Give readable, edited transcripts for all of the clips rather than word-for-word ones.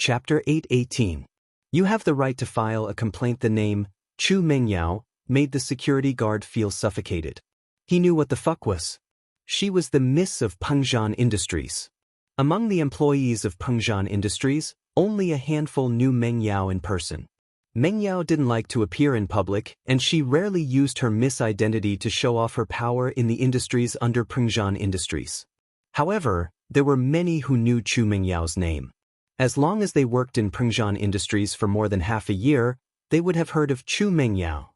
Chapter 8:18. You have the right to file a complaint. The name, Chu Mengyao, made the security guard feel suffocated. He knew what the fuck was. She was the Miss of Pengzhan Industries. Among the employees of Pengzhan Industries, only a handful knew Meng Yao in person. Meng Yao didn't like to appear in public, and she rarely used her Miss identity to show off her power in the industries under Pengzhan Industries. However, there were many who knew Chu Mengyao's name. As long as they worked in Pengzhan Industries for more than half a year, they would have heard of Chu Mengyao.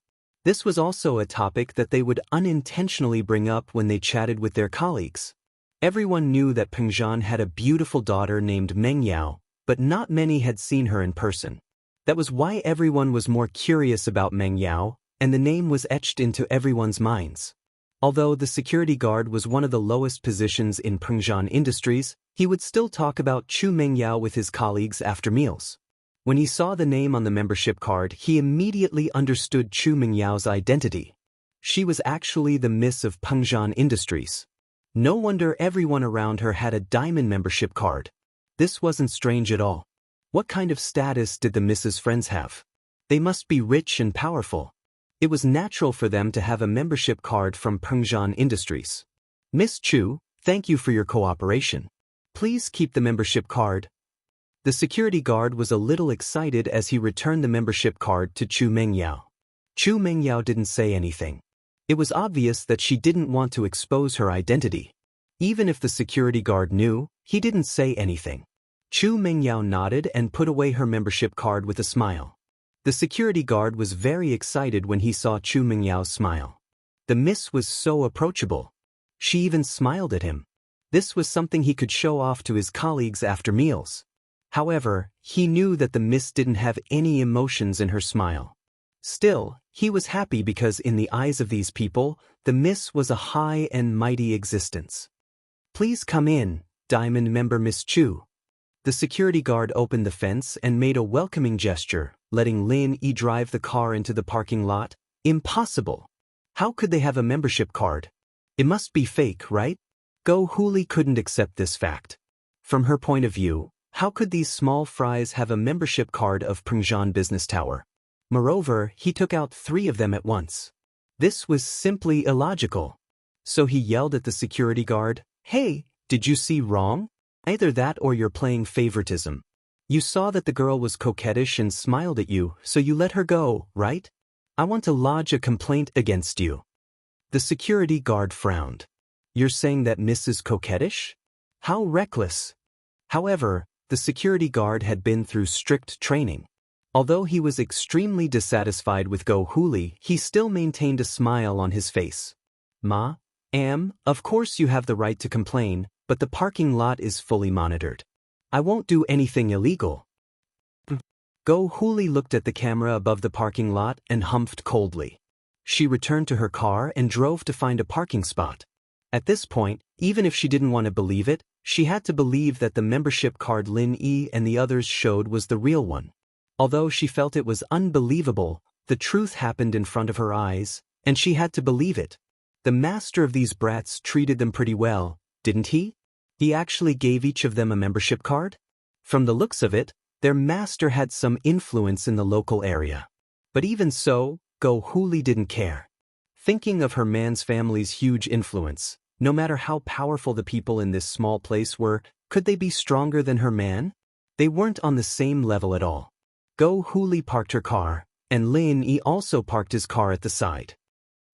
This was also a topic that they would unintentionally bring up when they chatted with their colleagues. Everyone knew that Pengzhan had a beautiful daughter named Meng Yao, but not many had seen her in person. That was why everyone was more curious about Meng Yao, and the name was etched into everyone's minds. Although the security guard was one of the lowest positions in Pengzhan Industries, he would still talk about Chu Mengyao with his colleagues after meals. When he saw the name on the membership card, he immediately understood Chu Mengyao's identity. She was actually the Miss of Pengzhan Industries. No wonder everyone around her had a diamond membership card. This wasn't strange at all. What kind of status did the Mrs. Friends have? They must be rich and powerful. It was natural for them to have a membership card from Pengzhan Industries. Miss Chu, thank you for your cooperation. Please keep the membership card. The security guard was a little excited as he returned the membership card to Chu Mengyao. Chu Mengyao didn't say anything. It was obvious that she didn't want to expose her identity. Even if the security guard knew, he didn't say anything. Chu Mengyao nodded and put away her membership card with a smile. The security guard was very excited when he saw Chu Mengyao's smile. The miss was so approachable. She even smiled at him. This was something he could show off to his colleagues after meals. However, he knew that the miss didn't have any emotions in her smile. Still, he was happy because in the eyes of these people, the miss was a high and mighty existence. Please come in, Diamond member Miss Chu. The security guard opened the fence and made a welcoming gesture, letting Lin Yi drive the car into the parking lot. Impossible. How could they have a membership card? It must be fake, right? Go Huli couldn't accept this fact. From her point of view, how could these small fries have a membership card of Pengzhan Business Tower? Moreover, he took out 3 of them at once. This was simply illogical. So he yelled at the security guard, "Hey, did you see wrong? Either that or you're playing favoritism. You saw that the girl was coquettish and smiled at you, so you let her go, right? I want to lodge a complaint against you." The security guard frowned. You're saying that Miss is coquettish? How reckless. However, the security guard had been through strict training. Although he was extremely dissatisfied with Go Huli, he still maintained a smile on his face. Of course you have the right to complain, but the parking lot is fully monitored. I won't do anything illegal. Go Huli looked at the camera above the parking lot and humphed coldly. She returned to her car and drove to find a parking spot. At this point, even if she didn't want to believe it, she had to believe that the membership card Lin Yi and the others showed was the real one. Although she felt it was unbelievable, the truth happened in front of her eyes, and she had to believe it. The master of these brats treated them pretty well, didn't he? He actually gave each of them a membership card? From the looks of it, their master had some influence in the local area. But even so, Go Huli didn't care. Thinking of her man's family's huge influence, no matter how powerful the people in this small place were, could they be stronger than her man? They weren't on the same level at all. Go Huli parked her car, and Lin Yi also parked his car at the side.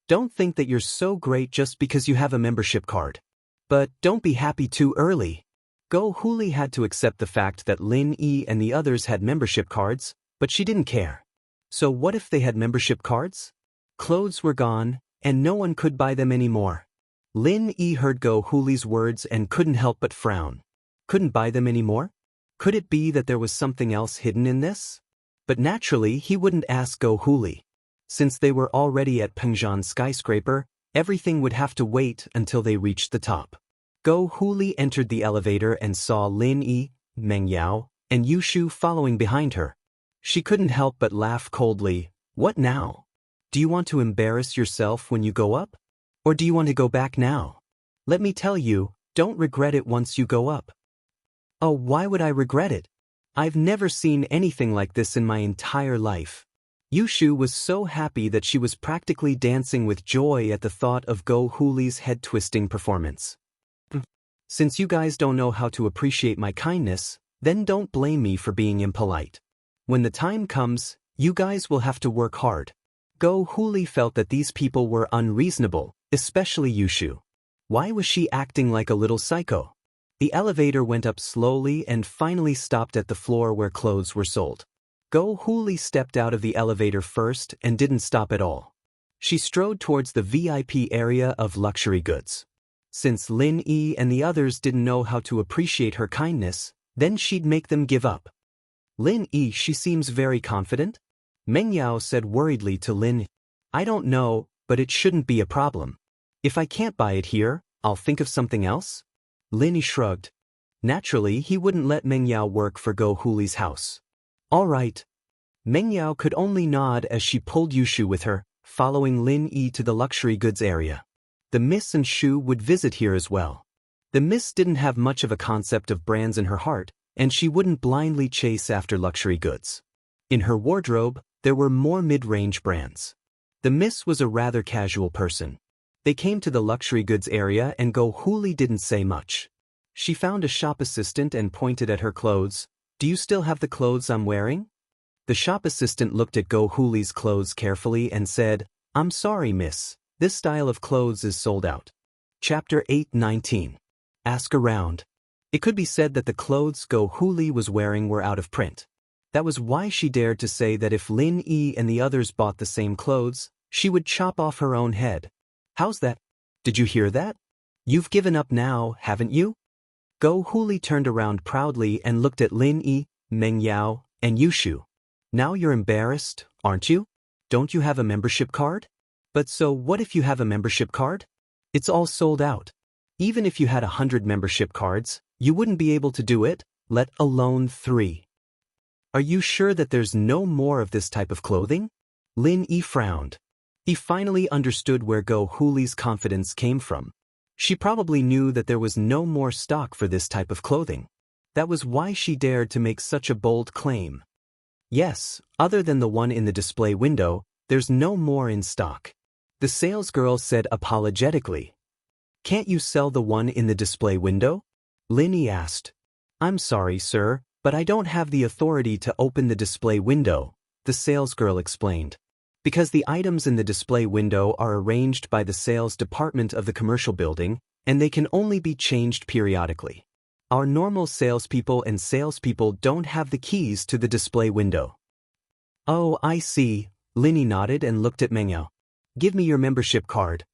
Don't think that you're so great just because you have a membership card. But don't be happy too early. Go Huli had to accept the fact that Lin Yi and the others had membership cards, but she didn't care. So what if they had membership cards? Clothes were gone, and no one could buy them anymore. Lin Yi heard Go Huli's words and couldn't help but frown. Couldn't buy them anymore? Could it be that there was something else hidden in this? But naturally, he wouldn't ask Go Huli. Since they were already at Pengzhan skyscraper, everything would have to wait until they reached the top. Go Huli entered the elevator and saw Lin Yi, Meng Yao, and Yushu following behind her. She couldn't help but laugh coldly. What now? Do you want to embarrass yourself when you go up? Or do you want to go back now? Let me tell you, don't regret it once you go up. Oh, why would I regret it? I've never seen anything like this in my entire life. Yushu was so happy that she was practically dancing with joy at the thought of Go Huli's head-twisting performance. Since you guys don't know how to appreciate my kindness, then don't blame me for being impolite. When the time comes, you guys will have to work hard. Go Huli felt that these people were unreasonable, especially Yushu. Why was she acting like a little psycho? The elevator went up slowly and finally stopped at the floor where clothes were sold. Go Huli stepped out of the elevator first and didn't stop at all. She strode towards the VIP area of luxury goods. Since Lin Yi and the others didn't know how to appreciate her kindness, then she'd make them give up. Lin Yi, she seems very confident? Meng Yao said worriedly to Lin. I don't know, but it shouldn't be a problem. If I can't buy it here, I'll think of something else? Lin Yi shrugged. Naturally, he wouldn't let Meng Yao work for Go Huli's house. All right. Meng Yao could only nod as she pulled Yushu with her, following Lin Yi to the luxury goods area. The Miss and Shu would visit here as well. The Miss didn't have much of a concept of brands in her heart, and she wouldn't blindly chase after luxury goods. In her wardrobe, there were more mid-range brands. The Miss was a rather casual person. They came to the luxury goods area and Go Huli didn't say much. She found a shop assistant and pointed at her clothes. Do you still have the clothes I'm wearing? The shop assistant looked at Go Huli's clothes carefully and said, I'm sorry, miss. This style of clothes is sold out. Chapter 8:19. Ask around. It could be said that the clothes Go Huli was wearing were out of print. That was why she dared to say that if Lin Yi and the others bought the same clothes, she would chop off her own head. How's that? Did you hear that? You've given up now, haven't you? Go Huli turned around proudly and looked at Lin Yi, Meng Yao, and Yushu. Now you're embarrassed, aren't you? Don't you have a membership card? But so what if you have a membership card? It's all sold out. Even if you had 100 membership cards, you wouldn't be able to do it, let alone 3. Are you sure that there's no more of this type of clothing? Lin Yi frowned. He finally understood where Go Huli's confidence came from. She probably knew that there was no more stock for this type of clothing. That was why she dared to make such a bold claim. Yes, other than the one in the display window, there's no more in stock. The salesgirl said apologetically. Can't you sell the one in the display window? Lin Yi asked. I'm sorry, sir, but I don't have the authority to open the display window, the salesgirl explained. Because the items in the display window are arranged by the sales department of the commercial building, and they can only be changed periodically. Our normal salespeople and salespeople don't have the keys to the display window. Oh, I see, Lin Yi nodded and looked at Meng Yao. Give me your membership card.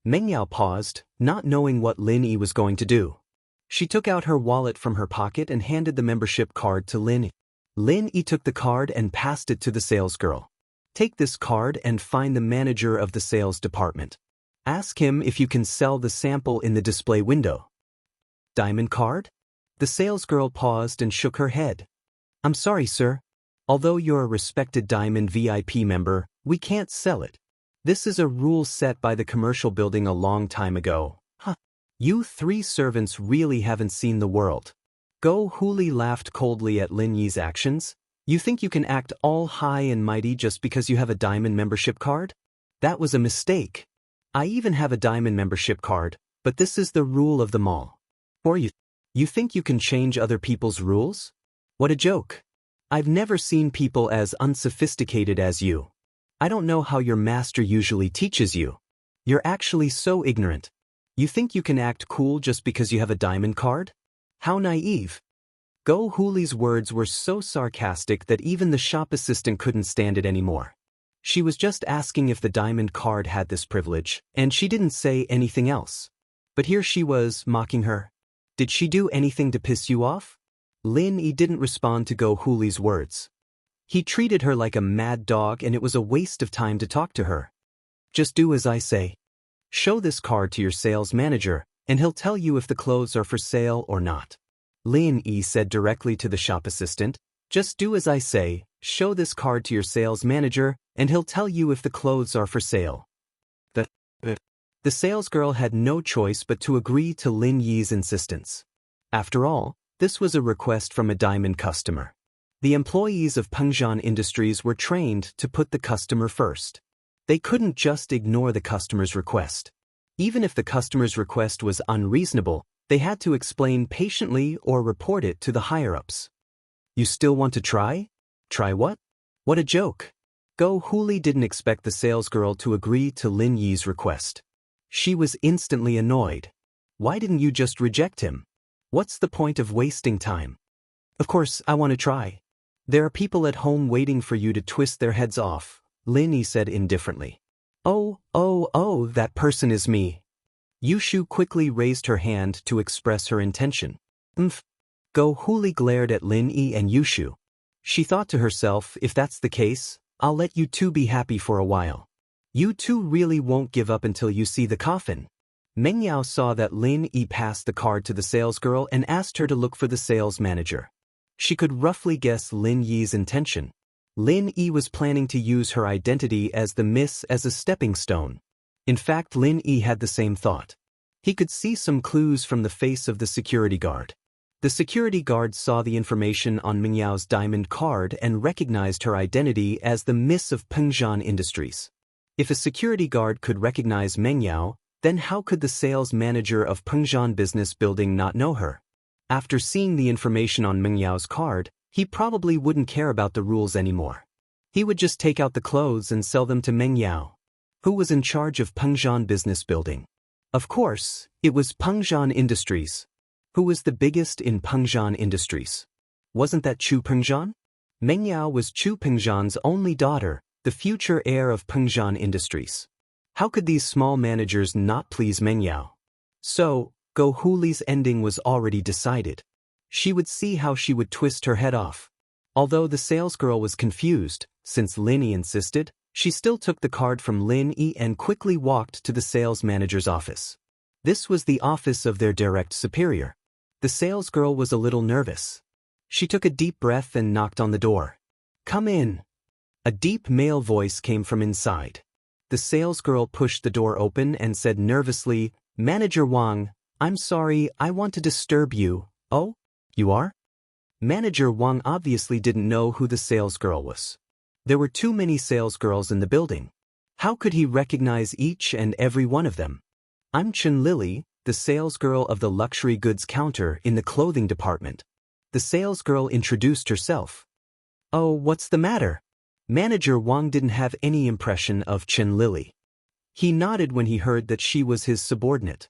Meng Yao paused, not knowing what Lin Yi was going to do. She took out her wallet from her pocket and handed the membership card to Lin Yi. Lin Yi took the card and passed it to the salesgirl. Take this card and find the manager of the sales department. Ask him if you can sell the sample in the display window. Diamond card? The salesgirl paused and shook her head. I'm sorry, sir. Although you're a respected Diamond VIP member, we can't sell it. This is a rule set by the commercial building a long time ago. Huh. You 3 servants really haven't seen the world. Go Huli laughed coldly at Lin Yi's actions. You think you can act all high and mighty just because you have a Diamond membership card? That was a mistake. I even have a Diamond membership card, but this is the rule of the mall. Or you think you can change other people's rules? What a joke. I've never seen people as unsophisticated as you. I don't know how your master usually teaches you. You're actually so ignorant. You think you can act cool just because you have a Diamond card? How naive. Go Huli's words were so sarcastic that even the shop assistant couldn't stand it anymore. She was just asking if the Diamond card had this privilege, and she didn't say anything else. But here she was, mocking her. Did she do anything to piss you off? Lin Yi didn't respond to Go Huli's words. He treated her like a mad dog and it was a waste of time to talk to her. Just do as I say. Show this card to your sales manager, and he'll tell you if the clothes are for sale or not. Lin Yi said directly to the shop assistant, just do as I say, show this card to your sales manager, and he'll tell you if the clothes are for sale. The salesgirl had no choice but to agree to Lin Yi's insistence. After all, This was a request from a diamond customer. The employees of Pengzhan Industries were trained to put the customer first. They couldn't just ignore the customer's request. Even if the customer's request was unreasonable, they had to explain patiently or report it to the higher-ups. You still want to try? Try what? What a joke. Go Huli didn't expect the salesgirl to agree to Lin Yi's request. She was instantly annoyed. Why didn't you just reject him? What's the point of wasting time? Of course, I want to try. There are people at home waiting for you to twist their heads off, Lin Yi said indifferently. Oh, that person is me. Yushu quickly raised her hand to express her intention. Go Huli glared at Lin Yi and Yushu. She thought to herself, if that's the case, I'll let you two be happy for a while. You two really won't give up until you see the coffin. Meng Yao saw that Lin Yi passed the card to the salesgirl and asked her to look for the sales manager. She could roughly guess Lin Yi's intention. Lin Yi was planning to use her identity as the miss as a stepping stone. In fact, Lin Yi had the same thought. He could see some clues from the face of the security guard. The security guard saw the information on Meng Yao's diamond card and recognized her identity as the miss of Pengzhan Industries. If a security guard could recognize Meng Yao, then how could the sales manager of Pengzhan Business Building not know her? After seeing the information on Meng Yao's card, he probably wouldn't care about the rules anymore. He would just take out the clothes and sell them to Meng Yao, who was in charge of Pengzhan Business Building. Of course, it was Pengzhan Industries. Who was the biggest in Pengzhan Industries? Wasn't that Chu Pengzhan? Meng Yao was Chu Pengzhan's only daughter, the future heir of Pengzhan Industries. How could these small managers not please Meng Yao? So, Go Huli's ending was already decided. She would see how she would twist her head off. Although the salesgirl was confused, since Lin Yi insisted, she still took the card from Lin Yi and quickly walked to the sales manager's office. This was the office of their direct superior. The salesgirl was a little nervous. She took a deep breath and knocked on the door. Come in. A deep male voice came from inside. The salesgirl pushed the door open and said nervously, Manager Wang, I'm sorry, I want to disturb you. Oh, you are? Manager Wang obviously didn't know who the salesgirl was. There were too many salesgirls in the building. How could he recognize each and every one of them? I'm Chen Lily, the salesgirl of the luxury goods counter in the clothing department. The salesgirl introduced herself. Oh, what's the matter? Manager Wang didn't have any impression of Chen Lily. He nodded when he heard that she was his subordinate.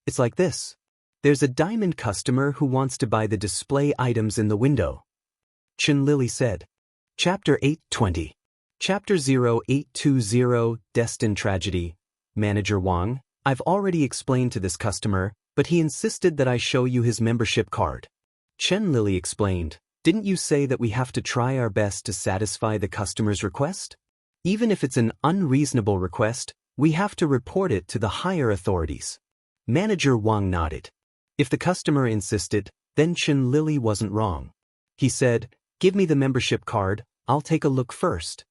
It's like this. There's a diamond customer who wants to buy the display items in the window. Chen Lily said. Chapter 820. Chapter 0820, Destined Tragedy. Manager Wang, I've already explained to this customer, but he insisted that I show you his membership card. Chen Lily explained, didn't you say that we have to try our best to satisfy the customer's request? Even if it's an unreasonable request, we have to report it to the higher authorities. Manager Wang nodded. If the customer insisted, then Chen Lily wasn't wrong. He said, give me the membership card, I'll take a look first.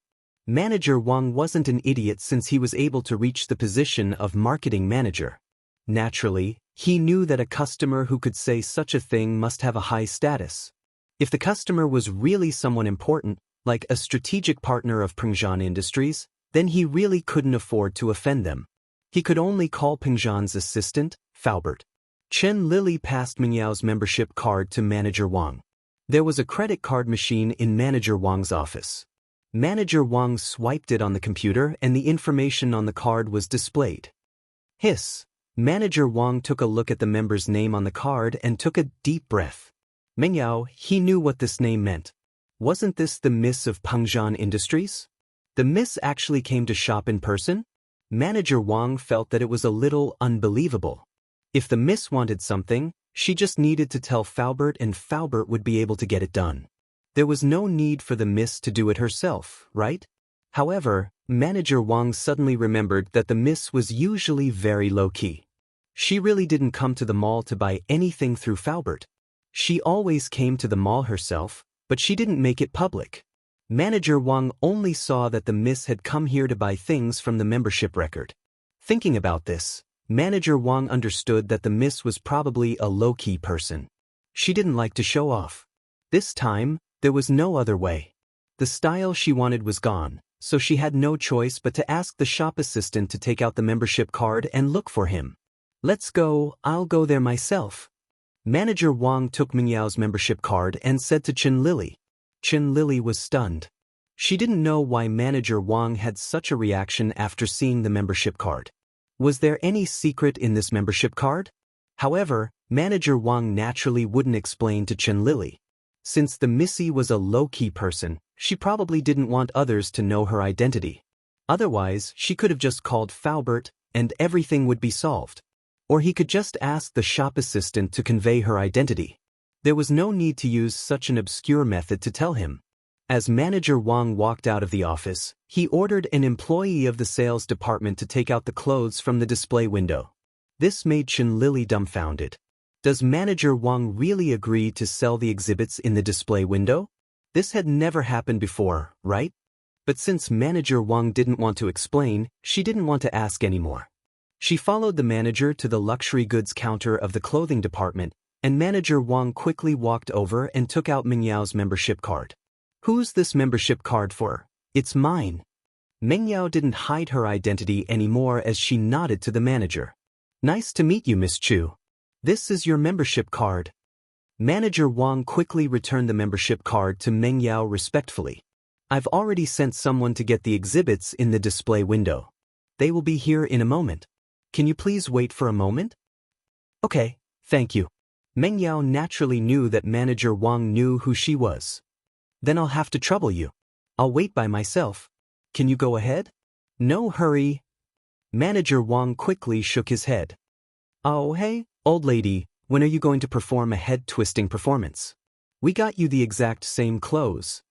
Manager Wang wasn't an idiot since he was able to reach the position of marketing manager. Naturally, he knew that a customer who could say such a thing must have a high status. If the customer was really someone important, like a strategic partner of Pengzhan Industries, then he really couldn't afford to offend them. He could only call Pengzhan's assistant, Faubert. Chen Lily passed Meng Yao's membership card to Manager Wang. There was a credit card machine in Manager Wang's office. Manager Wang swiped it on the computer and the information on the card was displayed. Hiss. Manager Wang took a look at the member's name on the card and took a deep breath. Meng Yao, he knew what this name meant. Wasn't this the Miss of Pengzhan Industries? The Miss actually came to shop in person? Manager Wang felt that it was a little unbelievable. If the Miss wanted something, she just needed to tell Faubert and Faubert would be able to get it done. There was no need for the Miss to do it herself, right? However, Manager Wang suddenly remembered that the Miss was usually very low-key. She really didn't come to the mall to buy anything through Faubert. She always came to the mall herself, but she didn't make it public. Manager Wang only saw that the Miss had come here to buy things from the membership record. Thinking about this, Manager Wang understood that the Miss was probably a low-key person. She didn't like to show off. This time, there was no other way. The style she wanted was gone, so she had no choice but to ask the shop assistant to take out the membership card and look for him. Let's go, I'll go there myself. Manager Wang took Mingyao's membership card and said to Chen Lily. Chen Lily was stunned. She didn't know why Manager Wang had such a reaction after seeing the membership card. Was there any secret in this membership card? However, Manager Wang naturally wouldn't explain to Chen Lily. Since the Missy was a low-key person, she probably didn't want others to know her identity. Otherwise, she could have just called Faubert, and everything would be solved. Or he could just ask the shop assistant to convey her identity. There was no need to use such an obscure method to tell him. As Manager Wang walked out of the office, he ordered an employee of the sales department to take out the clothes from the display window. This made Chen Lily dumbfounded. Does Manager Wang really agree to sell the exhibits in the display window? This had never happened before, right? But since Manager Wang didn't want to explain, she didn't want to ask anymore. She followed the manager to the luxury goods counter of the clothing department, and Manager Wang quickly walked over and took out Mingyao's membership card. Who's this membership card for? It's mine. Mingyao didn't hide her identity anymore as she nodded to the manager. Nice to meet you, Miss Chu. This is your membership card. Manager Wang quickly returned the membership card to Mingyao respectfully. I've already sent someone to get the exhibits in the display window. They will be here in a moment. Can you please wait for a moment? Okay, thank you. Mingyao naturally knew that Manager Wang knew who she was. Then I'll have to trouble you. I'll wait by myself. Can you go ahead? No hurry. Manager Wang quickly shook his head. Oh hey, old lady, when are you going to perform a head-twisting performance? We got you the exact same clothes.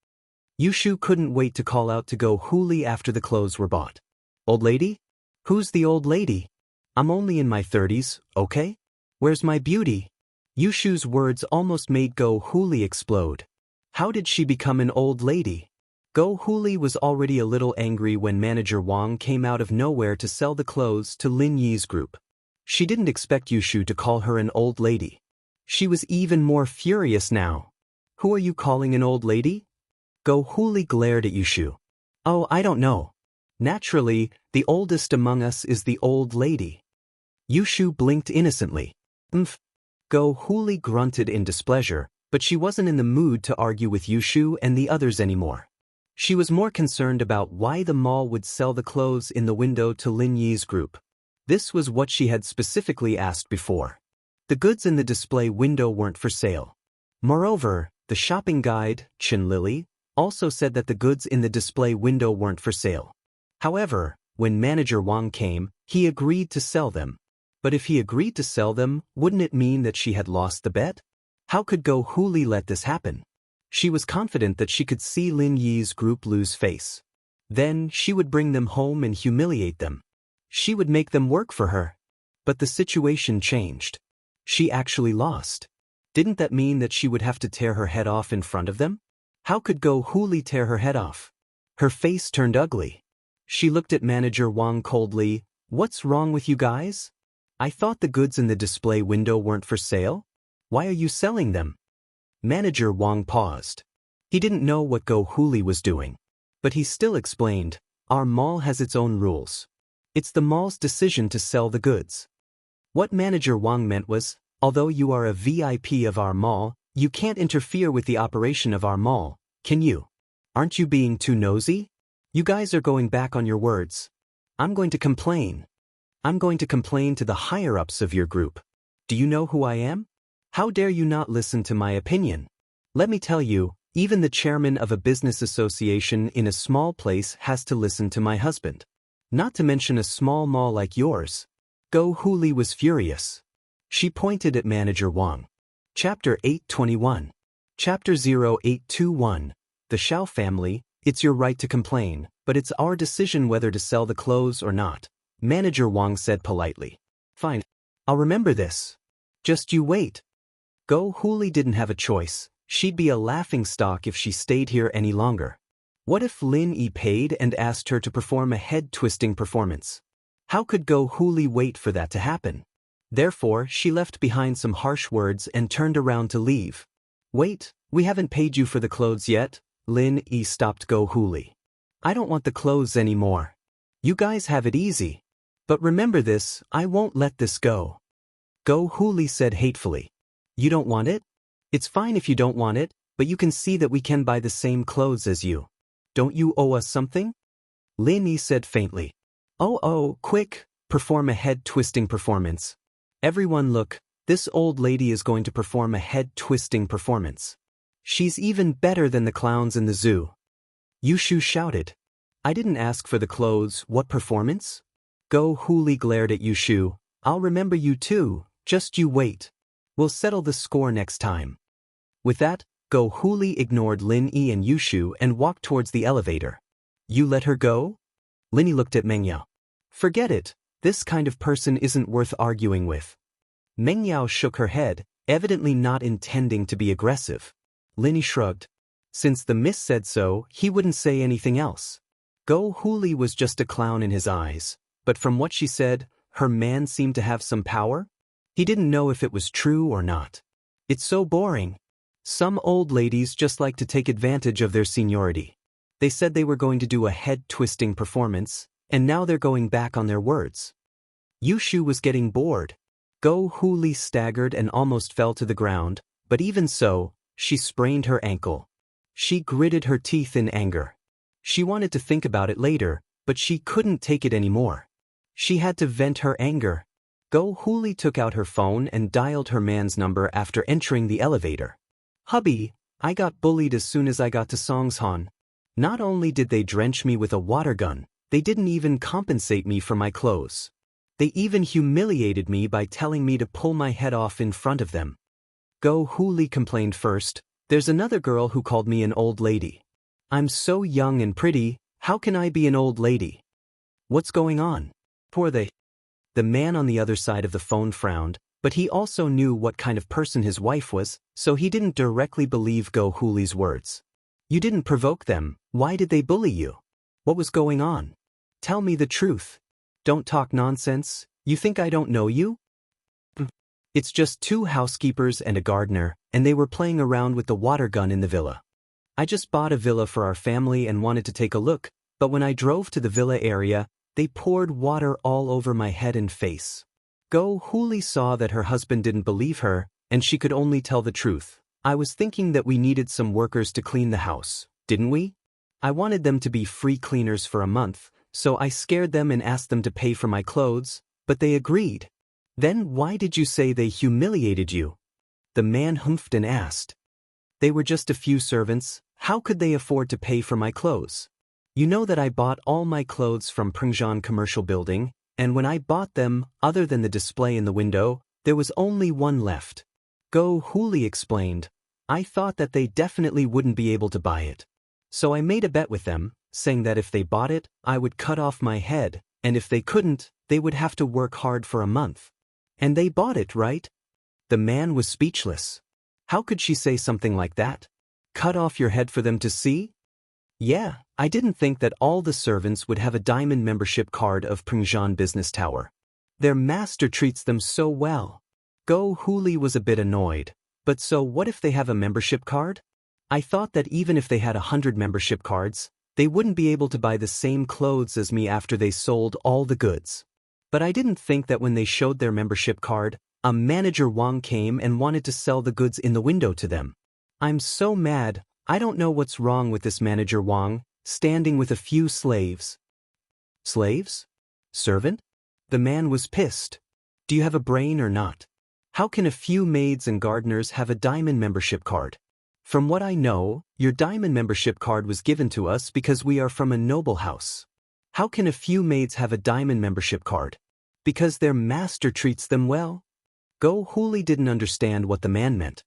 Yushu couldn't wait to call out to go Huli after the clothes were bought. Old lady? Who's the old lady? I'm only in my 30s, okay? Where's my beauty? Yushu's words almost made Go Huli explode. How did she become an old lady? Go Huli was already a little angry when Manager Wang came out of nowhere to sell the clothes to Lin Yi's group. She didn't expect Yushu to call her an old lady. She was even more furious now. Who are you calling an old lady? Go Huli glared at Yushu. Oh, I don't know. Naturally, the oldest among us is the old lady. Yushu blinked innocently. Go Huli grunted in displeasure, but she wasn't in the mood to argue with Yushu and the others anymore. She was more concerned about why the mall would sell the clothes in the window to Lin Yi's group. This was what she had specifically asked before. The goods in the display window weren't for sale. Moreover, the shopping guide, Chen Lily, also said that the goods in the display window weren't for sale. However, when Manager Wang came, he agreed to sell them. But if he agreed to sell them, wouldn't it mean that she had lost the bet? How could Go Huli let this happen? She was confident that she could see Lin Yi's group lose face. Then she would bring them home and humiliate them. She would make them work for her. But the situation changed. She actually lost. Didn't that mean that she would have to tear her head off in front of them? How could Go Huli tear her head off? Her face turned ugly. She looked at Manager Wang coldly. What's wrong with you guys? I thought the goods in the display window weren't for sale? Why are you selling them? Manager Wang paused. He didn't know what Go Huli was doing. But he still explained, our mall has its own rules. It's the mall's decision to sell the goods. What Manager Wang meant was, although you are a VIP of our mall, you can't interfere with the operation of our mall, can you? Aren't you being too nosy? You guys are going back on your words. I'm going to complain. I'm going to complain to the higher-ups of your group. Do you know who I am? How dare you not listen to my opinion? Let me tell you, even the chairman of a business association in a small place has to listen to my husband. Not to mention a small mall like yours. Go Huli was furious. She pointed at Manager Wang. Chapter 821. Chapter 0821. The Xiao family, it's your right to complain, but it's our decision whether to sell the clothes or not. Manager Wang said politely. Fine. I'll remember this. Just you wait. Go Huli didn't have a choice. She'd be a laughingstock if she stayed here any longer. What if Lin Yi paid and asked her to perform a head-twisting performance? How could Go Huli wait for that to happen? Therefore, she left behind some harsh words and turned around to leave. Wait, we haven't paid you for the clothes yet, Lin Yi stopped Go Huli. I don't want the clothes anymore. You guys have it easy. But remember this, I won't let this go. Go Huli said hatefully. You don't want it? It's fine if you don't want it, but you can see that we can buy the same clothes as you. Don't you owe us something? Lin Yi said faintly. Oh, quick, perform a head-twisting performance. Everyone look, this old lady is going to perform a head-twisting performance. She's even better than the clowns in the zoo. Yushu shouted. I didn't ask for the clothes, what performance? Go Huli glared at Yushu. I'll remember you too, just you wait. We'll settle the score next time. With that, Go Huli ignored Lin Yi and Yushu and walked towards the elevator. You let her go? Lin Yi looked at Meng Yao. Forget it, this kind of person isn't worth arguing with. Meng Yao shook her head, evidently not intending to be aggressive. Lin Yi shrugged. Since the miss said so, he wouldn't say anything else. Go Huli was just a clown in his eyes, but from what she said, her man seemed to have some power? He didn't know if it was true or not. It's so boring. Some old ladies just like to take advantage of their seniority. They said they were going to do a head-twisting performance, and now they're going back on their words. Yushu was getting bored. Go Huli staggered and almost fell to the ground, but even so, she sprained her ankle. She gritted her teeth in anger. She wanted to think about it later, but she couldn't take it anymore. She had to vent her anger. Go Huli took out her phone and dialed her man's number after entering the elevator. Hubby, I got bullied as soon as I got to Songshan. Not only did they drench me with a water gun, they didn't even compensate me for my clothes. They even humiliated me by telling me to pull my head off in front of them. Go Huli complained first. There's another girl who called me an old lady. I'm so young and pretty, how can I be an old lady? What's going on? Poor they. The man on the other side of the phone frowned, but he also knew what kind of person his wife was, so he didn't directly believe Go Huli's words. You didn't provoke them, why did they bully you? What was going on? Tell me the truth. Don't talk nonsense, you think I don't know you? It's just 2 housekeepers and a gardener, and they were playing around with the water gun in the villa. I just bought a villa for our family and wanted to take a look, but when I drove to the villa area, they poured water all over my head and face. Go Huli saw that her husband didn't believe her, and she could only tell the truth. I was thinking that we needed some workers to clean the house, didn't we? I wanted them to be free cleaners for a month, so I scared them and asked them to pay for my clothes, but they agreed. Then why did you say they humiliated you? The man humphed and asked. They were just a few servants, how could they afford to pay for my clothes? You know that I bought all my clothes from Pengzhan Commercial Building, and when I bought them, other than the display in the window, there was only one left. Go Huli explained. I thought that they definitely wouldn't be able to buy it. So I made a bet with them, saying that if they bought it, I would cut off my head, and if they couldn't, they would have to work hard for a month. And they bought it, right? The man was speechless. How could she say something like that? Cut off your head for them to see? Yeah, I didn't think that all the servants would have a diamond membership card of Pengzhan Business Tower. Their master treats them so well. Go Huli was a bit annoyed. But so what if they have a membership card? I thought that even if they had 100 membership cards, they wouldn't be able to buy the same clothes as me after they sold all the goods. But I didn't think that when they showed their membership card, a manager Wang came and wanted to sell the goods in the window to them. I'm so mad, I don't know what's wrong with this manager Wang, standing with a few slaves. Slaves? Servant? The man was pissed. Do you have a brain or not? How can a few maids and gardeners have a diamond membership card? From what I know, your diamond membership card was given to us because we are from a noble house. How can a few maids have a diamond membership card? Because their master treats them well? Go Huli didn't understand what the man meant.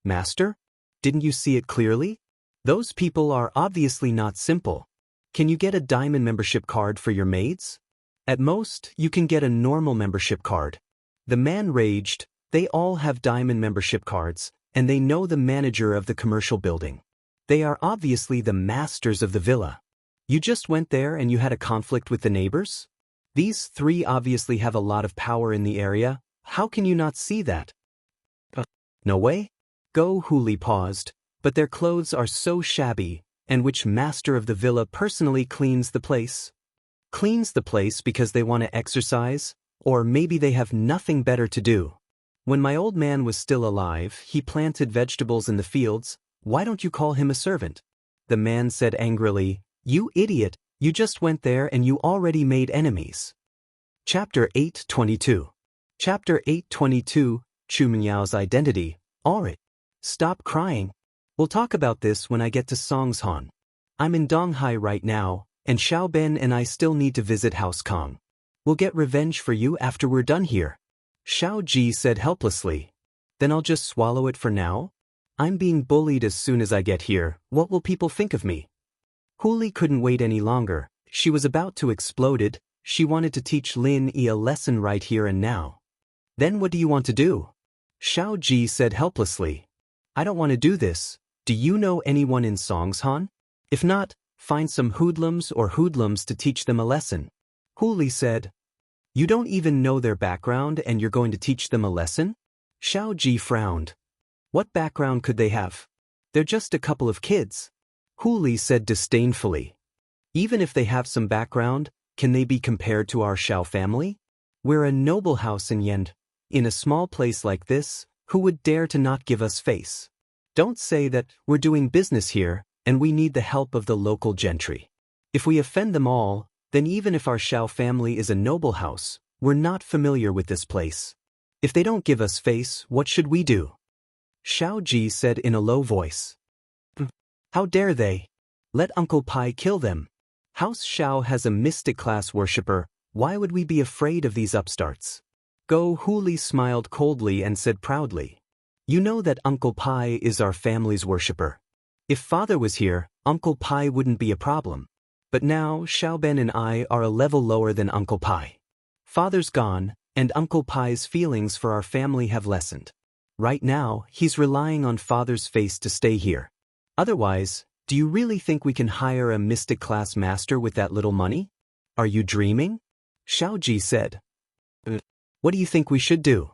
Master? Didn't you see it clearly? Those people are obviously not simple. Can you get a diamond membership card for your maids? At most, you can get a normal membership card. The man raged. They all have diamond membership cards, and they know the manager of the commercial building. They are obviously the masters of the villa. You just went there and you had a conflict with the neighbors? These 3 obviously have a lot of power in the area, How can you not see that? No way? Go Huli paused, but their clothes are so shabby, and which master of the villa personally cleans the place? Cleans the place because they want to exercise, or maybe they have nothing better to do. When my old man was still alive, he planted vegetables in the fields. Why don't you call him a servant? The man said angrily, You idiot, you just went there and you already made enemies. Chapter 822. Chapter 822, Chu Minyao's identity. Alright. Stop crying. We'll talk about this when I get to Songshan. I'm in Donghai right now, and Xiaoben and I still need to visit House Kong. We'll get revenge for you after we're done here. Xiao Ji said helplessly. Then I'll just swallow it for now? I'm being bullied as soon as I get here. What will people think of me? Huli couldn't wait any longer. She was about to explode. She wanted to teach Lin Yi a lesson right here and now. Then what do you want to do? Xiao Ji said helplessly. I don't want to do this. Do you know anyone in Songshan? If not, find some hoodlums or hoodlums to teach them a lesson. Huli said. You don't even know their background and you're going to teach them a lesson? Xiao Ji frowned. What background could they have? They're just a couple of kids. Huli said disdainfully. Even if they have some background, can they be compared to our Xiao family? We're a noble house in Yen. In a small place like this, who would dare to not give us face? Don't say that we're doing business here and we need the help of the local gentry. If we offend them all, then even if our Xiao family is a noble house, we're not familiar with this place. If they don't give us face, what should we do? Xiao Ji said in a low voice. How dare they? Let Uncle Pai kill them. House Xiao has a mystic class worshipper. Why would we be afraid of these upstarts? Go Huli smiled coldly and said proudly. You know that Uncle Pai is our family's worshipper. If father was here, Uncle Pai wouldn't be a problem. But now Xiaoben and I are a level lower than Uncle Pai. Father's gone, and Uncle Pai's feelings for our family have lessened. Right now, he's relying on father's face to stay here. Otherwise, do you really think we can hire a mystic class master with that little money? Are you dreaming? Xiao Ji said. What do you think we should do?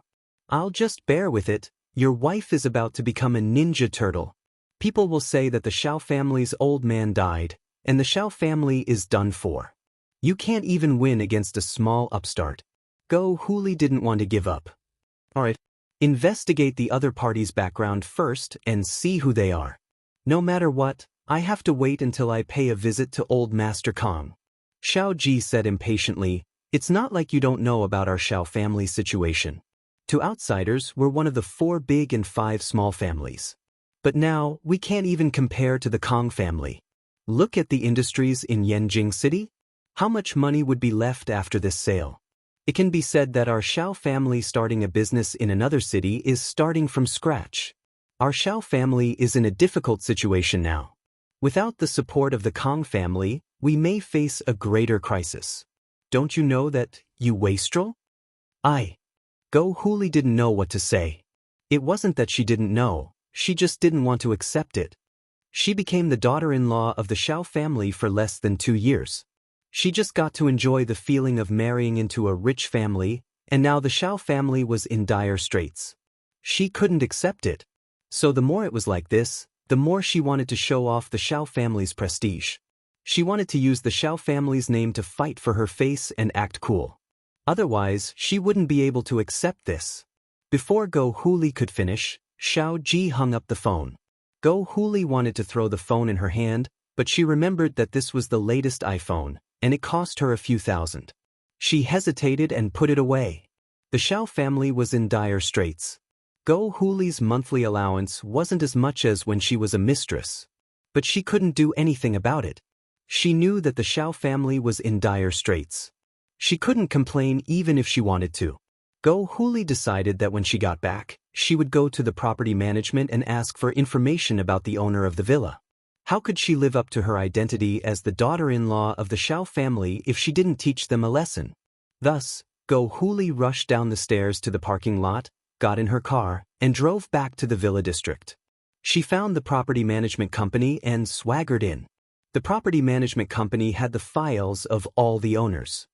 I'll just bear with it. Your wife is about to become a ninja turtle. People will say that the Xiao family's old man died, and the Xiao family is done for. You can't even win against a small upstart. Go Huli didn't want to give up. Alright. Investigate the other party's background first and see who they are. No matter what, I have to wait until I pay a visit to old Master Kong. Xiao Ji said impatiently. It's not like you don't know about our Xiao family situation. To outsiders, we're one of the 4 big and 5 small families. But now, we can't even compare to the Kong family. Look at the industries in Yanjing City. How much money would be left after this sale? It can be said that our Xiao family starting a business in another city is starting from scratch. Our Xiao family is in a difficult situation now. Without the support of the Kong family, we may face a greater crisis. Don't you know that, you wastrel? Go Huli didn't know what to say. It wasn't that she didn't know, she just didn't want to accept it. She became the daughter-in-law of the Xiao family for less than 2 years. She just got to enjoy the feeling of marrying into a rich family, and now the Xiao family was in dire straits. She couldn't accept it. So the more it was like this, the more she wanted to show off the Xiao family's prestige. She wanted to use the Xiao family's name to fight for her face and act cool. Otherwise, she wouldn't be able to accept this. Before Go Huli could finish, Xiao Ji hung up the phone. Go Huli wanted to throw the phone in her hand, but she remembered that this was the latest iPhone, and it cost her a few thousand. She hesitated and put it away. The Xiao family was in dire straits. Go Huli's monthly allowance wasn't as much as when she was a mistress. But she couldn't do anything about it. She knew that the Xiao family was in dire straits. She couldn't complain even if she wanted to. Go Huli decided that when she got back, she would go to the property management and ask for information about the owner of the villa. How could she live up to her identity as the daughter-in-law of the Xiao family if she didn't teach them a lesson? Thus, Go Huli rushed down the stairs to the parking lot, got in her car, and drove back to the villa district. She found the property management company and swaggered in. The property management company had the files of all the owners.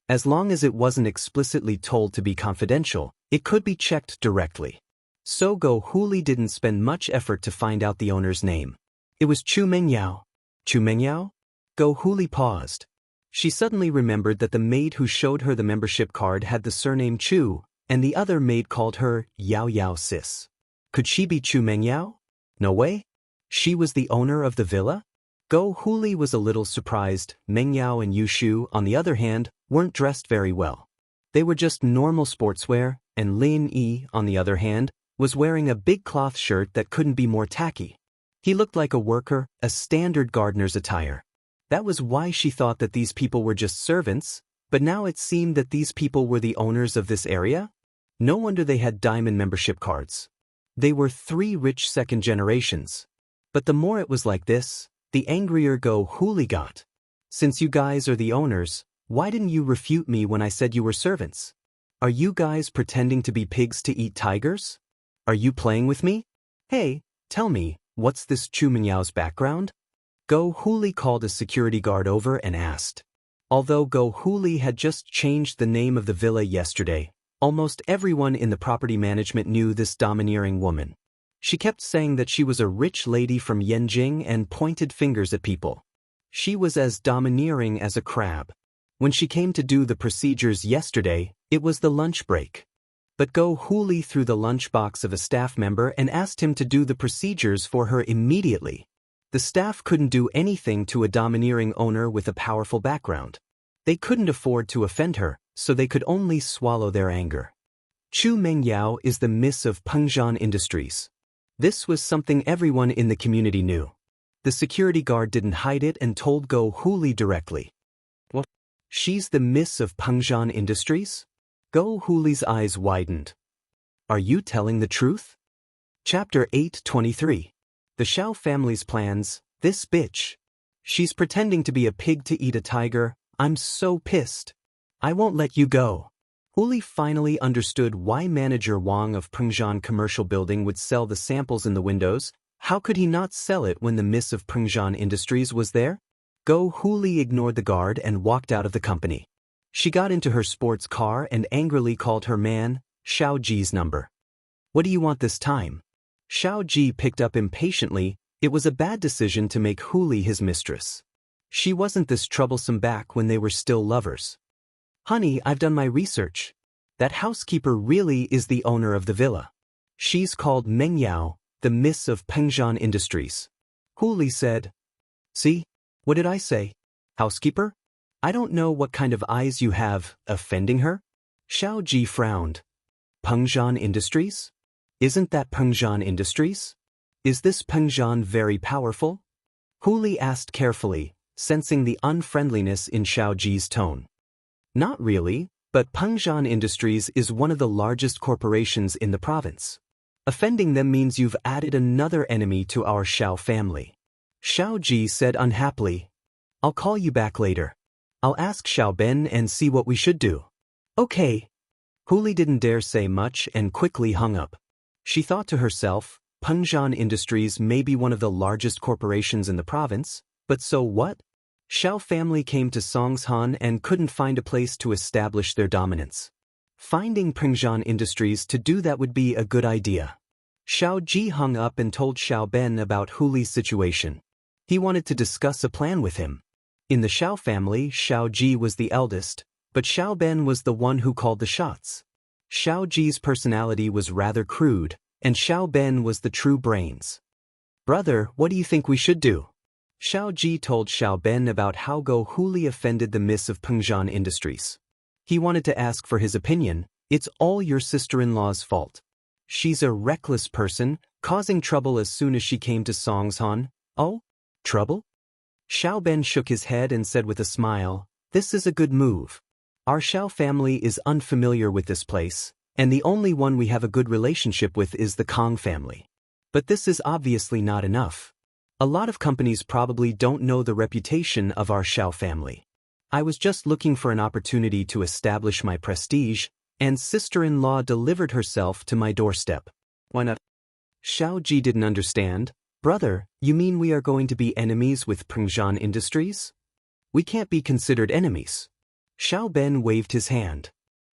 As long as it wasn't explicitly told to be confidential, It could be checked directly. So Go Huli didn't spend much effort to find out the owner's name. It was Chu Mengyao. Chu Mengyao? Go Huli paused. She suddenly remembered that the maid who showed her the membership card had the surname Chu, and the other maid called her Yao Yao Sis. Could she be Chu Mengyao? No way. She was the owner of the villa? Go Huli was a little surprised. Mengyao and Yushu, on the other hand, weren't dressed very well. They were just normal sportswear, and Lin Yi, on the other hand, was wearing a big cloth shirt that couldn't be more tacky. He looked like a worker, a standard gardener's attire. That was why she thought that these people were just servants, but now it seemed that these people were the owners of this area? No wonder they had diamond membership cards. They were 3 rich second generations. But the more it was like this, the angrier Go Huli got. Since you guys are the owners, why didn't you refute me when I said you were servants? Are you guys pretending to be pigs to eat tigers? Are you playing with me? Hey, tell me, what's this Chu Mingyao's background? Go Huli called a security guard over and asked. Although Go Huli had just changed the name of the villa yesterday, almost everyone in the property management knew this domineering woman. She kept saying that she was a rich lady from Yanjing and pointed fingers at people. She was as domineering as a crab. When she came to do the procedures yesterday, it was the lunch break. But Go Huli threw the lunchbox of a staff member and asked him to do the procedures for her immediately. The staff couldn't do anything to a domineering owner with a powerful background. They couldn't afford to offend her, so they could only swallow their anger. Chu Mengyao is the miss of Pengzhan Industries. This was something everyone in the community knew. The security guard didn't hide it and told Go Huli directly. What? She's the miss of Pengzhan Industries? Go Huli's eyes widened. Are you telling the truth? Chapter 8:23. The Shao family's plans, this bitch. She's pretending to be a pig to eat a tiger. I'm so pissed. I won't let you go. Huli finally understood why manager Wang of Pengzhan Commercial Building would sell the samples in the windows. How could he not sell it when the miss of Pengzhan Industries was there? Go Huli ignored the guard and walked out of the company. She got into her sports car and angrily called her man, Shao Ji's number. What do you want this time? Shao Ji picked up impatiently. It was a bad decision to make Huli his mistress. She wasn't this troublesome back when they were still lovers. Honey, I've done my research. That housekeeper really is the owner of the villa. She's called Mengyao, the miss of Pengzhan Industries. Huli said. See? What did I say? Housekeeper? I don't know what kind of eyes you have, offending her? Shao Ji frowned. Pengzhan Industries? Isn't that Pengzhan Industries? Is this Pengzhan very powerful? Huli asked carefully, sensing the unfriendliness in Shao Ji's tone. Not really, but Pengzhan Industries is one of the largest corporations in the province. Offending them means you've added another enemy to our Shao family. Shao Ji said unhappily. I'll call you back later. I'll ask Xiao Ben and see what we should do. Okay. Huli didn't dare say much and quickly hung up. She thought to herself, Pengzhan Industries may be one of the largest corporations in the province, but so what? Shao family came to Songshan and couldn't find a place to establish their dominance. Finding Pengzhan Industries to do that would be a good idea. Shao Ji hung up and told Xiao Ben about Huli's situation. He wanted to discuss a plan with him. In the Shao family, Shao Ji was the eldest, but Xiao Ben was the one who called the shots. Shao Ji's personality was rather crude, and Xiao Ben was the true brains. Brother, what do you think we should do? Shao Ji told Xiao Ben about how Go Huli offended the miss of Pengzhan Industries. He wanted to ask for his opinion. It's all your sister-in-law's fault. She's a reckless person, causing trouble as soon as she came to Songshan. Oh? Trouble? Xiao Ben shook his head and said with a smile, this is a good move. Our Shao family is unfamiliar with this place, and the only one we have a good relationship with is the Kong family. But this is obviously not enough. A lot of companies probably don't know the reputation of our Shao family. I was just looking for an opportunity to establish my prestige, and sister-in-law delivered herself to my doorstep. Why not? Shao Ji didn't understand. Brother, you mean we are going to be enemies with Pengzhan Industries? We can't be considered enemies. Xiao Ben waved his hand.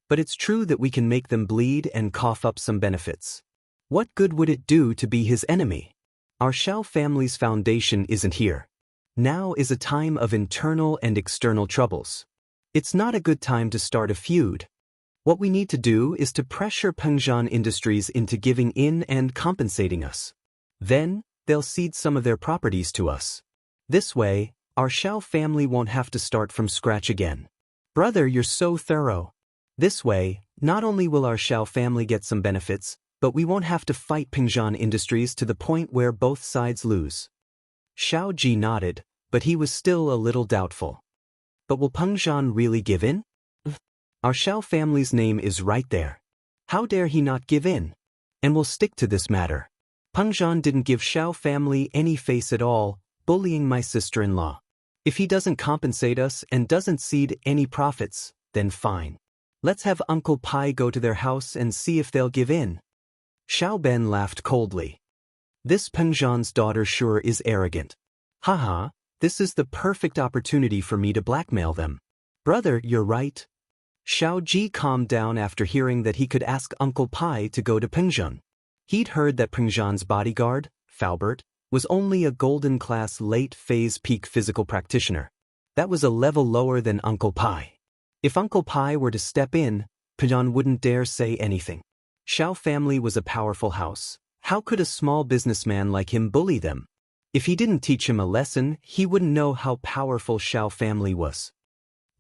But it's true that we can make them bleed and cough up some benefits. What good would it do to be his enemy? Our Shao family's foundation isn't here. Now is a time of internal and external troubles. It's not a good time to start a feud. What we need to do is to pressure Pengzhan Industries into giving in and compensating us. Then, they'll cede some of their properties to us. This way, our Shao family won't have to start from scratch again. Brother, you're so thorough. This way, not only will our Shao family get some benefits, but we won't have to fight Pengzhan Industries to the point where both sides lose. Shao Ji nodded, but he was still a little doubtful. But will Pengzhan really give in? Our Shao family's name is right there. How dare he not give in? And we'll stick to this matter. Pengzhan didn't give Shao family any face at all, bullying my sister-in-law. If he doesn't compensate us and doesn't cede any profits, then fine. Let's have Uncle Pai go to their house and see if they'll give in. Xiao Ben laughed coldly. This Pengzhan's daughter sure is arrogant. Haha, this is the perfect opportunity for me to blackmail them. Brother, you're right. Xiao Ji calmed down after hearing that he could ask Uncle Pai to go to Pengzhan. He'd heard that Pengzhan's bodyguard, Faubert, was only a golden class late phase peak physical practitioner. That was a level lower than Uncle Pai. If Uncle Pai were to step in, Pengzhan wouldn't dare say anything. Shao family was a powerful house. How could a small businessman like him bully them? If he didn't teach him a lesson, he wouldn't know how powerful Shao family was.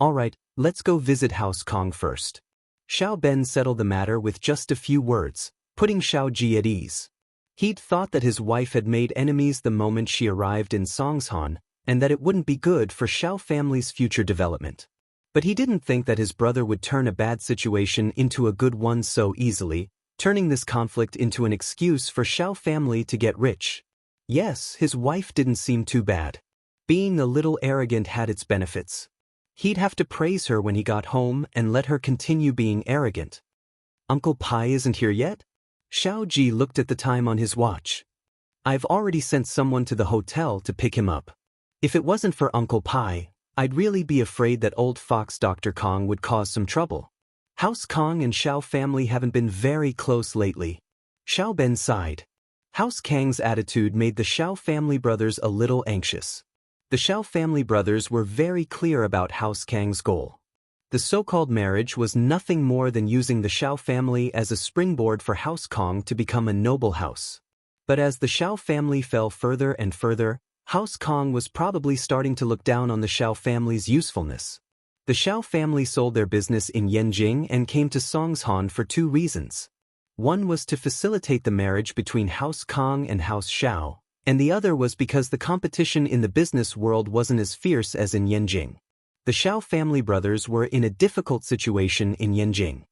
Alright, let's go visit House Kong first. Xiao Ben settled the matter with just a few words, putting Xiao Ji at ease. He'd thought that his wife had made enemies the moment she arrived in Songshan, and that it wouldn't be good for Shao family's future development. But he didn't think that his brother would turn a bad situation into a good one so easily, turning this conflict into an excuse for Shao family to get rich. Yes, his wife didn't seem too bad. Being a little arrogant had its benefits. He'd have to praise her when he got home and let her continue being arrogant. Uncle Pai isn't here yet? Xiao Ji looked at the time on his watch. I've already sent someone to the hotel to pick him up. If it wasn't for Uncle Pai, I'd really be afraid that old fox Dr. Kong would cause some trouble. House Kong and Shao family haven't been very close lately. Xiao Ben sighed. House Kang's attitude made the Shao family brothers a little anxious. The Shao family brothers were very clear about House Kang's goal. The so-called marriage was nothing more than using the Shao family as a springboard for House Kong to become a noble house. But as the Shao family fell further and further, House Kong was probably starting to look down on the Shao family's usefulness. The Shao family sold their business in Yanjing and came to Songshan for two reasons. One was to facilitate the marriage between House Kong and House Shao, and the other was because the competition in the business world wasn't as fierce as in Yanjing. The Shao family brothers were in a difficult situation in Yanjing.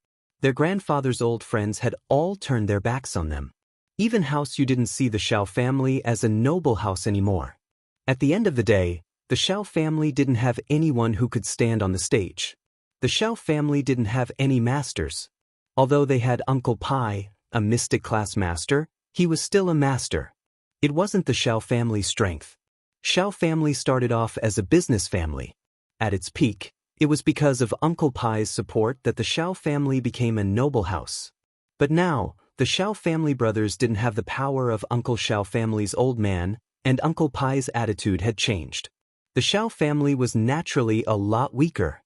Their grandfather's old friends had all turned their backs on them. Even House Yu didn't see the Shao family as a noble house anymore. At the end of the day, the Shao family didn't have anyone who could stand on the stage. The Shao family didn't have any masters. Although they had Uncle Pai, a mystic class master, he was still a master. It wasn't the Shao family's strength. Shao family started off as a business family. At its peak, it was because of Uncle Pai's support that the Shao family became a noble house. But now, the Shao family brothers didn't have the power of Uncle Shao family's old man, and Uncle Pai's attitude had changed. The Shao family was naturally a lot weaker.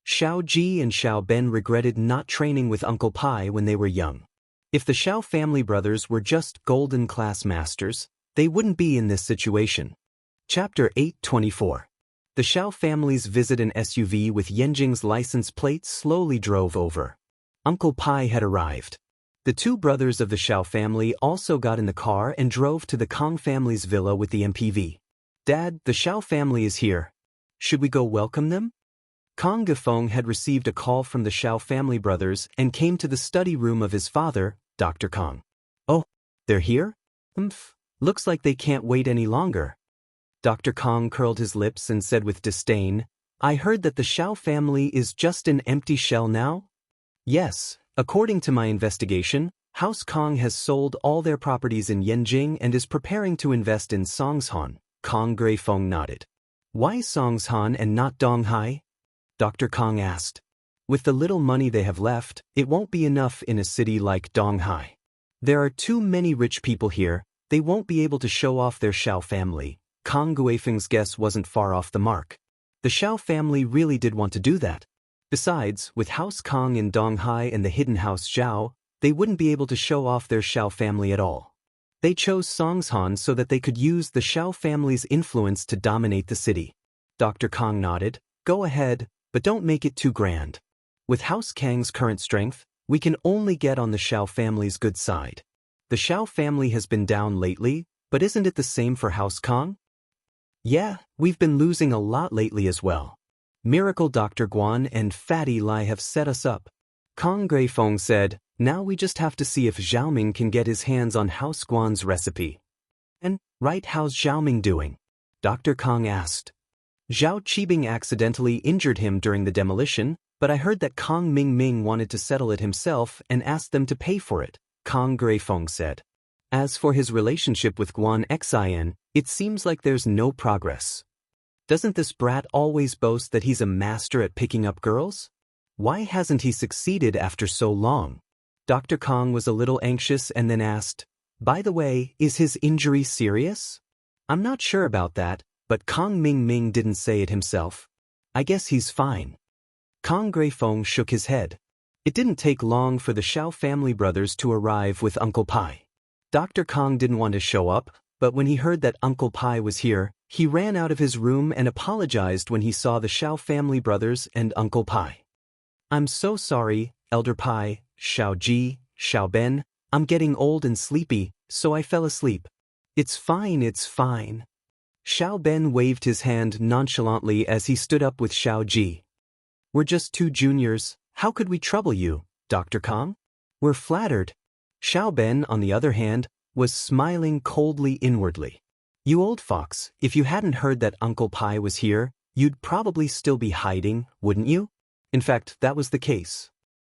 Xiao Ji and Xiao Ben regretted not training with Uncle Pai when they were young. If the Shao family brothers were just golden class masters, they wouldn't be in this situation. Chapter 824. The Shao family's visit an SUV with Yanjing's license plate slowly drove over. Uncle Pai had arrived. The two brothers of the Shao family also got in the car and drove to the Kong family's villa with the MPV. Dad, the Shao family is here. Should we go welcome them? Kong Gafeng had received a call from the Shao family brothers and came to the study room of his father, Dr. Kong. Oh, they're here? Looks like they can't wait any longer. Dr. Kong curled his lips and said with disdain, I heard that the Shao family is just an empty shell now? Yes, according to my investigation, House Kong has sold all their properties in Yanjing and is preparing to invest in Songshan. Kong Greifeng nodded. Why Songshan and not Donghai? Dr. Kong asked. With the little money they have left, it won't be enough in a city like Donghai. There are too many rich people here, they won't be able to show off their Xiao family. Kang Guifeng's guess wasn't far off the mark. The Xiao family really did want to do that. Besides, with House Kang in Donghai and the hidden House Zhao, they wouldn't be able to show off their Xiao family at all. They chose Songshan so that they could use the Xiao family's influence to dominate the city. Dr. Kang nodded. Go ahead, but don't make it too grand. With House Kang's current strength, we can only get on the Xiao family's good side. The Xiao family has been down lately, but isn't it the same for House Kang? Yeah, we've been losing a lot lately as well. Miracle Dr. Guan and Fatty Lai have set us up. Kang Guifeng said, now we just have to see if Xiaoming can get his hands on House Guan's recipe. And, right, how's Xiaoming doing? Dr. Kang asked. Zhao Qibing accidentally injured him during the demolition, but I heard that Kang Mingming wanted to settle it himself and asked them to pay for it, Kang Guifeng said. As for his relationship with Guan Xin, it seems like there's no progress. Doesn't this brat always boast that he's a master at picking up girls? Why hasn't he succeeded after so long? Dr. Kang was a little anxious and then asked, by the way, is his injury serious? I'm not sure about that, but Kang Mingming didn't say it himself. I guess he's fine. Kang Guifeng shook his head. It didn't take long for the Xiao family brothers to arrive with Uncle Pai. Dr. Kang didn't want to show up, but when he heard that Uncle Pai was here, he ran out of his room and apologized when he saw the Xiao family brothers and Uncle Pai. I'm so sorry, Elder Pai, Xiao Ji, Xiao Ben, I'm getting old and sleepy, so I fell asleep. It's fine, it's fine. Xiao Ben waved his hand nonchalantly as he stood up with Xiao Ji. We're just two juniors, how could we trouble you, Dr. Kang? We're flattered. Xiao Ben, on the other hand, was smiling coldly inwardly. You old fox, if you hadn't heard that Uncle Pai was here, you'd probably still be hiding, wouldn't you? In fact, that was the case.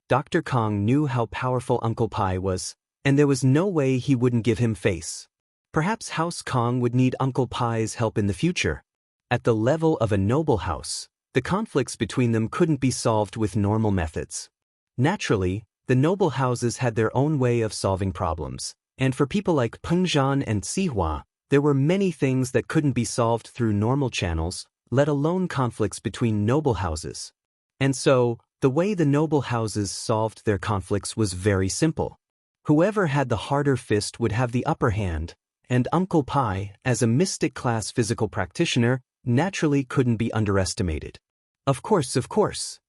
Dr. Kang knew how powerful Uncle Pai was, and there was no way he wouldn't give him face. Perhaps House Kang would need Uncle Pai's help in the future. At the level of a noble house, the conflicts between them couldn't be solved with normal methods. Naturally, the noble houses had their own way of solving problems, and for people like Peng Zhan and Sihua, there were many things that couldn't be solved through normal channels, let alone conflicts between noble houses. And so, the way the noble houses solved their conflicts was very simple. Whoever had the harder fist would have the upper hand, and Uncle Pai, as a mystic-class physical practitioner, naturally couldn't be underestimated. Of course.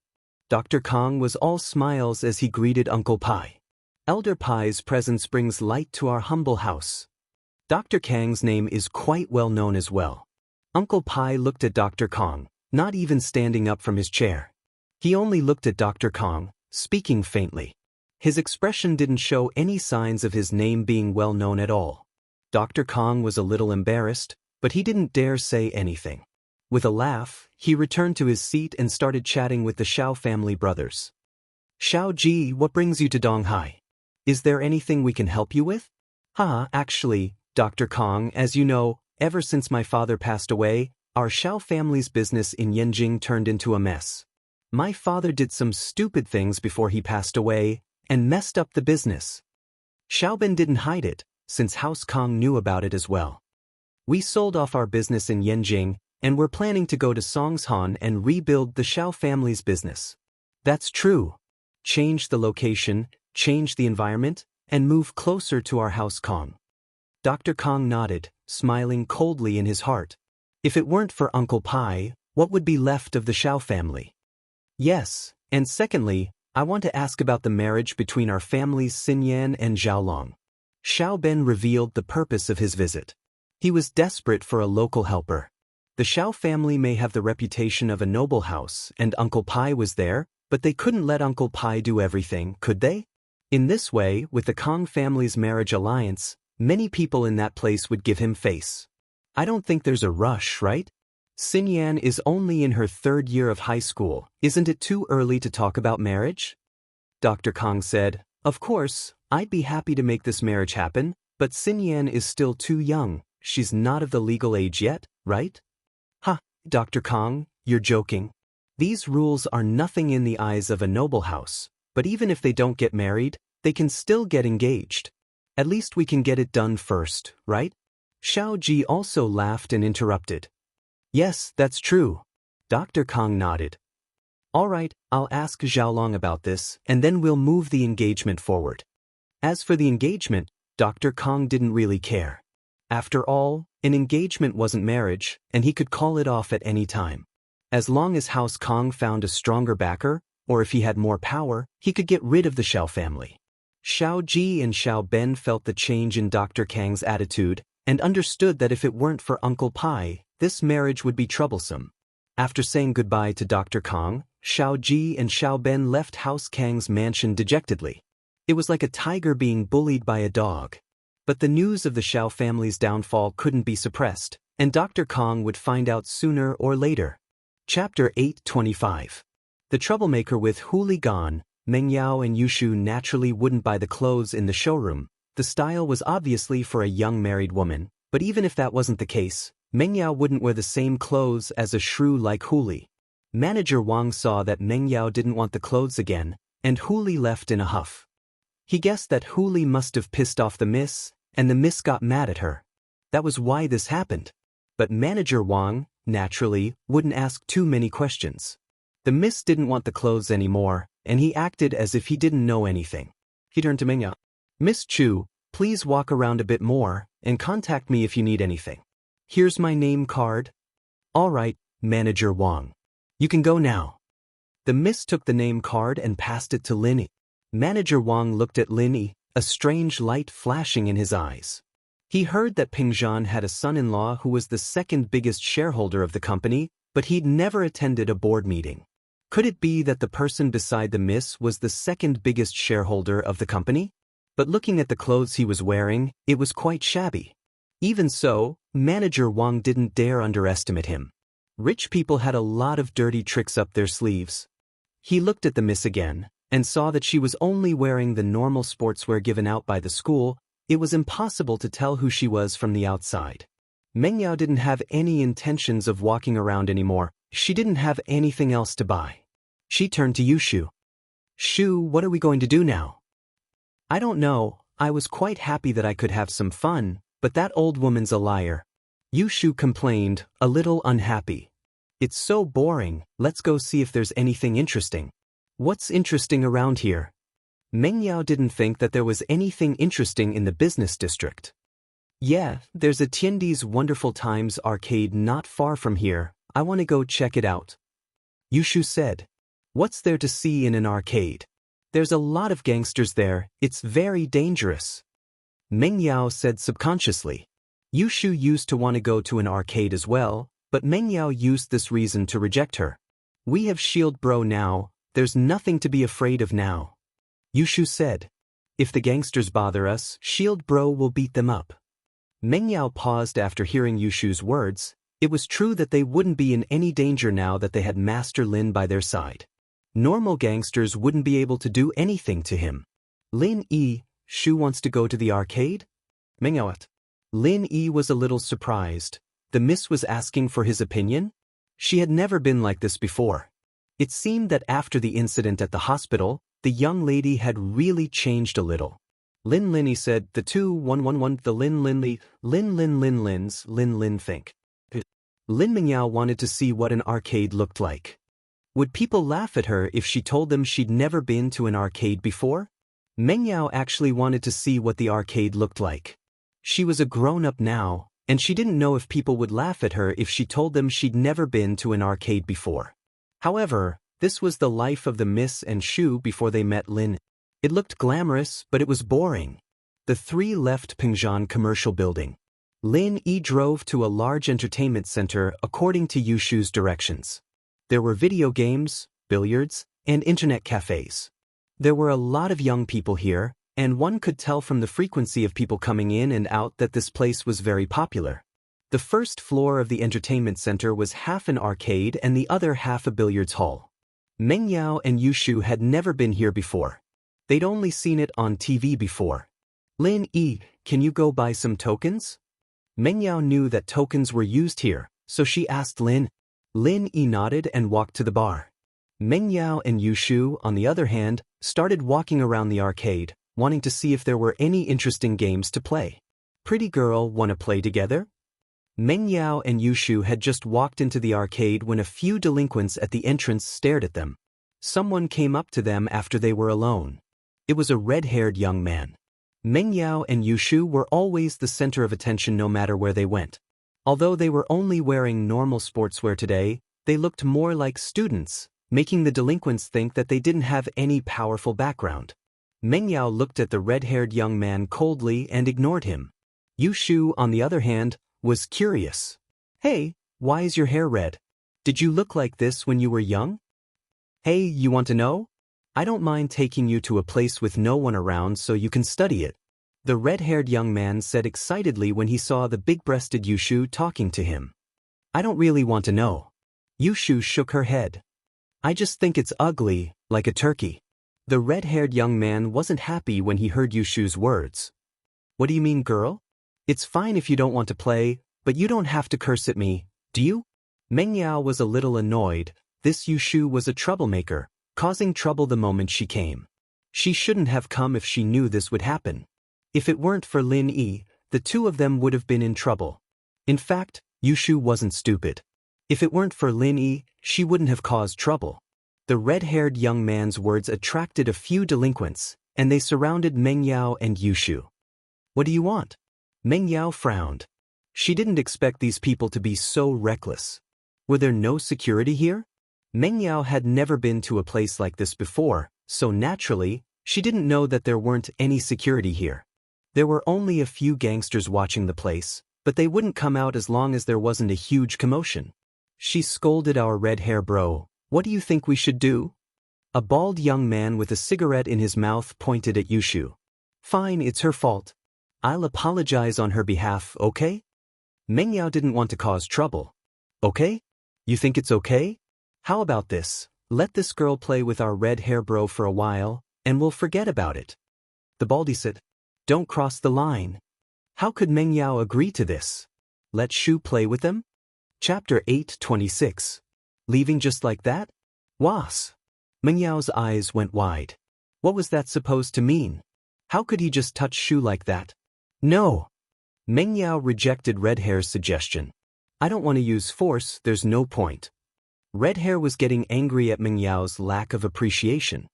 Dr. Kang was all smiles as he greeted Uncle Pai. Elder Pai's presence brings light to our humble house. Dr. Kang's name is quite well known as well. Uncle Pai looked at Dr. Kang, not even standing up from his chair. He only looked at Dr. Kang, speaking faintly. His expression didn't show any signs of his name being well known at all. Dr. Kang was a little embarrassed, but he didn't dare say anything. With a laugh, he returned to his seat and started chatting with the Xiao family brothers. Xiao Ji, what brings you to Donghai? Is there anything we can help you with? Actually, Dr. Kang, as you know, ever since my father passed away, our Xiao family's business in Yanjing turned into a mess. My father did some stupid things before he passed away, and messed up the business. Xiaoben didn't hide it, since House Kang knew about it as well. We sold off our business in Yanjing, and we're planning to go to Songshan and rebuild the Xiao family's business. That's true. Change the location, change the environment, and move closer to our House Kang. Dr. Kang nodded, smiling coldly in his heart. If it weren't for Uncle Pai, what would be left of the Xiao family? Yes, and secondly, I want to ask about the marriage between our families Xinyan and Zhaolong. Xiao Ben revealed the purpose of his visit. He was desperate for a local helper. The Xiao family may have the reputation of a noble house, and Uncle Pai was there, but they couldn't let Uncle Pai do everything, could they? In this way, with the Kang family's marriage alliance, many people in that place would give him face. I don't think there's a rush, right? Xinyan is only in her 3rd year of high school. Isn't it too early to talk about marriage? Dr. Kang said, of course, I'd be happy to make this marriage happen, but Xinyan is still too young. She's not of the legal age yet, right? Dr. Kang, you're joking. These rules are nothing in the eyes of a noble house, but even if they don't get married, they can still get engaged. At least we can get it done first, right? Xiao Ji also laughed and interrupted. Yes, that's true. Dr. Kong nodded. All right, I'll ask Xiaolong about this, and then we'll move the engagement forward. As for the engagement, Dr. Kong didn't really care. After all, an engagement wasn't marriage, and he could call it off at any time. As long as House Kong found a stronger backer, or if he had more power, he could get rid of the Xiao family. Xiao Ji and Xiao Ben felt the change in Dr. Kang's attitude, and understood that if it weren't for Uncle Pai, this marriage would be troublesome. After saying goodbye to Dr. Kong, Xiao Ji and Xiao Ben left House Kang's mansion dejectedly. It was like a tiger being bullied by a dog. But the news of the Xiao family's downfall couldn't be suppressed, and Dr. Kong would find out sooner or later. Chapter 825. The troublemaker with Hu gone, Meng Yao and Yushu naturally wouldn't buy the clothes in the showroom. The style was obviously for a young married woman, but even if that wasn't the case, Meng Yao wouldn't wear the same clothes as a shrew like Hu. Manager Wang saw that Meng Yao didn't want the clothes again, and Hu left in a huff. He guessed that Hu must have pissed off the miss, and the miss got mad at her. That was why this happened. But Manager Wang, naturally, wouldn't ask too many questions. The miss didn't want the clothes anymore, and he acted as if he didn't know anything. He turned to Meng Yao. Miss Chu, please walk around a bit more, and contact me if you need anything. Here's my name card. All right, Manager Wang. You can go now. The miss took the name card and passed it to Lin Yi. Manager Wang looked at Lin Yi, a strange light flashing in his eyes. He heard that Ping Zhan had a son-in-law who was the second biggest shareholder of the company, but he'd never attended a board meeting. Could it be that the person beside the miss was the second biggest shareholder of the company? But looking at the clothes he was wearing, it was quite shabby. Even so, Manager Wang didn't dare underestimate him. Rich people had a lot of dirty tricks up their sleeves. He looked at the miss again, and saw that she was only wearing the normal sportswear given out by the school. It was impossible to tell who she was from the outside. Meng Yao didn't have any intentions of walking around anymore. She didn't have anything else to buy. She turned to Yushu. Shu, what are we going to do now? I don't know. I was quite happy that I could have some fun, but that old woman's a liar. Yushu complained, a little unhappy. It's so boring. Let's go see if there's anything interesting. What's interesting around here? Meng Yao didn't think that there was anything interesting in the business district. Yeah, there's a Tiandi's Wonderful Times arcade not far from here. I want to go check it out. Yushu said. What's there to see in an arcade? There's a lot of gangsters there. It's very dangerous. Meng Yao said subconsciously. Yushu used to want to go to an arcade as well, but Meng Yao used this reason to reject her. We have Shield Bro now. There's nothing to be afraid of now. Yushu said. If the gangsters bother us, Shield Bro will beat them up. Meng Yao paused after hearing Yushu's words. It was true that they wouldn't be in any danger now that they had Master Lin by their side. Normal gangsters wouldn't be able to do anything to him. Lin Yi, Shu wants to go to the arcade? Meng Yao. Lin Yi was a little surprised. The miss was asking for his opinion? She had never been like this before. It seemed that after the incident at the hospital, the young lady had really changed a little. Lin Linny said, the 2111, the Lin Linly, Lin think. Lin Mingyao wanted to see what an arcade looked like. Would people laugh at her if she told them she'd never been to an arcade before? Mengyao actually wanted to see what the arcade looked like. She was a grown-up now, and she didn't know if people would laugh at her if she told them she'd never been to an arcade before. However, this was the life of the Miss and Shu before they met Lin. It looked glamorous, but it was boring. The three left Pingzhan Commercial Building. Lin Yi drove to a large entertainment center according to Yushu's directions. There were video games, billiards, and internet cafes. There were a lot of young people here, and one could tell from the frequency of people coming in and out that this place was very popular. The first floor of the entertainment center was half an arcade and the other half a billiards hall. Mengyao and Yushu had never been here before. They'd only seen it on TV before. Lin Yi, can you go buy some tokens? Mengyao knew that tokens were used here, so she asked Lin. Lin Yi nodded and walked to the bar. Meng Yao and Yu Shu, on the other hand, started walking around the arcade, wanting to see if there were any interesting games to play. Pretty girl, wanna play together? Meng Yao and Yu Shu had just walked into the arcade when a few delinquents at the entrance stared at them. Someone came up to them after they were alone. It was a red-haired young man. Meng Yao and Yu Shu were always the center of attention no matter where they went. Although they were only wearing normal sportswear today, they looked more like students, making the delinquents think that they didn't have any powerful background. Meng Yao looked at the red-haired young man coldly and ignored him. Yu Shu, on the other hand, was curious. Hey, why is your hair red? Did you look like this when you were young? Hey, you want to know? I don't mind taking you to a place with no one around so you can study it. The red-haired young man said excitedly when he saw the big-breasted Yu Shu talking to him. I don't really want to know. Yu Shu shook her head. I just think it's ugly, like a turkey. The red-haired young man wasn't happy when he heard Yu Shu's words. What do you mean, girl? It's fine if you don't want to play, but you don't have to curse at me, do you? Meng Yao was a little annoyed. This Yu Shu was a troublemaker, causing trouble the moment she came. She shouldn't have come if she knew this would happen. If it weren't for Lin Yi, the two of them would have been in trouble. In fact, Yu Shu wasn't stupid. If it weren't for Lin Yi, she wouldn't have caused trouble. The red-haired young man's words attracted a few delinquents, and they surrounded Meng Yao and Yu Shu. What do you want? Meng Yao frowned. She didn't expect these people to be so reckless. Were there no security here? Meng Yao had never been to a place like this before, so naturally, she didn't know that there weren't any security here. There were only a few gangsters watching the place, but they wouldn't come out as long as there wasn't a huge commotion. She scolded our red-hair bro. What do you think we should do? A bald young man with a cigarette in his mouth pointed at Yu Shu. Fine, it's her fault. I'll apologize on her behalf, okay? Meng Yao didn't want to cause trouble. Okay? You think it's okay? How about this? Let this girl play with our red-hair bro for a while, and we'll forget about it. The baldy said, Don't cross the line. How could Meng Yao agree to this? Let Shu play with them? Chapter 8:26. Leaving just like that? Was. Meng Yao's eyes went wide. What was that supposed to mean? How could he just touch Shu like that? No. Meng Yao rejected Red Hair's suggestion. I don't want to use force, there's no point. Red Hair was getting angry at Meng Yao's lack of appreciation.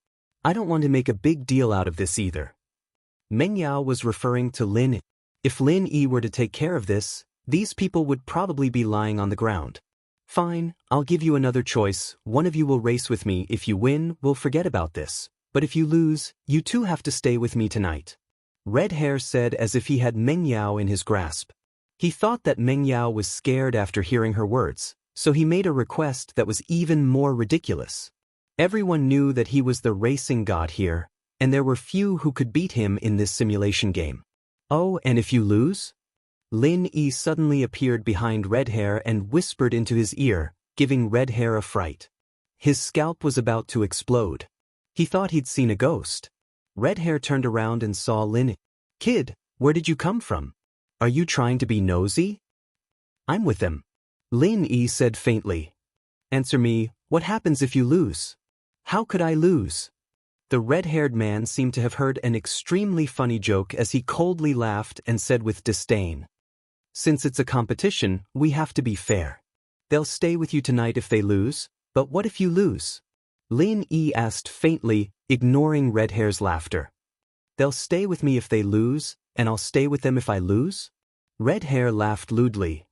I don't want to make a big deal out of this either. Meng Yao was referring to Lin Yi. If Lin Yi were to take care of this, these people would probably be lying on the ground. Fine, I'll give you another choice. One of you will race with me. If you win, we'll forget about this. But if you lose, you two have to stay with me tonight. Red Hair said as if he had Meng Yao in his grasp. He thought that Meng Yao was scared after hearing her words, so he made a request that was even more ridiculous. Everyone knew that he was the racing god here, and there were few who could beat him in this simulation game. Oh, and if you lose? Lin Yi suddenly appeared behind Red Hair and whispered into his ear, giving Red Hair a fright. His scalp was about to explode. He thought he'd seen a ghost. Red Hair turned around and saw Lin Yi. Kid, where did you come from? Are you trying to be nosy? I'm with them. Lin Yi said faintly. Answer me, what happens if you lose? How could I lose? The red-haired man seemed to have heard an extremely funny joke as he coldly laughed and said with disdain. Since it's a competition, we have to be fair. They'll stay with you tonight if they lose, but what if you lose? Lin Yi asked faintly, ignoring Red Hair's laughter. They'll stay with me if they lose, and I'll stay with them if I lose? Red Hair laughed lewdly.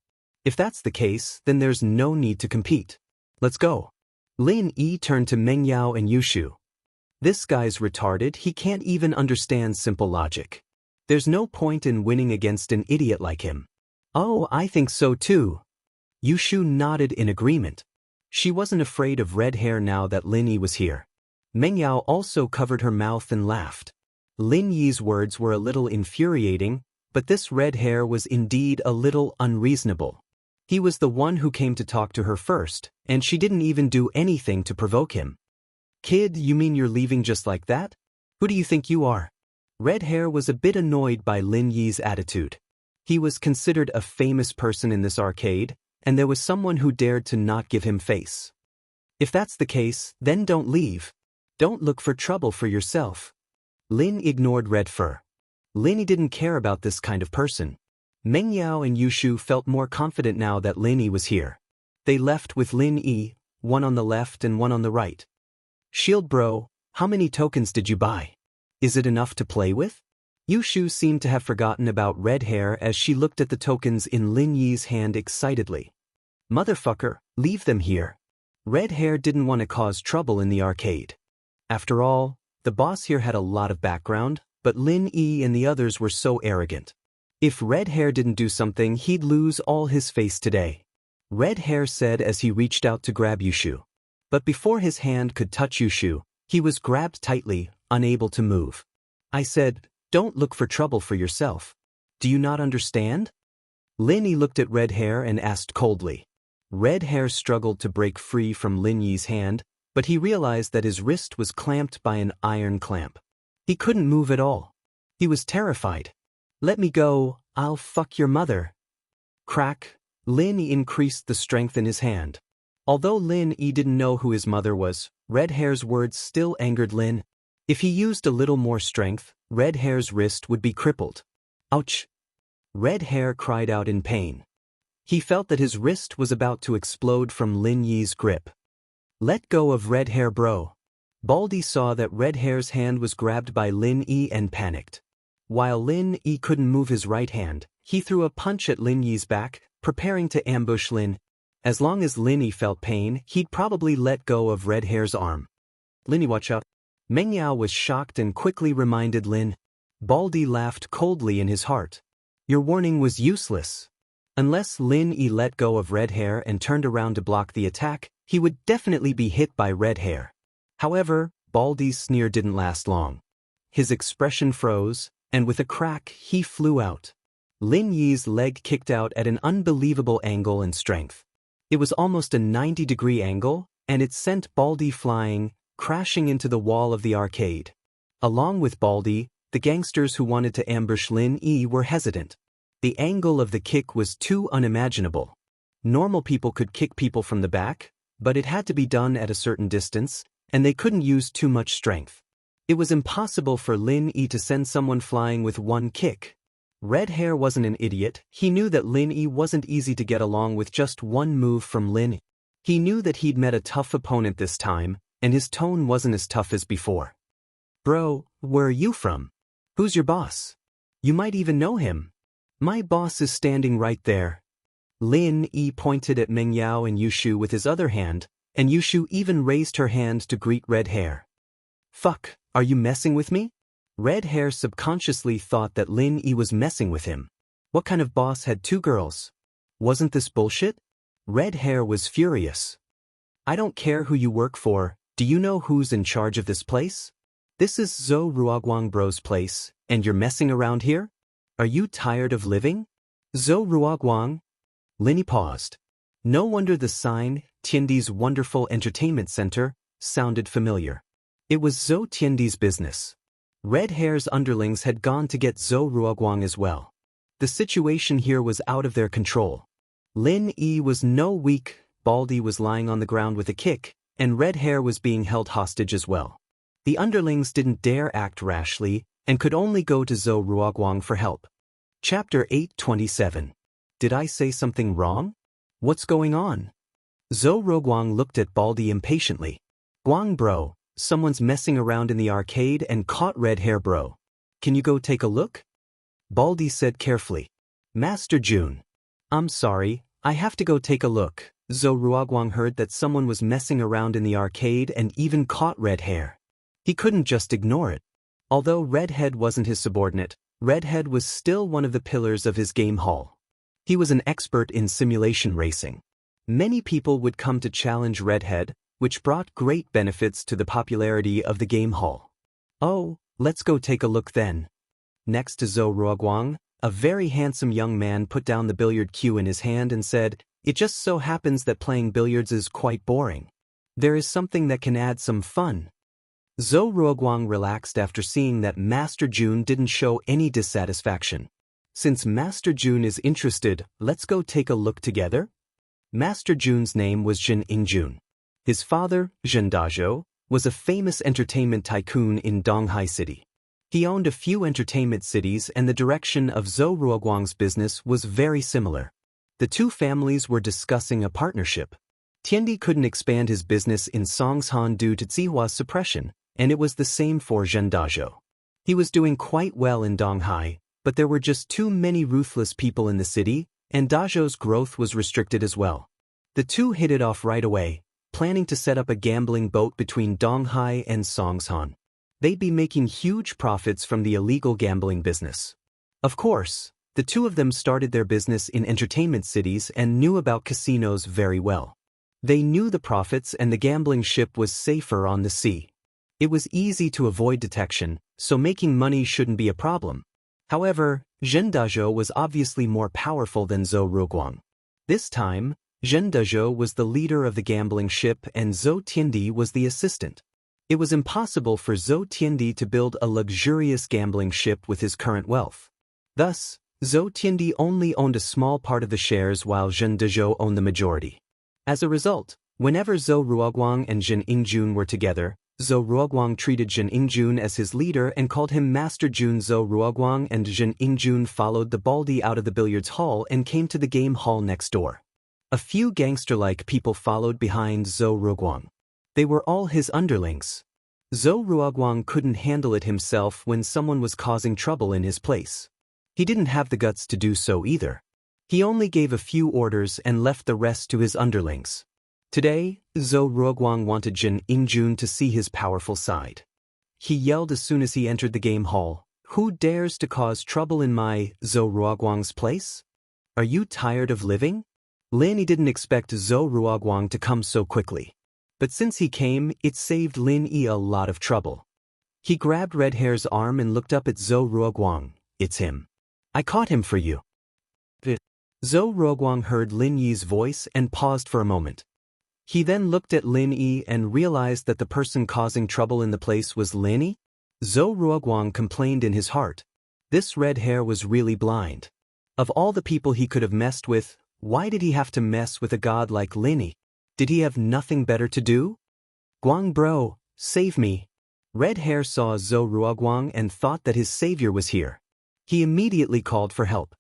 If that's the case, then there's no need to compete. Let's go. Lin Yi turned to Meng Yao and Yu Shu. This guy's retarded, he can't even understand simple logic. There's no point in winning against an idiot like him. Oh, I think so too. Yu Shu nodded in agreement. She wasn't afraid of Red Hair now that Lin Yi was here. Meng Yao also covered her mouth and laughed. Lin Yi's words were a little infuriating, but this Red Hair was indeed a little unreasonable. He was the one who came to talk to her first, and she didn't even do anything to provoke him. Kid, you mean you're leaving just like that? Who do you think you are? Red Hair was a bit annoyed by Lin Yi's attitude. He was considered a famous person in this arcade, and there was someone who dared to not give him face. If that's the case, then don't leave. Don't look for trouble for yourself. Lin ignored Red Fur. Lin didn't care about this kind of person. Meng Yao and Yushu felt more confident now that Lin Yi was here. They left with Lin Yi, one on the left and one on the right. Shield bro, how many tokens did you buy? Is it enough to play with? Yushu seemed to have forgotten about Red Hair as she looked at the tokens in Lin Yi's hand excitedly. Motherfucker, leave them here. Red Hair didn't want to cause trouble in the arcade. After all, the boss here had a lot of background, but Lin Yi and the others were so arrogant. If Red Hair didn't do something, he'd lose all his face today. Red Hair said as he reached out to grab Yushu. But before his hand could touch Yushu, he was grabbed tightly, unable to move. I said, don't look for trouble for yourself. Do you not understand? Lin Yi looked at Red Hair and asked coldly. Red Hair struggled to break free from Lin Yi's hand, but he realized that his wrist was clamped by an iron clamp. He couldn't move at all. He was terrified. Let me go, I'll fuck your mother. Crack. Lin Yi increased the strength in his hand. Although Lin Yi didn't know who his mother was, Red Hair's words still angered Lin. If he used a little more strength, Red Hair's wrist would be crippled. Ouch! Red Hair cried out in pain. He felt that his wrist was about to explode from Lin Yi's grip. Let go of Red Hair bro. Baldy saw that Red Hair's hand was grabbed by Lin Yi and panicked. While Lin Yi couldn't move his right hand, he threw a punch at Lin Yi's back, preparing to ambush Lin. As long as Lin Yi felt pain, he'd probably let go of Red Hair's arm. Lin Yi, watch out. Meng Yao was shocked and quickly reminded Lin. Baldy laughed coldly in his heart. Your warning was useless. Unless Lin Yi let go of Red Hair and turned around to block the attack, he would definitely be hit by Red Hair. However, Baldy's sneer didn't last long. His expression froze, and with a crack, he flew out. Lin Yi's leg kicked out at an unbelievable angle and strength. It was almost a 90-degree angle, and it sent Baldy flying, crashing into the wall of the arcade. Along with Baldy, the gangsters who wanted to ambush Lin Yi were hesitant. The angle of the kick was too unimaginable. Normal people could kick people from the back, but it had to be done at a certain distance, and they couldn't use too much strength. It was impossible for Lin Yi to send someone flying with one kick. Red Hair wasn't an idiot. He knew that Lin Yi wasn't easy to get along with just one move from Lin Yi. He knew that he'd met a tough opponent this time, and his tone wasn't as tough as before. Bro, where are you from? Who's your boss? You might even know him. My boss is standing right there. Lin Yi pointed at Meng Yao and Yushu with his other hand, and Yushu even raised her hand to greet Red Hair. Fuck, are you messing with me? Red Hair subconsciously thought that Lin Yi was messing with him. What kind of boss had two girls? Wasn't this bullshit? Red Hair was furious. I don't care who you work for, do you know who's in charge of this place? This is Zhou Ruoguang bro's place, and you're messing around here? Are you tired of living? Zhou Ruoguang? Lin Yi paused. No wonder the sign, Tiandi's Wonderful Entertainment Center, sounded familiar. It was Zhou Tiandi's business. Red Hair's underlings had gone to get Zhou Ruoguang as well. The situation here was out of their control. Lin Yi was no weak, Baldy was lying on the ground with a kick, and Red Hair was being held hostage as well. The underlings didn't dare act rashly, and could only go to Zhou Ruoguang for help. Chapter 827. Did I say something wrong? What's going on? Zhou Ruoguang looked at Baldy impatiently. Guang bro, someone's messing around in the arcade and caught Red Hair bro. Can you go take a look? Baldy said carefully. Master June. I'm sorry, I have to go take a look. Zhou Ruoguang heard that someone was messing around in the arcade and even caught Red Hair. He couldn't just ignore it. Although Redhead wasn't his subordinate, Redhead was still one of the pillars of his game hall. He was an expert in simulation racing. Many people would come to challenge Redhead, which brought great benefits to the popularity of the game hall. Oh, let's go take a look then. Next to Zhou Ruoguang, a very handsome young man put down the billiard cue in his hand and said, "It just so happens that playing billiards is quite boring. There is something that can add some fun." Zhou Ruoguang relaxed after seeing that Master June didn't show any dissatisfaction. Since Master June is interested, let's go take a look together? Master Jun's name was Jin Ingjun. His father, Jin Dazhou, was a famous entertainment tycoon in Donghai City. He owned a few entertainment cities and the direction of Zhou Ruoguang's business was very similar. The two families were discussing a partnership. Tiandi couldn't expand his business in Songshan due to Zihua's suppression, and it was the same for Zhen Dazhou. He was doing quite well in Donghai, but there were just too many ruthless people in the city, and Dazhou's growth was restricted as well. The two hit it off right away, planning to set up a gambling boat between Donghai and Songshan. They'd be making huge profits from the illegal gambling business. Of course, the two of them started their business in entertainment cities and knew about casinos very well. They knew the profits and the gambling ship was safer on the sea. It was easy to avoid detection, so making money shouldn't be a problem. However, Zhen Dazhou was obviously more powerful than Zhou Ruoguang. This time, Zhen Dazhou was the leader of the gambling ship and Zhou Tiandi was the assistant. It was impossible for Zhou Tiandi to build a luxurious gambling ship with his current wealth. Thus, Zhou Tiandi only owned a small part of the shares while Zhen Dazhou owned the majority. As a result, whenever Zhou Ruoguang and Jin Ingjun were together, Zhou Ruoguang treated Jin Ingjun as his leader and called him Master Jun. Zhou Ruoguang and Jin Ingjun followed the baldi out of the billiards hall and came to the game hall next door. A few gangster-like people followed behind Zhou Ruoguang. They were all his underlings. Zhou Ruoguang couldn't handle it himself when someone was causing trouble in his place. He didn't have the guts to do so either. He only gave a few orders and left the rest to his underlings. Today, Zhou Ruoguang wanted Jin Ingjun to see his powerful side. He yelled as soon as he entered the game hall, "Who dares to cause trouble in my Zhou Ruoguang's place? Are you tired of living?" Lin Yi didn't expect Zhou Ruoguang to come so quickly. But since he came, it saved Lin Yi a lot of trouble. He grabbed Red Hair's arm and looked up at Zhou Ruoguang. "It's him. I caught him for you." Zhou Ruoguang heard Lin Yi's voice and paused for a moment. He then looked at Lin Yi and realized that the person causing trouble in the place was Lin Yi. Zhou Ruoguang complained in his heart. This Red Hair was really blind. Of all the people he could have messed with, why did he have to mess with a god like Lin Yi? Did he have nothing better to do? "Guang bro, save me." Red Hair saw Zhou Ruoguang and thought that his savior was here. He immediately called for help.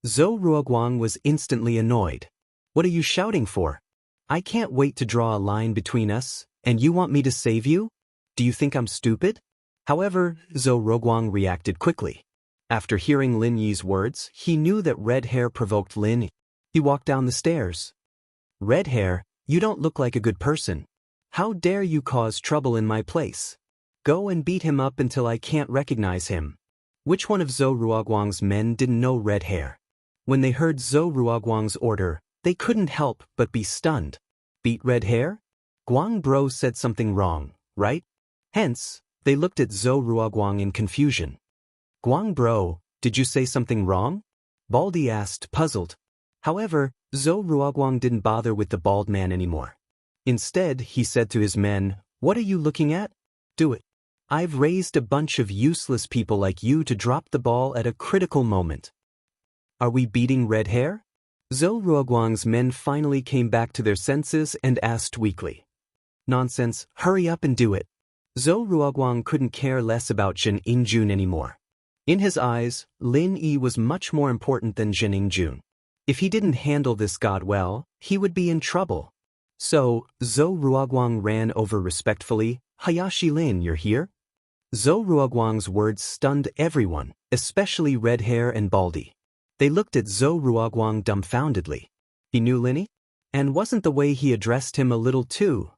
Zhou Ruoguang was instantly annoyed. "What are you shouting for? I can't wait to draw a line between us, and you want me to save you? Do you think I'm stupid?" However, Zhou Ruoguang reacted quickly. After hearing Lin Yi's words, he knew that Red Hair provoked Lin Yi. He walked down the stairs. "Red Hair, you don't look like a good person. How dare you cause trouble in my place? Go and beat him up until I can't recognize him." Which one of Zhou Ruoguang's men didn't know Red Hair? When they heard Zhou Ruoguang's order, they couldn't help but be stunned. Beat Red Hair? Guang bro said something wrong, right? Hence, they looked at Zhou Ruoguang in confusion. "Guang bro, did you say something wrong?" Baldi asked, puzzled. However, Zhou Ruoguang didn't bother with the bald man anymore. Instead, he said to his men, "What are you looking at? Do it. I've raised a bunch of useless people like you to drop the ball at a critical moment. Are we beating Red Hair?" Zhou Ruoguang's men finally came back to their senses and asked weakly. "Nonsense, hurry up and do it." Zhou Ruoguang couldn't care less about Jin Ingjun anymore. In his eyes, Lin Yi was much more important than Jin Ingjun. If he didn't handle this god well, he would be in trouble. So, Zhou Ruoguang ran over respectfully. "Hayashi Lin, you're here?" Zhou Ruoguang's words stunned everyone, especially Red Hair and Baldi. They looked at Zhou Ruoguang dumbfoundedly. He knew Lin Yi? And wasn't the way he addressed him a little too?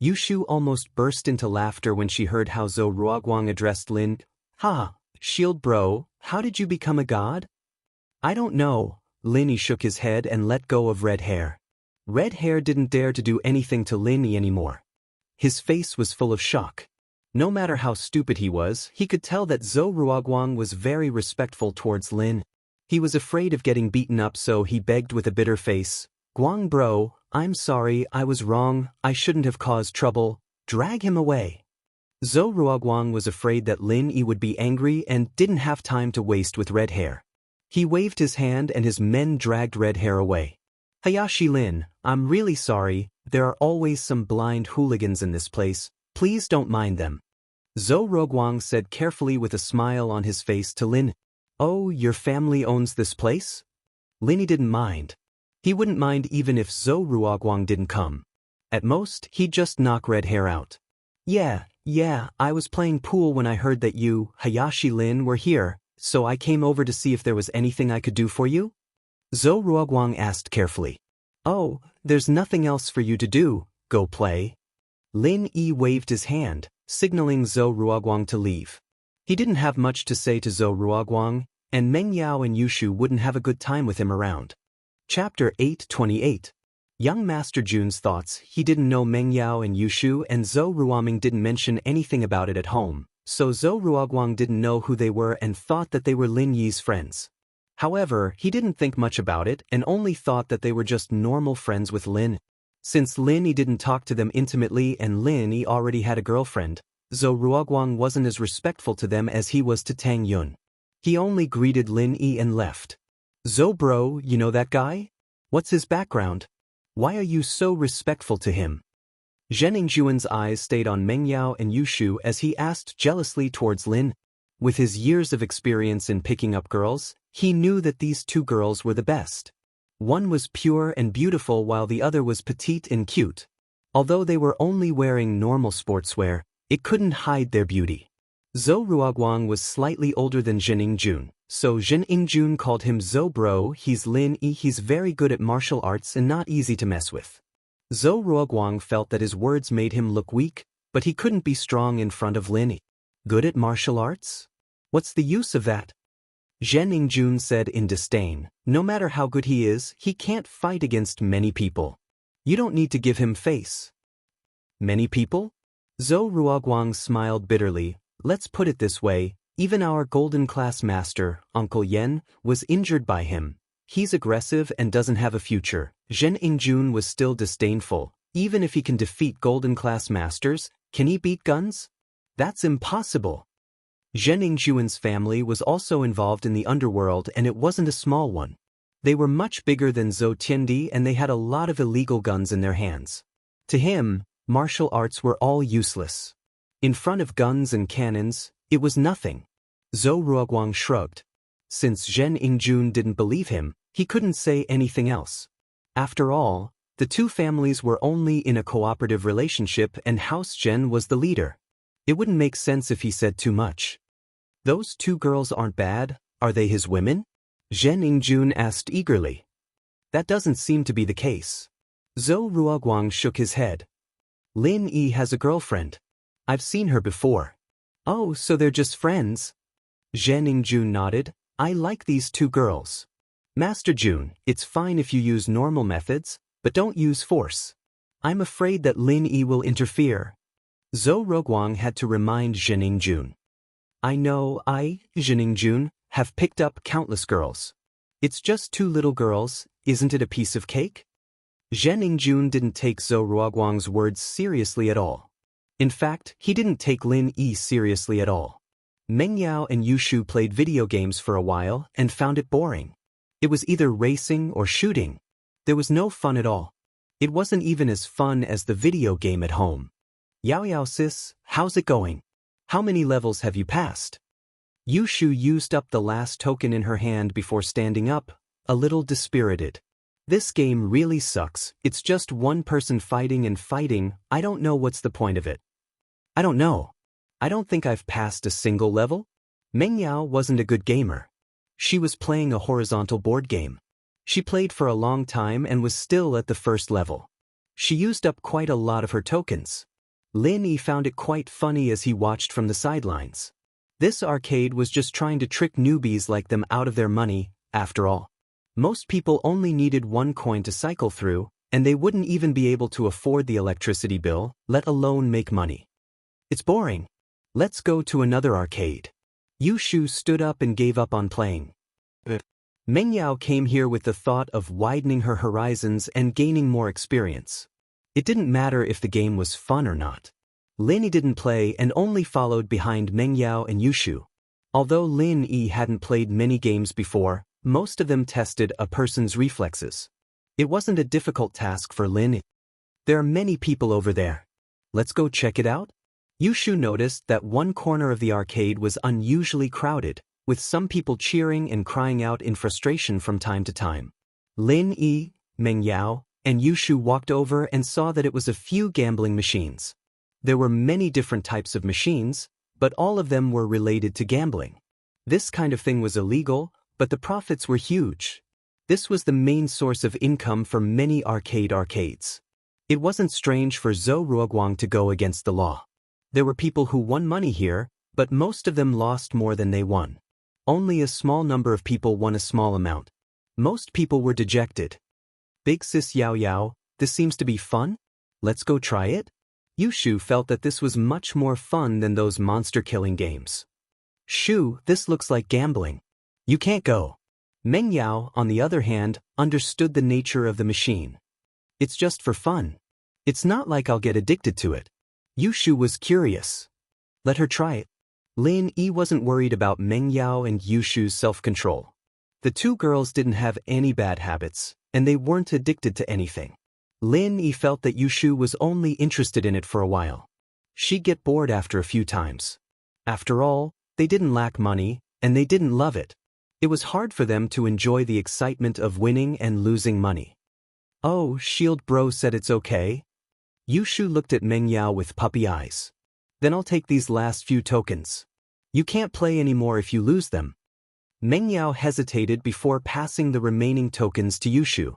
Yushu almost burst into laughter when she heard how Zhou Ruoguang addressed Lin. "Ha, Shield bro, how did you become a god?" "I don't know." Lin Yi shook his head and let go of Red Hair. Red Hair didn't dare to do anything to Lin Yi anymore. His face was full of shock. No matter how stupid he was, he could tell that Zhou Ruoguang was very respectful towards Lin. He was afraid of getting beaten up, so he begged with a bitter face, "Guang bro, I'm sorry, I was wrong, I shouldn't have caused trouble, drag him away." Zhou Ruoguang was afraid that Lin Yi would be angry and didn't have time to waste with Red Hair. He waved his hand and his men dragged Red Hair away. Hayashi Lin, I'm really sorry, there are always some blind hooligans in this place, please don't mind them. Zhou Ruoguang said carefully with a smile on his face to Lin. Oh, your family owns this place? Linny didn't mind. He wouldn't mind even if Zhou Ruoguang didn't come. At most, he'd just knock red hair out. Yeah, I was playing pool when I heard that you, Hayashi Lin, were here, so I came over to see if there was anything I could do for you? Zhou Ruoguang asked carefully. Oh, there's nothing else for you to do, go play. Lin Yi waved his hand, signaling Zhou Ruoguang to leave. He didn't have much to say to Zhou Ruoguang, and Meng Yao and Yushu wouldn't have a good time with him around. Chapter 8:28. Young Master Jun's thoughts. He didn't know Meng Yao and Yushu, and Zhou Ruoming didn't mention anything about it at home, so Zhou Ruoguang didn't know who they were and thought that they were Lin Yi's friends. However, he didn't think much about it and only thought that they were just normal friends with Lin. Since Lin Yi didn't talk to them intimately and Lin Yi already had a girlfriend, Zhou Ruoguang wasn't as respectful to them as he was to Tang Yun. He only greeted Lin Yi and left. Zhou bro, you know that guy? What's his background? Why are you so respectful to him? Zhen Yingjuan's eyes stayed on Meng Yao and Yushu as he asked jealously towards Lin. With his years of experience in picking up girls, he knew that these two girls were the best. One was pure and beautiful while the other was petite and cute. Although they were only wearing normal sportswear, it couldn't hide their beauty. Zhou Ruoguang was slightly older than Zhen Yingjun, so Zhen Yingjun called him Zhou bro. He's Lin Yi, he's very good at martial arts and not easy to mess with. Zhou Ruoguang felt that his words made him look weak, but he couldn't be strong in front of Lin Yi. Good at martial arts? What's the use of that? Zhen Yingjun said in disdain, no matter how good he is, he can't fight against many people. You don't need to give him face. Many people? Zhou Ruoguang smiled bitterly. Let's put it this way, even our golden class master, Uncle Yen, was injured by him. He's aggressive and doesn't have a future. Zhen Yingjun was still disdainful. Even if he can defeat golden class masters, can he beat guns? That's impossible. Zhen Yingjuan's family was also involved in the underworld and it wasn't a small one. They were much bigger than Zhou Tiandi and they had a lot of illegal guns in their hands. To him, martial arts were all useless. In front of guns and cannons, it was nothing. Zhou Ruoguang shrugged. Since Zhen Yingjun didn't believe him, he couldn't say anything else. After all, the two families were only in a cooperative relationship and House Zhen was the leader. It wouldn't make sense if he said too much. Those two girls aren't bad, are they his women? Zhen Yingjun asked eagerly. That doesn't seem to be the case. Zhou Ruoguang shook his head. Lin Yi has a girlfriend. I've seen her before. Oh, so they're just friends? Zhen Yingjun nodded. I like these two girls. Master Jun, it's fine if you use normal methods, but don't use force. I'm afraid that Lin Yi will interfere. Zhou Ruoguang had to remind Zhen Yingjun. I know Zhen Yingjun, have picked up countless girls. It's just two little girls, isn't it a piece of cake? Zhen Yingjun didn't take Zhou Ruoguang's words seriously at all. In fact, he didn't take Lin Yi seriously at all. Meng Yao and Yushu played video games for a while and found it boring. It was either racing or shooting. There was no fun at all. It wasn't even as fun as the video game at home. Yao sis, how's it going? How many levels have you passed? Yushu used up the last token in her hand before standing up, a little dispirited. This game really sucks, it's just one person fighting and fighting, I don't know what's the point of it. I don't know. I don't think I've passed a single level. Meng Yao wasn't a good gamer. She was playing a horizontal board game. She played for a long time and was still at the first level. She used up quite a lot of her tokens. Lin Yi found it quite funny as he watched from the sidelines. This arcade was just trying to trick newbies like them out of their money, after all. Most people only needed one coin to cycle through, and they wouldn't even be able to afford the electricity bill, let alone make money. It's boring. Let's go to another arcade. Yushu stood up and gave up on playing. Meng Yao came here with the thought of widening her horizons and gaining more experience. It didn't matter if the game was fun or not. Lin Yi didn't play and only followed behind Meng Yao and Yushu. Although Lin Yi hadn't played many games before, most of them tested a person's reflexes. It wasn't a difficult task for Lin. There are many people over there. Let's go check it out? Yushu noticed that one corner of the arcade was unusually crowded, with some people cheering and crying out in frustration from time to time. Lin Yi, Meng Yao, and Yushu walked over and saw that it was a few gambling machines. There were many different types of machines, but all of them were related to gambling. This kind of thing was illegal, but the profits were huge. This was the main source of income for many arcades. It wasn't strange for Zhou Ruoguang to go against the law. There were people who won money here, but most of them lost more than they won. Only a small number of people won a small amount. Most people were dejected. Big sis Yao Yao, this seems to be fun? Let's go try it? Yushu felt that this was much more fun than those monster-killing games. Shu, this looks like gambling. You can't go. Meng Yao, on the other hand, understood the nature of the machine. It's just for fun. It's not like I'll get addicted to it. Yushu was curious. Let her try it. Lin Yi wasn't worried about Meng Yao and Yushu's self-control. The two girls didn't have any bad habits, and they weren't addicted to anything. Lin Yi felt that Yushu was only interested in it for a while. She'd get bored after a few times. After all, they didn't lack money, and they didn't love it. It was hard for them to enjoy the excitement of winning and losing money. Oh, Shield Bro said it's okay. Yushu looked at Meng Yao with puppy eyes. Then I'll take these last few tokens. You can't play anymore if you lose them. Meng Yao hesitated before passing the remaining tokens to Yushu.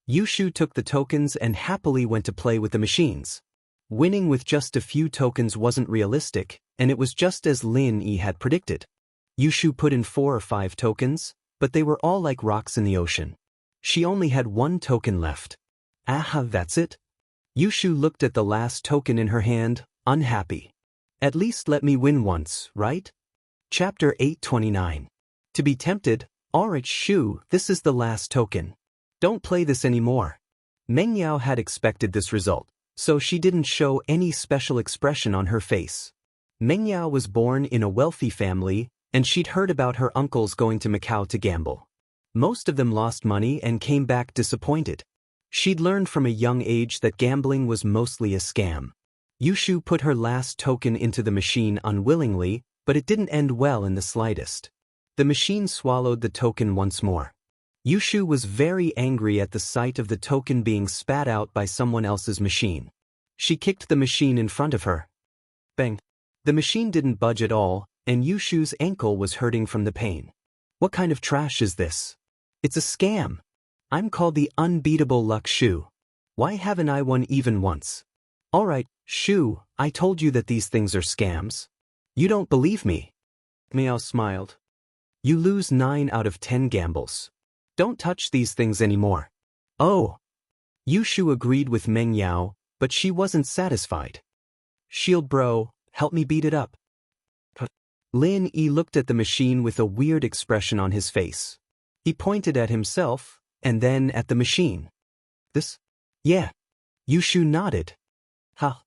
Yushu took the tokens and happily went to play with the machines. Winning with just a few tokens wasn't realistic, and it was just as Lin Yi had predicted. Yushu put in 4 or 5 tokens, but they were all like rocks in the ocean. She only had 1 token left. Aha, that's it? Yushu looked at the last token in her hand, unhappy. At least let me win once, right? Chapter 829. To be tempted, alright Shu, this is the last token. Don't play this anymore. Meng Yao had expected this result, so she didn't show any special expression on her face. Meng Yao was born in a wealthy family, and she'd heard about her uncles going to Macau to gamble. Most of them lost money and came back disappointed. She'd learned from a young age that gambling was mostly a scam. Yushu put her last token into the machine unwillingly, but it didn't end well in the slightest. The machine swallowed the token once more. Yushu was very angry at the sight of the token being spat out by someone else's machine. She kicked the machine in front of her. Bang! The machine didn't budge at all, and Yushu's ankle was hurting from the pain. What kind of trash is this? It's a scam. I'm called the unbeatable Luck Shu. Why haven't I won even once? Alright, Shu, I told you that these things are scams. You don't believe me. Miao smiled. You lose 9 out of 10 gambles. Don't touch these things anymore. Oh. Yushu agreed with Meng Yao, but she wasn't satisfied. Shield Bro, help me beat it up. Lin Yi looked at the machine with a weird expression on his face. He pointed at himself, and then at the machine. This? Yeah. Yushu nodded. Ha.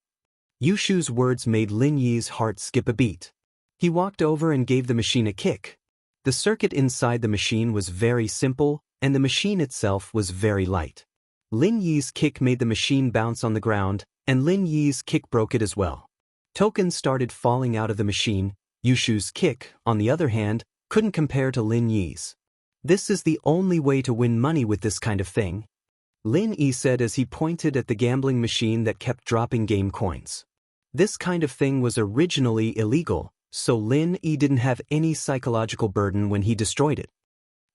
Yushu's words made Lin Yi's heart skip a beat. He walked over and gave the machine a kick. The circuit inside the machine was very simple, and the machine itself was very light. Lin Yi's kick made the machine bounce on the ground, and Lin Yi's kick broke it as well. Tokens started falling out of the machine. Yushu's kick, on the other hand, couldn't compare to Lin Yi's. This is the only way to win money with this kind of thing, Lin Yi said as he pointed at the gambling machine that kept dropping game coins. This kind of thing was originally illegal, so Lin Yi didn't have any psychological burden when he destroyed it.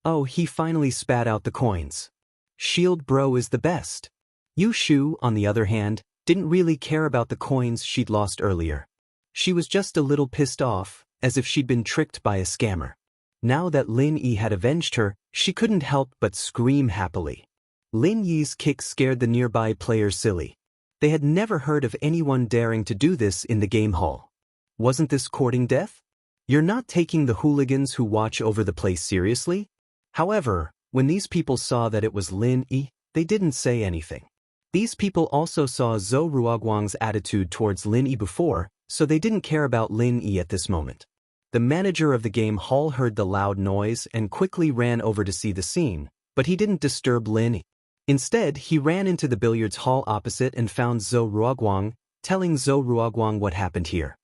Oh, he finally spat out the coins. Shield Bro is the best. Yushu, on the other hand, didn't really care about the coins she'd lost earlier. She was just a little pissed off, as if she'd been tricked by a scammer. Now that Lin Yi had avenged her, she couldn't help but scream happily. Lin Yi's kick scared the nearby players silly. They had never heard of anyone daring to do this in the game hall. Wasn't this courting death? You're not taking the hooligans who watch over the place seriously? However, when these people saw that it was Lin Yi, they didn't say anything. These people also saw Zhou Ruoguang's attitude towards Lin Yi before, so they didn't care about Lin Yi at this moment. The manager of the game hall heard the loud noise and quickly ran over to see the scene, but he didn't disturb Lin Yi. Instead, he ran into the billiards hall opposite and found Zhou Ruoguang, telling Zhou Ruoguang what happened here.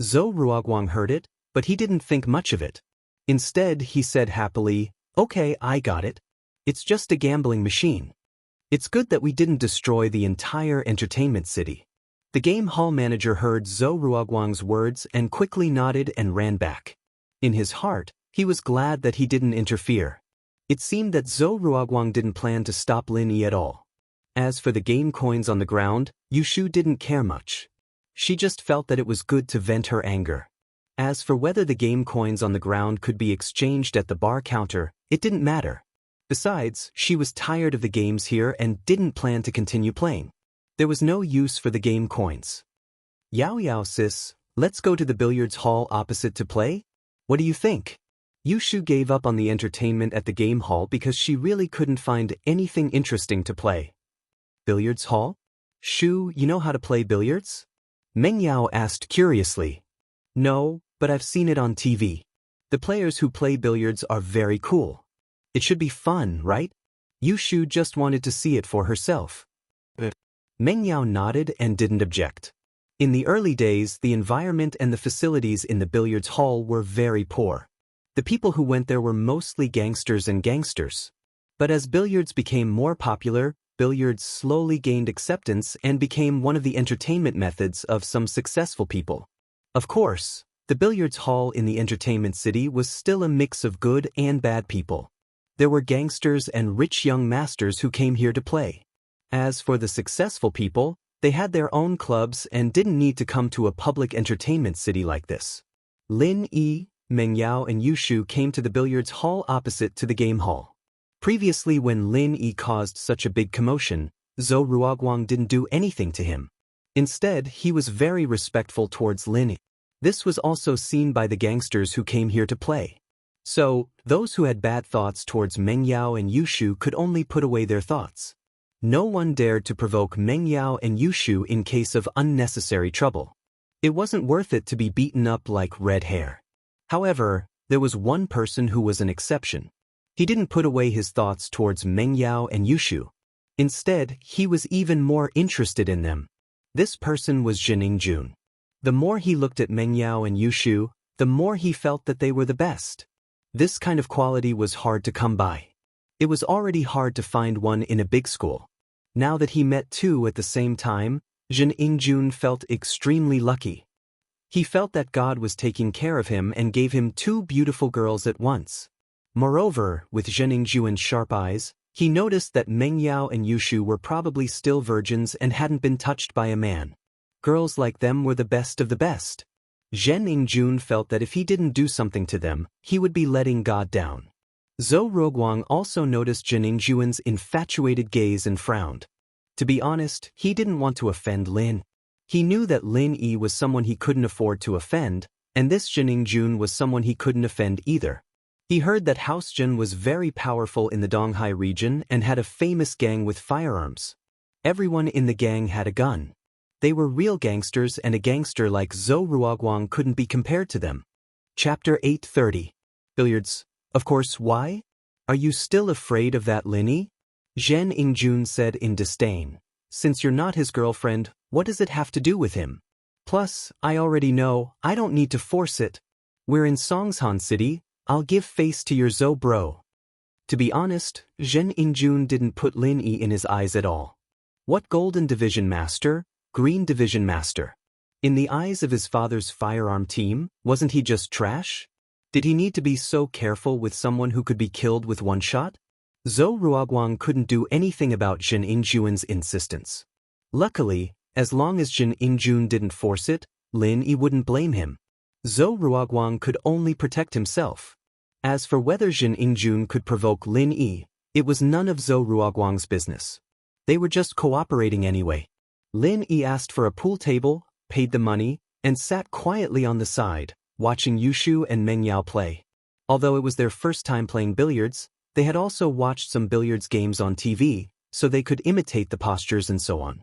Zhou Ruoguang heard it, but he didn't think much of it. Instead, he said happily, "Okay, I got it. It's just a gambling machine. It's good that we didn't destroy the entire entertainment city." The game hall manager heard Zhou Ruoguang's words and quickly nodded and ran back. In his heart, he was glad that he didn't interfere. It seemed that Zhou Ruoguang didn't plan to stop Lin Yi at all. As for the game coins on the ground, Yushu didn't care much. She just felt that it was good to vent her anger. As for whether the game coins on the ground could be exchanged at the bar counter, it didn't matter. Besides, she was tired of the games here and didn't plan to continue playing. There was no use for the game coins. "Yao Yao sis, let's go to the billiards hall opposite to play? What do you think?" Yushu gave up on the entertainment at the game hall because she really couldn't find anything interesting to play. "Billiards hall? Shu, you know how to play billiards?" Meng Yao asked curiously. "No, but I've seen it on TV. The players who play billiards are very cool. It should be fun, right?" Yushu just wanted to see it for herself. Meng Yao nodded and didn't object. In the early days, the environment and the facilities in the billiards hall were very poor. The people who went there were mostly gangsters and gangsters. But as billiards became more popular, billiards slowly gained acceptance and became one of the entertainment methods of some successful people. Of course, the billiards hall in the entertainment city was still a mix of good and bad people. There were gangsters and rich young masters who came here to play. As for the successful people, they had their own clubs and didn't need to come to a public entertainment city like this. Lin Yi, Meng Yao and Yushu came to the billiards hall opposite to the game hall. Previously, when Lin Yi caused such a big commotion, Zhou Ruoguang didn't do anything to him. Instead, he was very respectful towards Lin Yi. This was also seen by the gangsters who came here to play. So, those who had bad thoughts towards Meng Yao and Yushu could only put away their thoughts. No one dared to provoke Meng Yao and Yushu in case of unnecessary trouble. It wasn't worth it to be beaten up like red hair. However, there was one person who was an exception. He didn't put away his thoughts towards Meng Yao and Yushu. Instead, he was even more interested in them. This person was Jining Jun. The more he looked at Meng Yao and Yushu, the more he felt that they were the best. This kind of quality was hard to come by. It was already hard to find one in a big school. Now that he met two at the same time, Jining Jun felt extremely lucky. He felt that God was taking care of him and gave him two beautiful girls at once. Moreover, with Jining Jun's sharp eyes, he noticed that Meng Yao and Yushu were probably still virgins and hadn't been touched by a man. Girls like them were the best of the best. Jining Jun felt that if he didn't do something to them, he would be letting God down. Zhou Ruoguang also noticed Jining Jun's infatuated gaze and frowned. To be honest, he didn't want to offend Lin. He knew that Lin Yi was someone he couldn't afford to offend, and this Jining Jun was someone he couldn't offend either. He heard that House Jun was very powerful in the Donghai region and had a famous gang with firearms. Everyone in the gang had a gun. They were real gangsters, and a gangster like Zhou Ruoguang couldn't be compared to them. Chapter 830. Billiards. Of course, why? Are you still afraid of that Lin Yi? Jining Jun said in disdain. Since you're not his girlfriend, what does it have to do with him? Plus, I already know, I don't need to force it. We're in Songshan City, I'll give face to your Zhou bro. To be honest, Jining Jun didn't put Lin Yi in his eyes at all. What Golden Division Master? Green Division Master. In the eyes of his father's firearm team, wasn't he just trash? Did he need to be so careful with someone who could be killed with one shot? Zhou Ruoguang couldn't do anything about Jining Jun's insistence. Luckily, as long as Jining Jun didn't force it, Lin Yi wouldn't blame him. Zhou Ruoguang could only protect himself. As for whether Jining Jun could provoke Lin Yi, it was none of Zhou Ruoguang's business. They were just cooperating anyway. Lin Yi asked for a pool table, paid the money, and sat quietly on the side, watching Yushu and Meng Yao play. Although it was their first time playing billiards, they had also watched some billiards games on TV, so they could imitate the postures and so on.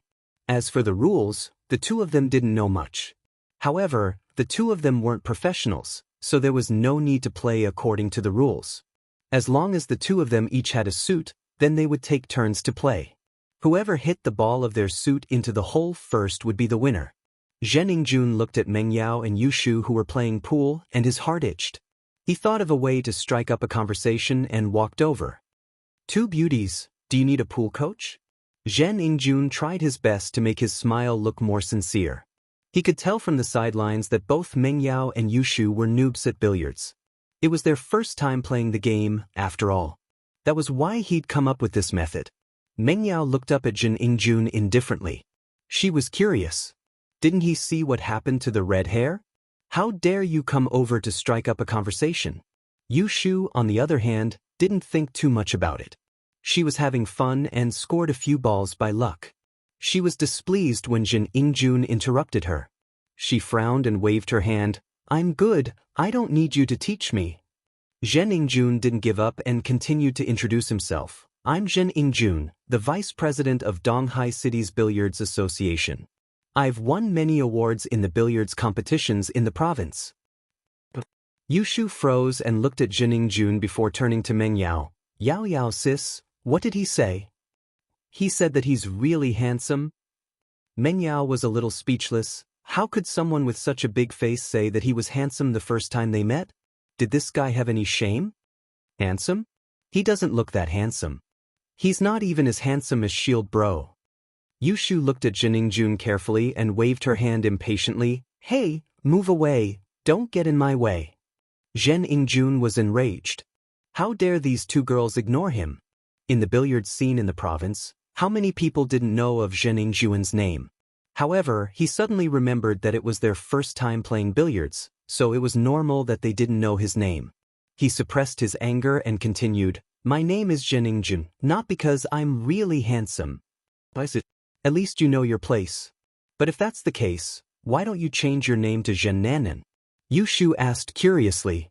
As for the rules, the two of them didn't know much. However, the two of them weren't professionals, so there was no need to play according to the rules. As long as the two of them each had a suit, Then they would take turns to play. Whoever hit the ball of their suit into the hole first would be the winner. Zhen Yingjun looked at Meng Yao and Yu Shu who were playing pool, and his heart itched. He thought of a way to strike up a conversation and walked over. "Two beauties, do you need a pool coach?" Zhen Yingjun tried his best to make his smile look more sincere. He could tell from the sidelines that both Meng Yao and Yu Shu were noobs at billiards. It was their first time playing the game, after all. That was why he'd come up with this method. Meng Yao looked up at Zhen Yingjun indifferently. She was curious. Didn't he see what happened to the red hair? How dare you come over to strike up a conversation? Yu Shu, on the other hand, didn't think too much about it. She was having fun and scored a few balls by luck. She was displeased when Zhen Yingjun interrupted her. She frowned and waved her hand. "I'm good, I don't need you to teach me." Zhen Yingjun didn't give up and continued to introduce himself. "I'm Zhen Yingjun, the vice president of Donghai City's Billiards Association. I've won many awards in the billiards competitions in the province." Yu Shu froze and looked at Zhen Yingjun before turning to Meng Yao. "Yao Yao sis, what did he say?" "He said that he's really handsome." Meng Yao was a little speechless. How could someone with such a big face say that he was handsome the first time they met? Did this guy have any shame? Handsome? He doesn't look that handsome. He's not even as handsome as Shield Bro. Yu Shu looked at Zhen Yingjun carefully and waved her hand impatiently. "Hey, move away, don't get in my way." Zhen Yingjun was enraged. How dare these two girls ignore him? In the billiards scene in the province, how many people didn't know of Zhen Yingjun's name? However, he suddenly remembered that it was their first time playing billiards, so it was normal that they didn't know his name. He suppressed his anger and continued, "My name is Zhen Yingjun, not because I'm really handsome. At least you know your place. But if that's the case, why don't you change your name to Zhen Nanan?" Yu Shu asked curiously.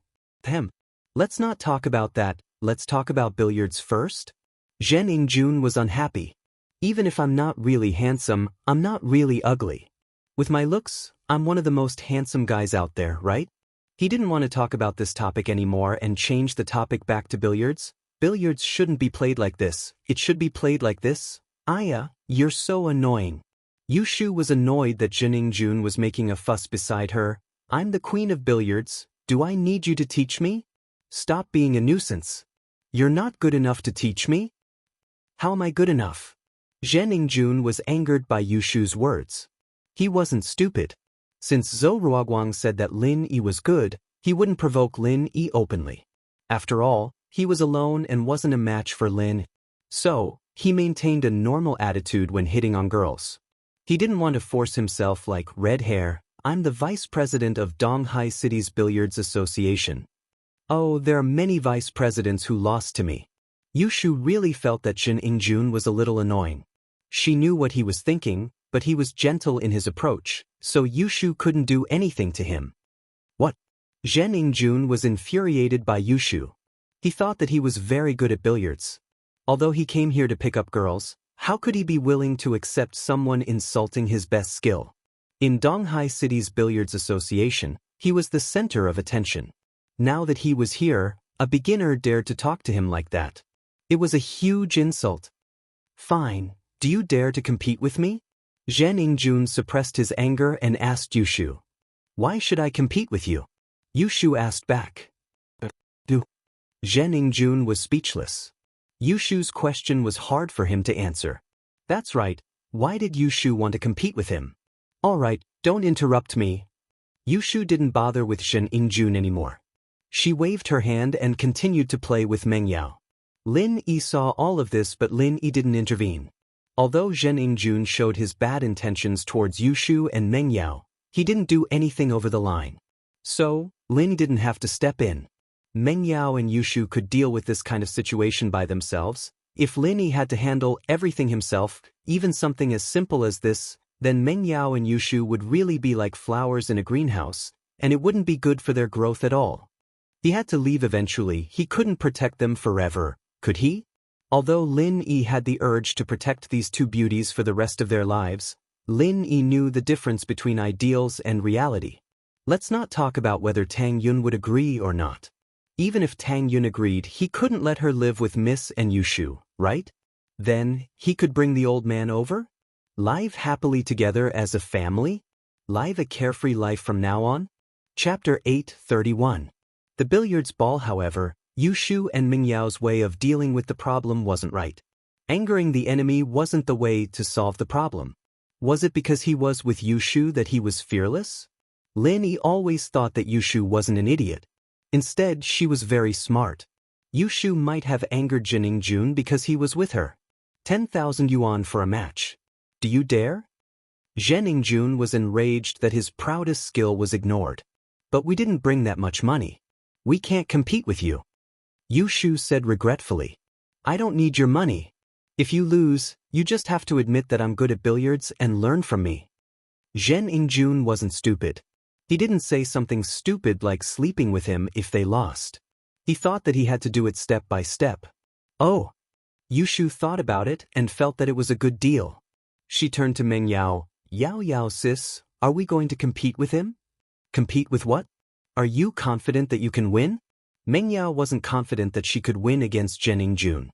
Let's not talk about that, let's talk about billiards first." Zhen Yingjun was unhappy. "Even if I'm not really handsome, I'm not really ugly. With my looks, I'm one of the most handsome guys out there, right?" He didn't want to talk about this topic anymore and changed the topic back to billiards. "Billiards shouldn't be played like this, it should be played like this." "Aya, you're so annoying." Yu Shu was annoyed that Zhen Yingjun was making a fuss beside her. "I'm the queen of billiards, do I need you to teach me? Stop being a nuisance. You're not good enough to teach me?" "How am I good enough?" Zhen Yingjun was angered by Yu Shu's words. He wasn't stupid. Since Zhou Ruoguang said that Lin Yi was good, he wouldn't provoke Lin Yi openly. After all, he was alone and wasn't a match for Lin. So, he maintained a normal attitude when hitting on girls. He didn't want to force himself like red hair. "I'm the vice president of Donghai City's Billiards Association." Oh, there are many vice presidents who lost to me. Yu Shu really felt that Zhen Yingjun was a little annoying. She knew what he was thinking, but he was gentle in his approach, so Yu Shu couldn't do anything to him. What? Zhen Yingjun was infuriated by Yu Shu. He thought that he was very good at billiards. Although he came here to pick up girls, how could he be willing to accept someone insulting his best skill? In Donghai City's Billiards Association, he was the center of attention. Now that he was here, a beginner dared to talk to him like that. It was a huge insult. "Fine, do you dare to compete with me?" Zhen Yingjun suppressed his anger and asked Yu Shu. "Why should I compete with you?" Yu Shu asked back. Do. Zhen Yingjun was speechless. Yu Shu's question was hard for him to answer. That's right, why did Yu Shu want to compete with him? "All right, don't interrupt me." Yu Shu didn't bother with Zhen Yingjun anymore. She waved her hand and continued to play with Meng Yao. Lin Yi saw all of this, but Lin Yi didn't intervene. Although Zhen Yingjun showed his bad intentions towards Yu Shu and Meng Yao, he didn't do anything over the line. So, Lin didn't have to step in. Meng Yao and Yu Shu could deal with this kind of situation by themselves. If Lin Yi had to handle everything himself, even something as simple as this, then Meng Yao and Yu Shu would really be like flowers in a greenhouse, and it wouldn't be good for their growth at all. He had to leave eventually. He couldn't protect them forever, could he? Although Lin Yi had the urge to protect these two beauties for the rest of their lives, Lin Yi knew the difference between ideals and reality. Let's not talk about whether Tang Yun would agree or not. Even if Tang Yun agreed, he couldn't let her live with Miss and Yu Shu. right? Then, he could bring the old man over? Live happily together as a family? Live a carefree life from now on? Chapter 8:31. The billiards ball, however, Yushu and Mingyao's way of dealing with the problem wasn't right. Angering the enemy wasn't the way to solve the problem. Was it because he was with Yushu that he was fearless? Lin Yi always thought that Yushu wasn't an idiot. Instead, she was very smart. Yushu might have angered Jining Jun because he was with her. 10,000 yuan for a match. Do you dare? Jining Jun was enraged that his proudest skill was ignored. But we didn't bring that much money. We can't compete with you. Yushu said regretfully. I don't need your money. If you lose, you just have to admit that I'm good at billiards and learn from me. Jining Jun wasn't stupid. He didn't say something stupid like sleeping with him if they lost. He thought that he had to do it step by step. Oh. Yushu thought about it and felt that it was a good deal. She turned to Meng Yao. Yao sis, are we going to compete with him? Compete with what? Are you confident that you can win? Meng Yao wasn't confident that she could win against Jining Jun.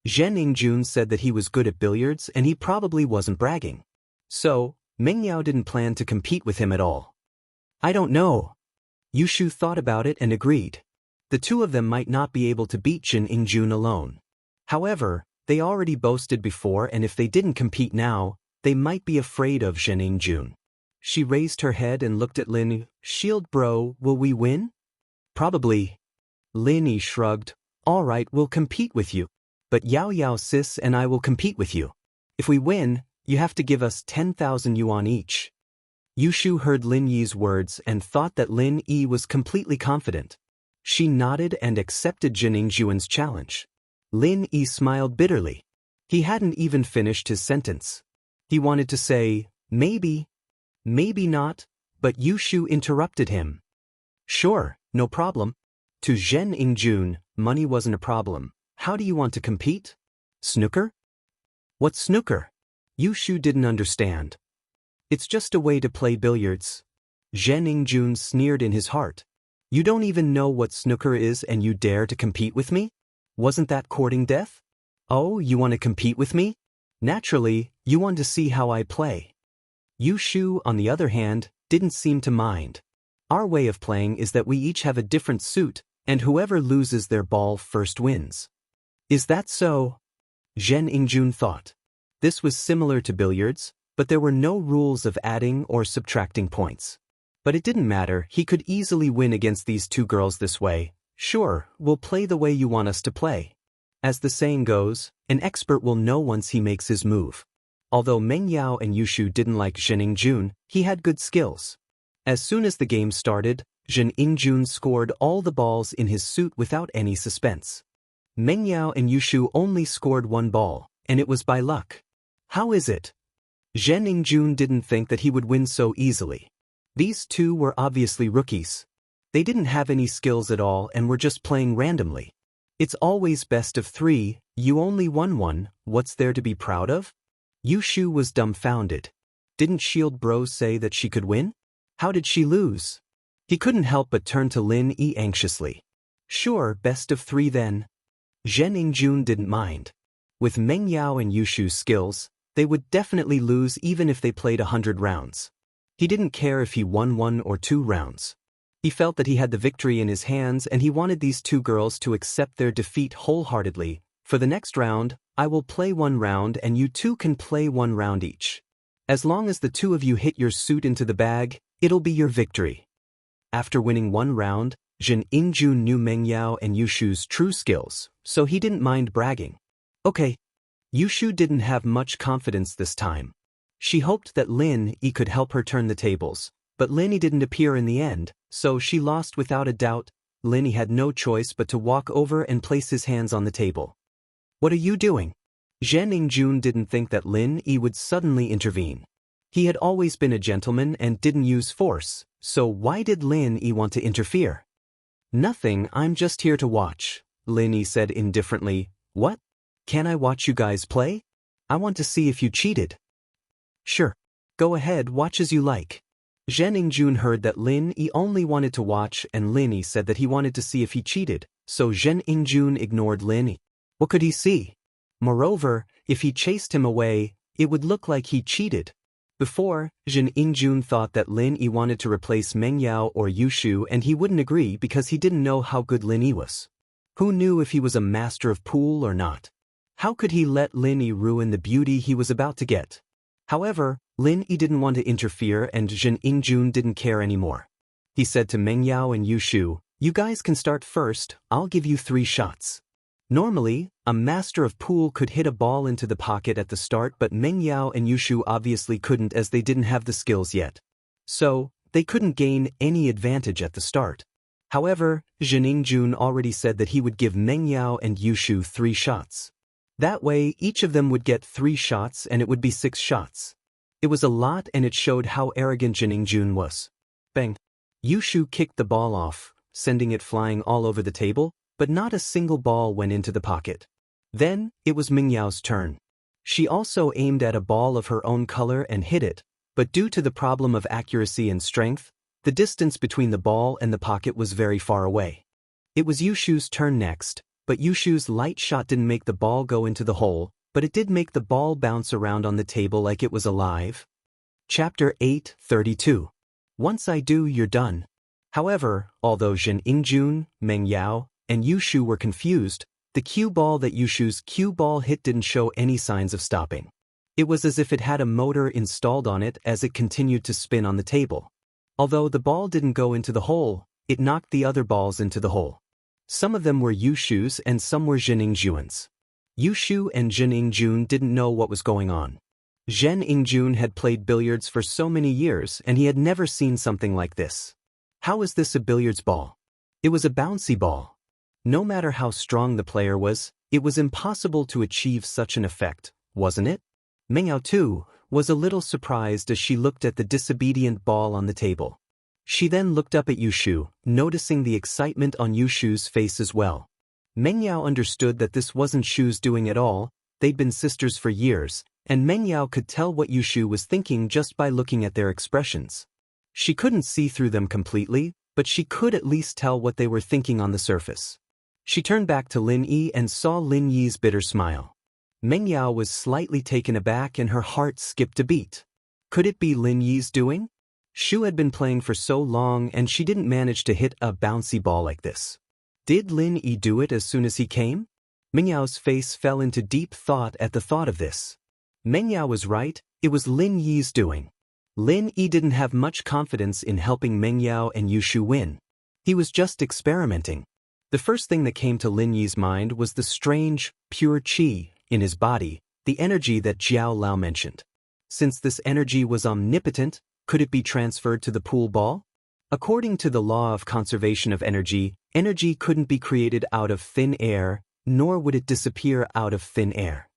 Jining Jun said that he was good at billiards and he probably wasn't bragging. So, Meng Yao didn't plan to compete with him at all. I don't know. Yushu thought about it and agreed. The two of them might not be able to beat Jining Jun alone. However, they already boasted before, and if they didn't compete now, they might be afraid of Jining Jun. She raised her head and looked at Lin Yi. Shield bro, will we win? Probably. Lin Yi shrugged. All right, we'll compete with you. But Yao sis and I will compete with you. If we win, you have to give us 10,000 yuan each. Yushu heard Lin Yi's words and thought that Lin Yi was completely confident. She nodded and accepted Jining Jun's challenge. Lin Yi smiled bitterly. He hadn't even finished his sentence. He wanted to say, maybe not, but Yushu interrupted him. Sure, no problem. To Jining Jun, money wasn't a problem. How do you want to compete? Snooker? What's snooker? Yushu didn't understand. It's just a way to play billiards. Jining Jun sneered in his heart. You don't even know what snooker is and you dare to compete with me? Wasn't that courting death? Oh, you want to compete with me? Naturally, you want to see how I play. Yushu, on the other hand, didn't seem to mind. Our way of playing is that we each have a different suit, and whoever loses their ball first wins. Is that so? Jining Jun thought. This was similar to billiards, but there were no rules of adding or subtracting points. But it didn't matter, he could easily win against these two girls this way. Sure, we'll play the way you want us to play. As the saying goes, an expert will know once he makes his move. Although Meng Yao and Yushu didn't like Jining Jun, he had good skills. As soon as the game started, Jining Jun scored all the balls in his suit without any suspense. Meng Yao and Yushu only scored one ball, and it was by luck. How is it? Jining Jun didn't think that he would win so easily. These two were obviously rookies. They didn't have any skills at all and were just playing randomly. It's always best of 3, you only won one, what's there to be proud of? Yushu was dumbfounded. Didn't Shield Bro say that she could win? How did she lose? He couldn't help but turn to Lin Yi anxiously. Sure, best of 3 then. Jining Jun didn't mind. With Meng Yao and Yushu's skills, they would definitely lose even if they played 100 rounds. He didn't care if he won 1 or 2 rounds. He felt that he had the victory in his hands and he wanted these two girls to accept their defeat wholeheartedly. For the next round, I will play 1 round and you two can play 1 round each. As long as the two of you hit your suit into the bag, it'll be your victory. After winning 1 round, Jining Jun knew Meng Yao and Yushu's true skills, so he didn't mind bragging. Okay. Yushu didn't have much confidence this time. She hoped that Lin Yi could help her turn the tables, but Lin Yi didn't appear in the end, so she lost without a doubt. Lin Yi had no choice but to walk over and place his hands on the table. What are you doing? Jining Jun didn't think that Lin Yi would suddenly intervene. He had always been a gentleman and didn't use force, so why did Lin Yi want to interfere? Nothing, I'm just here to watch, Lin Yi said indifferently. What? Can I watch you guys play? I want to see if you cheated. Sure. Go ahead, watch as you like. Jining Jun heard that Lin Yi only wanted to watch and Lin Yi said that he wanted to see if he cheated, so Jining Jun ignored Lin Yi. What could he see? Moreover, if he chased him away, it would look like he cheated. Before, Jin Ingjun thought that Lin Yi wanted to replace Meng Yao or Yushu, and he wouldn't agree because he didn't know how good Lin Yi was. Who knew if he was a master of pool or not? How could he let Lin Yi ruin the beauty he was about to get? However, Lin Yi didn't want to interfere and Jin Ingjun didn't care anymore. He said to Meng Yao and Yushu, "You guys can start first, I'll give you 3 shots." Normally, a master of pool could hit a ball into the pocket at the start, but Meng Yao and Yushu obviously couldn't as they didn't have the skills yet. So, they couldn't gain any advantage at the start. However, Jin Ingjun already said that he would give Meng Yao and Yushu 3 shots. That way, each of them would get 3 shots and it would be 6 shots. It was a lot and it showed how arrogant Jin Ingjun was. Bang! Yushu kicked the ball off, sending it flying all over the table, but not a single ball went into the pocket. Then, it was Meng Yao's turn. She also aimed at a ball of her own color and hit it, but due to the problem of accuracy and strength, the distance between the ball and the pocket was very far away. It was Yushu's turn next, but Yushu's light shot didn't make the ball go into the hole, but it did make the ball bounce around on the table like it was alive. Chapter 8:32. Once I do, you're done. However, although Jin Ingjun, Meng Yao, and Yushu were confused, the cue ball that Yushu's cue ball hit didn't show any signs of stopping. It was as if it had a motor installed on it as it continued to spin on the table. Although the ball didn't go into the hole, it knocked the other balls into the hole. Some of them were Yushu's and some were Jin Ingjun's. Yushu and Jin Ingjun didn't know what was going on. Jin Ingjun had played billiards for so many years and he had never seen something like this. How is this a billiards ball? It was a bouncy ball. No matter how strong the player was, it was impossible to achieve such an effect, wasn't it? Meng Yao too was a little surprised as she looked at the disobedient ball on the table. She then looked up at Yushu, noticing the excitement on Yushu's face as well. Meng Yao understood that this wasn't Shu's doing at all, they'd been sisters for years, and Meng Yao could tell what Yushu was thinking just by looking at their expressions. She couldn't see through them completely, but she could at least tell what they were thinking on the surface. She turned back to Lin Yi and saw Lin Yi's bitter smile. Meng Yao was slightly taken aback and her heart skipped a beat. Could it be Lin Yi's doing? Shu had been playing for so long and she didn't manage to hit a bouncy ball like this. Did Lin Yi do it as soon as he came? Meng Yao's face fell into deep thought at the thought of this. Meng Yao was right, it was Lin Yi's doing. Lin Yi didn't have much confidence in helping Meng Yao and Yushu win. He was just experimenting. The first thing that came to Lin Yi's mind was the strange, pure qi in his body, the energy that Jiao Lao mentioned. Since this energy was omnipotent, could it be transferred to the pool ball? According to the law of conservation of energy, energy couldn't be created out of thin air, nor would it disappear out of thin air.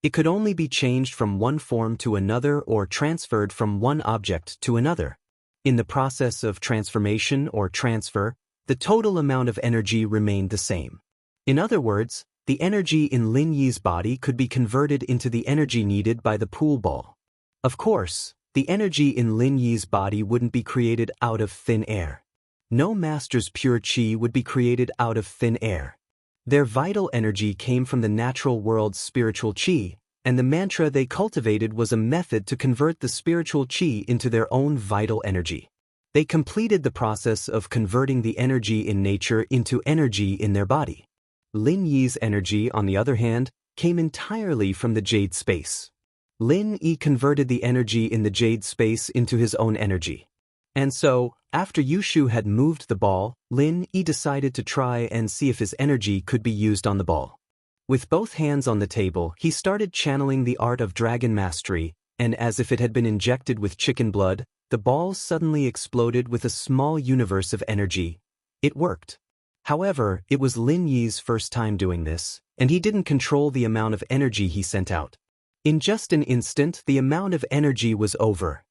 It could only be changed from one form to another or transferred from one object to another. In the process of transformation or transfer, the total amount of energy remained the same. In other words, the energy in Lin Yi's body could be converted into the energy needed by the pool ball. Of course, the energy in Lin Yi's body wouldn't be created out of thin air. No master's pure qi would be created out of thin air. Their vital energy came from the natural world's spiritual qi, and the mantra they cultivated was a method to convert the spiritual qi into their own vital energy. They completed the process of converting the energy in nature into energy in their body. Lin Yi's energy, on the other hand, came entirely from the jade space. Lin Yi converted the energy in the jade space into his own energy. And so, after Yushu had moved the ball, Lin Yi decided to try and see if his energy could be used on the ball. With both hands on the table, he started channeling the art of dragon mastery, and as if it had been injected with chicken blood, the ball suddenly exploded with a small universe of energy. It worked. However, it was Lin Yi's first time doing this, and he didn't control the amount of energy he sent out. In just an instant, the amount of energy was over.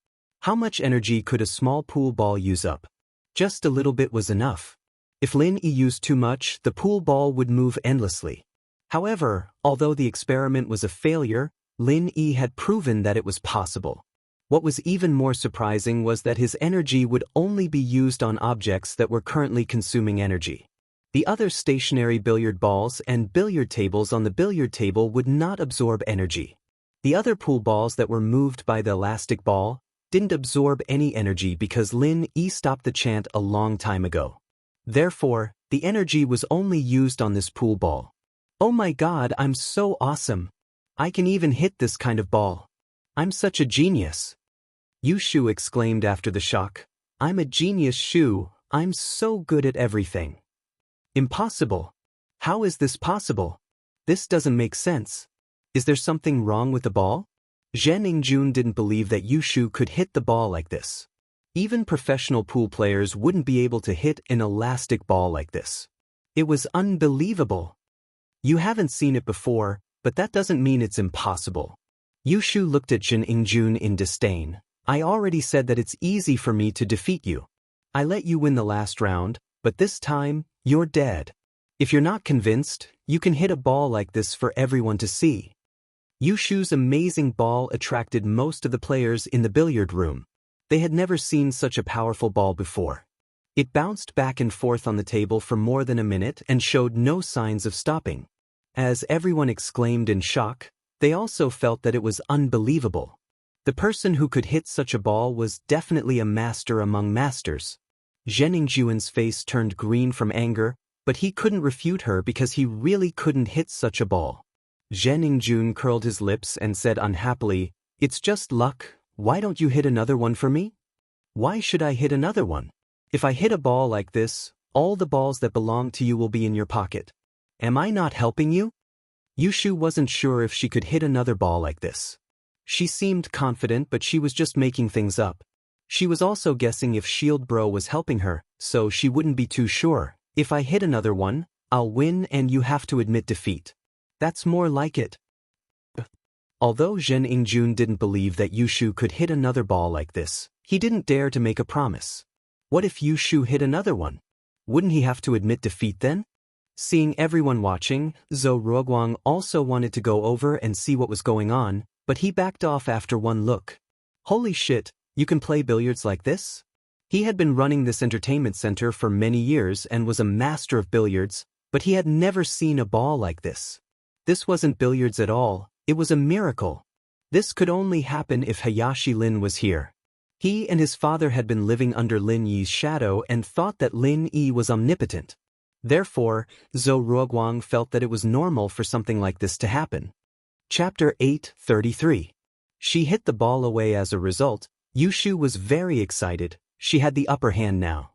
How much energy could a small pool ball use up? Just a little bit was enough. If Lin Yi used too much, the pool ball would move endlessly. However, although the experiment was a failure, Lin Yi had proven that it was possible. What was even more surprising was that his energy would only be used on objects that were currently consuming energy. The other stationary billiard balls and billiard tables on the billiard table would not absorb energy. The other pool balls that were moved by the elastic ball didn't absorb any energy because Lin Yi stopped the chant a long time ago. Therefore, the energy was only used on this pool ball. Oh my god, I'm so awesome! I can even hit this kind of ball. I'm such a genius! Yu Shu exclaimed after the shock. I'm a genius, Shu, I'm so good at everything. Impossible! How is this possible? This doesn't make sense. Is there something wrong with the ball? Zhen Yingjun didn't believe that Yu Shu could hit the ball like this. Even professional pool players wouldn't be able to hit an elastic ball like this. It was unbelievable. You haven't seen it before, but that doesn't mean it's impossible. Yu Shu looked at Zhen Yingjun in disdain. I already said that it's easy for me to defeat you. I let you win the last round, but this time, you're dead. If you're not convinced, you can hit a ball like this for everyone to see. Yu Shu's amazing ball attracted most of the players in the billiard room. They had never seen such a powerful ball before. It bounced back and forth on the table for more than a minute and showed no signs of stopping. As everyone exclaimed in shock, they also felt that it was unbelievable. The person who could hit such a ball was definitely a master among masters. Zhen Yingjun's face turned green from anger, but he couldn't refute her because he really couldn't hit such a ball. Zhen Yingjun curled his lips and said unhappily, It's just luck, why don't you hit another one for me? Why should I hit another one? If I hit a ball like this, all the balls that belong to you will be in your pocket. Am I not helping you? Yu Shu wasn't sure if she could hit another ball like this. She seemed confident, but she was just making things up. She was also guessing if Shield Bro was helping her, so she wouldn't be too sure. If I hit another one, I'll win and you have to admit defeat. That's more like it. Although Zhen Yingjun didn't believe that Yu Shu could hit another ball like this, he didn't dare to make a promise. What if Yu Shu hit another one? Wouldn't he have to admit defeat then? Seeing everyone watching, Zhou Ruoguang also wanted to go over and see what was going on, but he backed off after one look. Holy shit, you can play billiards like this? He had been running this entertainment center for many years and was a master of billiards, but he had never seen a ball like this. This wasn't billiards at all, it was a miracle. This could only happen if Hayashi Lin was here. He and his father had been living under Lin Yi's shadow and thought that Lin Yi was omnipotent. Therefore, Zhou Ruoguang felt that it was normal for something like this to happen. Chapter 8:33. She hit the ball away. As a result, Yu Shu was very excited. She had the upper hand now.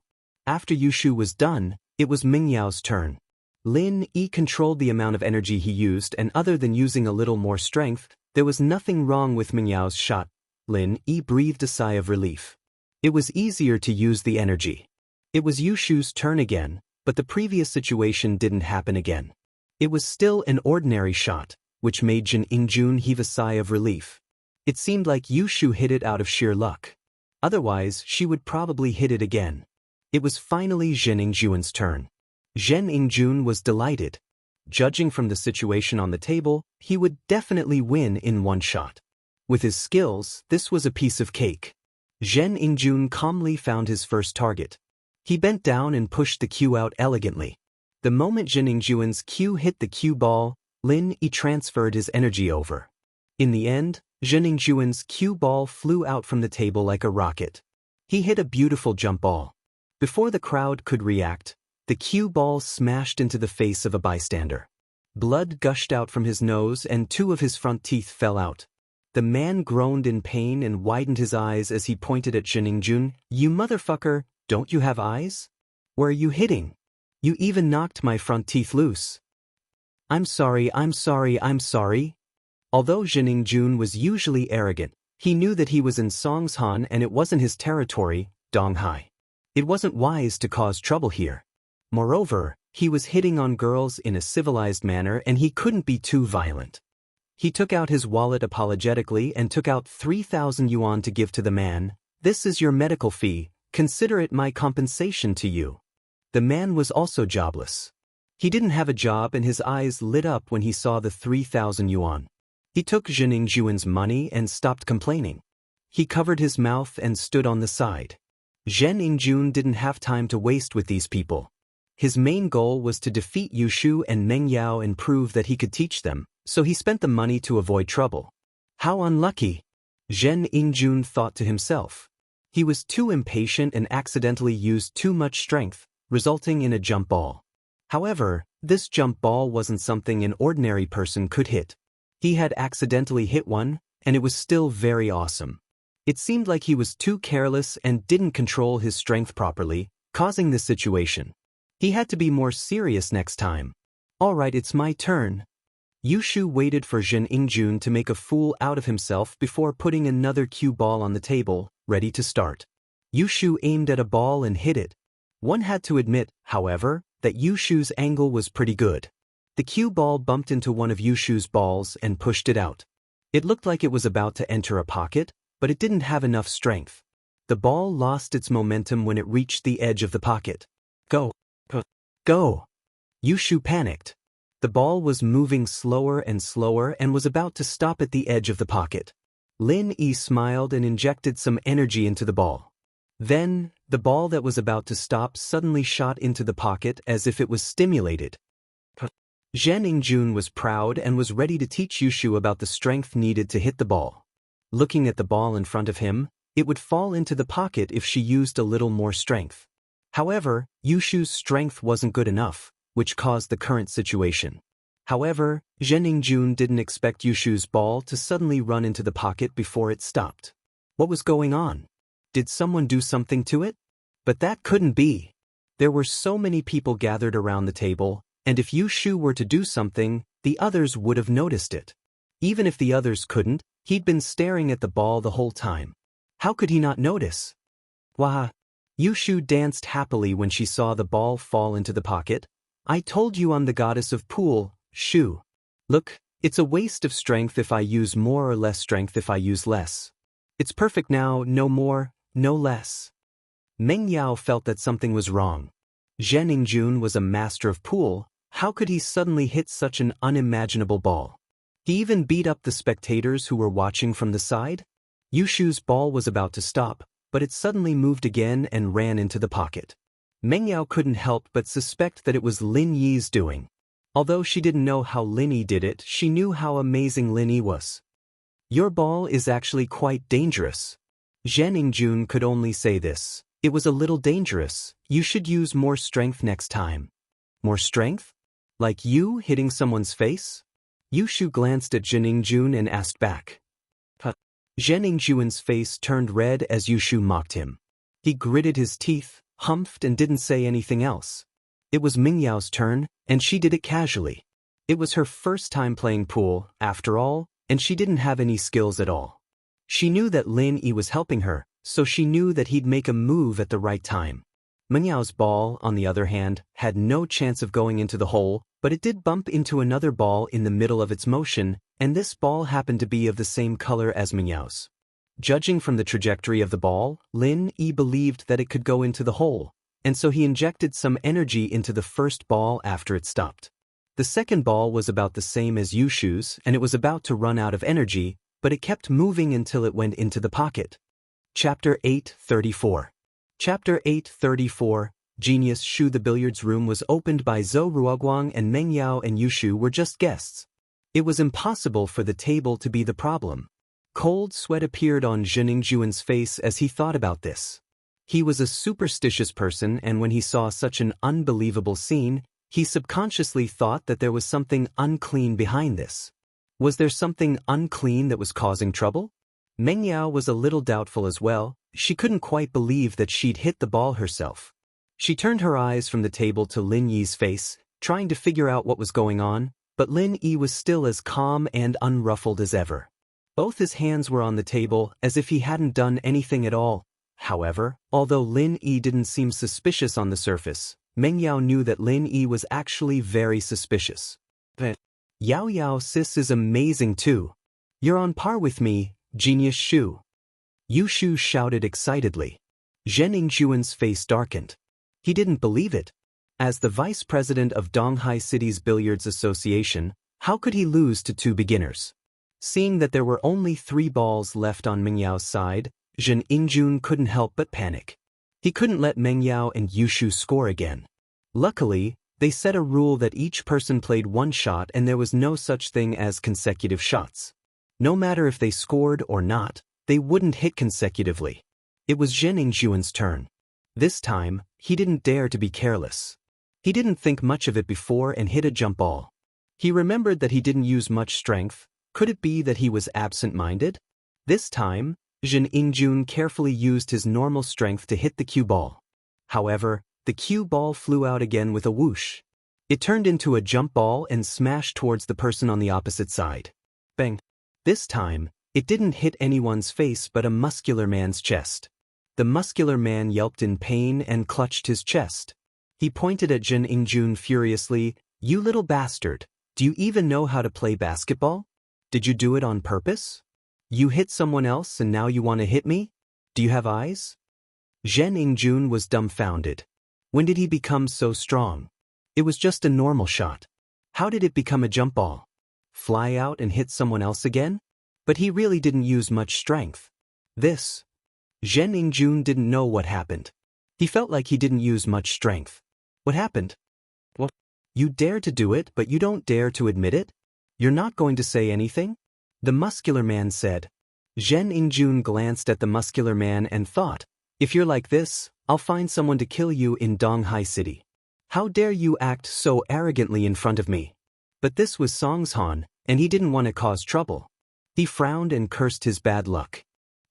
After Yu Shu was done, it was Mingyao's turn. Lin Yi controlled the amount of energy he used, and other than using a little more strength, there was nothing wrong with Mingyao's shot. Lin Yi breathed a sigh of relief. It was easier to use the energy. It was Yu Shu's turn again, but the previous situation didn't happen again. It was still an ordinary shot, which made Zhen Yingjun heave a sigh of relief. It seemed like Yu Shu hit it out of sheer luck. Otherwise, she would probably hit it again. It was finally Zhen Yingjun's turn. Zhen Yingjun was delighted. Judging from the situation on the table, he would definitely win in one shot. With his skills, this was a piece of cake. Zhen Yingjun calmly found his first target. He bent down and pushed the cue out elegantly. The moment Zhen Yingjun's cue hit the cue ball, Lin Yi transferred his energy over. In the end, Zhen Yingjun's cue ball flew out from the table like a rocket. He hit a beautiful jump ball. Before the crowd could react, the cue ball smashed into the face of a bystander. Blood gushed out from his nose and two of his front teeth fell out. The man groaned in pain and widened his eyes as he pointed at Zhen Yingjun. You motherfucker, don't you have eyes? Where are you hitting? You even knocked my front teeth loose. I'm sorry. Although Zhen Yingjun was usually arrogant, he knew that he was in Songshan and it wasn't his territory, Donghai. It wasn't wise to cause trouble here. Moreover, he was hitting on girls in a civilized manner and he couldn't be too violent. He took out his wallet apologetically and took out 3,000 yuan to give to the man. This is your medical fee, consider it my compensation to you. The man was also jobless. He didn't have a job and his eyes lit up when he saw the 3,000 yuan. He took Zhen Yingjun's money and stopped complaining. He covered his mouth and stood on the side. Zhen Yingjun didn't have time to waste with these people. His main goal was to defeat Yushu and Meng Yao and prove that he could teach them, so he spent the money to avoid trouble. How unlucky! Zhen Yingjun thought to himself. He was too impatient and accidentally used too much strength, resulting in a jump ball. However, this jump ball wasn't something an ordinary person could hit. He had accidentally hit one, and it was still very awesome. It seemed like he was too careless and didn't control his strength properly, causing this situation. He had to be more serious next time. Alright, it's my turn. Yushu waited for Zhen Yingjun to make a fool out of himself before putting another cue ball on the table, ready to start. Yushu aimed at a ball and hit it. One had to admit, however, that Yushu's angle was pretty good. The cue ball bumped into one of Yushu's balls and pushed it out. It looked like it was about to enter a pocket, but it didn't have enough strength. The ball lost its momentum when it reached the edge of the pocket. Go! Go! Yushu panicked. The ball was moving slower and slower and was about to stop at the edge of the pocket. Lin Yi smiled and injected some energy into the ball. Then, the ball that was about to stop suddenly shot into the pocket as if it was stimulated. Zhen Yingjun was proud and was ready to teach Yushu about the strength needed to hit the ball. Looking at the ball in front of him, it would fall into the pocket if she used a little more strength. However, Yushu's strength wasn't good enough, which caused the current situation. However, Zhen Yingjun didn't expect Yushu's ball to suddenly run into the pocket before it stopped. What was going on? Did someone do something to it? But that couldn't be. There were so many people gathered around the table, and if Yushu were to do something, the others would have noticed it. Even if the others couldn't, he'd been staring at the ball the whole time. How could he not notice? Wah! Yushu danced happily when she saw the ball fall into the pocket. I told you I'm the goddess of pool, Shu. Look, it's a waste of strength if I use more or less strength if I use less. It's perfect now, no more, no less. Meng Yao felt that something was wrong. Zhen Yingjun was a master of pool. How could he suddenly hit such an unimaginable ball? He even beat up the spectators who were watching from the side. Yushu's ball was about to stop, but it suddenly moved again and ran into the pocket. Meng Yao couldn't help but suspect that it was Lin Yi's doing. Although she didn't know how Lin Yi did it, she knew how amazing Lin Yi was. Your ball is actually quite dangerous. Zhen Yingjun could only say this. It was a little dangerous. You should use more strength next time. More strength? Like you hitting someone's face? Yushu glanced at Zhen Yingjun and asked back. Zhen Yingjun's face turned red as Yushu mocked him. He gritted his teeth, humphed and didn't say anything else. It was Meng Yao's turn, and she did it casually. It was her first time playing pool, after all, and she didn't have any skills at all. She knew that Lin Yi was helping her, so she knew that he'd make a move at the right time. Meng Yao's ball, on the other hand, had no chance of going into the hole, but it did bump into another ball in the middle of its motion, and this ball happened to be of the same color as Meng Yao's. Judging from the trajectory of the ball, Lin Yi believed that it could go into the hole, and so he injected some energy into the first ball after it stopped. The second ball was about the same as Yushu's, and it was about to run out of energy, but it kept moving until it went into the pocket. Chapter 834. Chapter 834, Genius Shu. The billiards room was opened by Zhou Ruoguang, and Meng Yao and Yushu were just guests. It was impossible for the table to be the problem. Cold sweat appeared on Zhen Yingjun's face as he thought about this. He was a superstitious person, and when he saw such an unbelievable scene, he subconsciously thought that there was something unclean behind this. Was there something unclean that was causing trouble? Meng Yao was a little doubtful as well. She couldn't quite believe that she'd hit the ball herself. She turned her eyes from the table to Lin Yi's face, trying to figure out what was going on, but Lin Yi was still as calm and unruffled as ever. Both his hands were on the table, as if he hadn't done anything at all. However, although Lin Yi didn't seem suspicious on the surface, Meng Yao knew that Lin Yi was actually very suspicious. Yao Yao, sis is amazing too. You're on par with me, Genius Shu. Yushu shouted excitedly. Zhen Yingjun's face darkened. He didn't believe it. As the vice president of Donghai City's Billiards Association, how could he lose to two beginners? Seeing that there were only 3 balls left on Meng Yao's side, Zhen Yingjun couldn't help but panic. He couldn't let Meng Yao and Yushu score again. Luckily, they set a rule that each person played one shot and there was no such thing as consecutive shots. No matter if they scored or not, they wouldn't hit consecutively. It was Zhen Yingjuan's turn. This time, he didn't dare to be careless. He didn't think much of it before and hit a jump ball. He remembered that he didn't use much strength. Could it be that he was absent-minded? This time, Zhen Yingjun carefully used his normal strength to hit the cue ball. However, the cue ball flew out again with a whoosh. It turned into a jump ball and smashed towards the person on the opposite side. Bang! This time, it didn't hit anyone's face but a muscular man's chest. The muscular man yelped in pain and clutched his chest. He pointed at Zhen Yingjun furiously. "You little bastard, do you even know how to play basketball? Did you do it on purpose? You hit someone else and now you want to hit me? Do you have eyes?" Zhen Yingjun was dumbfounded. When did he become so strong? It was just a normal shot. How did it become a jump ball? Fly out and hit someone else again? But he really didn't use much strength. Zhen Yingjun didn't know what happened. He felt like he didn't use much strength. What happened? What? You dare to do it, but you don't dare to admit it? You're not going to say anything? The muscular man said. Zhen Yingjun glanced at the muscular man and thought, if you're like this, I'll find someone to kill you in Donghai City. How dare you act so arrogantly in front of me? But this was Songshan, and he didn't want to cause trouble. He frowned and cursed his bad luck.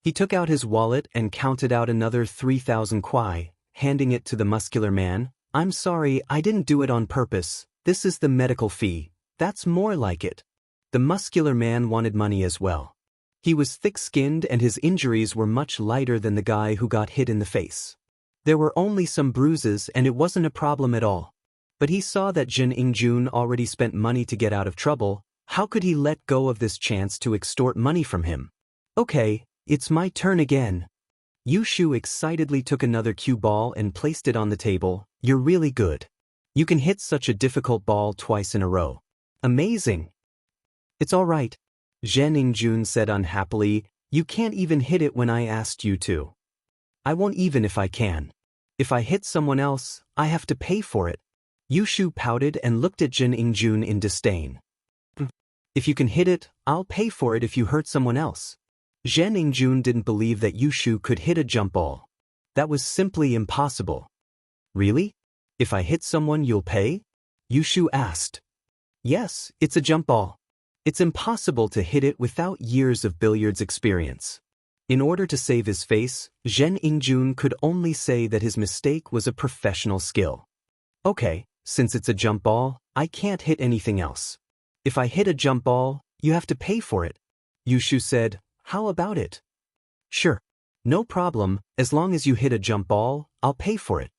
He took out his wallet and counted out another 3,000 kwai, handing it to the muscular man. "I'm sorry, I didn't do it on purpose. This is the medical fee. That's more like it." The muscular man wanted money as well. He was thick-skinned and his injuries were much lighter than the guy who got hit in the face. There were only some bruises and it wasn't a problem at all. But he saw that Zhen Yingjun already spent money to get out of trouble. How could he let go of this chance to extort money from him? "Okay, it's my turn again." Yu Shu excitedly took another cue ball and placed it on the table. "You're really good. You can hit such a difficult ball twice in a row. Amazing." "It's all right," Zhen Yingjun said unhappily. "You can't even hit it when I asked you to." "I won't even if I can. If I hit someone else, I have to pay for it." Yu Shu pouted and looked at Zhen Yingjun in disdain. "If you can hit it, I'll pay for it if you hurt someone else." Zhen Yingjun didn't believe that Yu Shu could hit a jump ball. That was simply impossible. "Really? If I hit someone, you'll pay?" Yu Shu asked. "Yes, it's a jump ball. It's impossible to hit it without years of billiards experience." In order to save his face, Zhen Yingjun could only say that his mistake was a professional skill. "Okay, since it's a jump ball, I can't hit anything else. If I hit a jump ball, you have to pay for it." Yu Shu said. "How about it?" "Sure. No problem, as long as you hit a jump ball, I'll pay for it."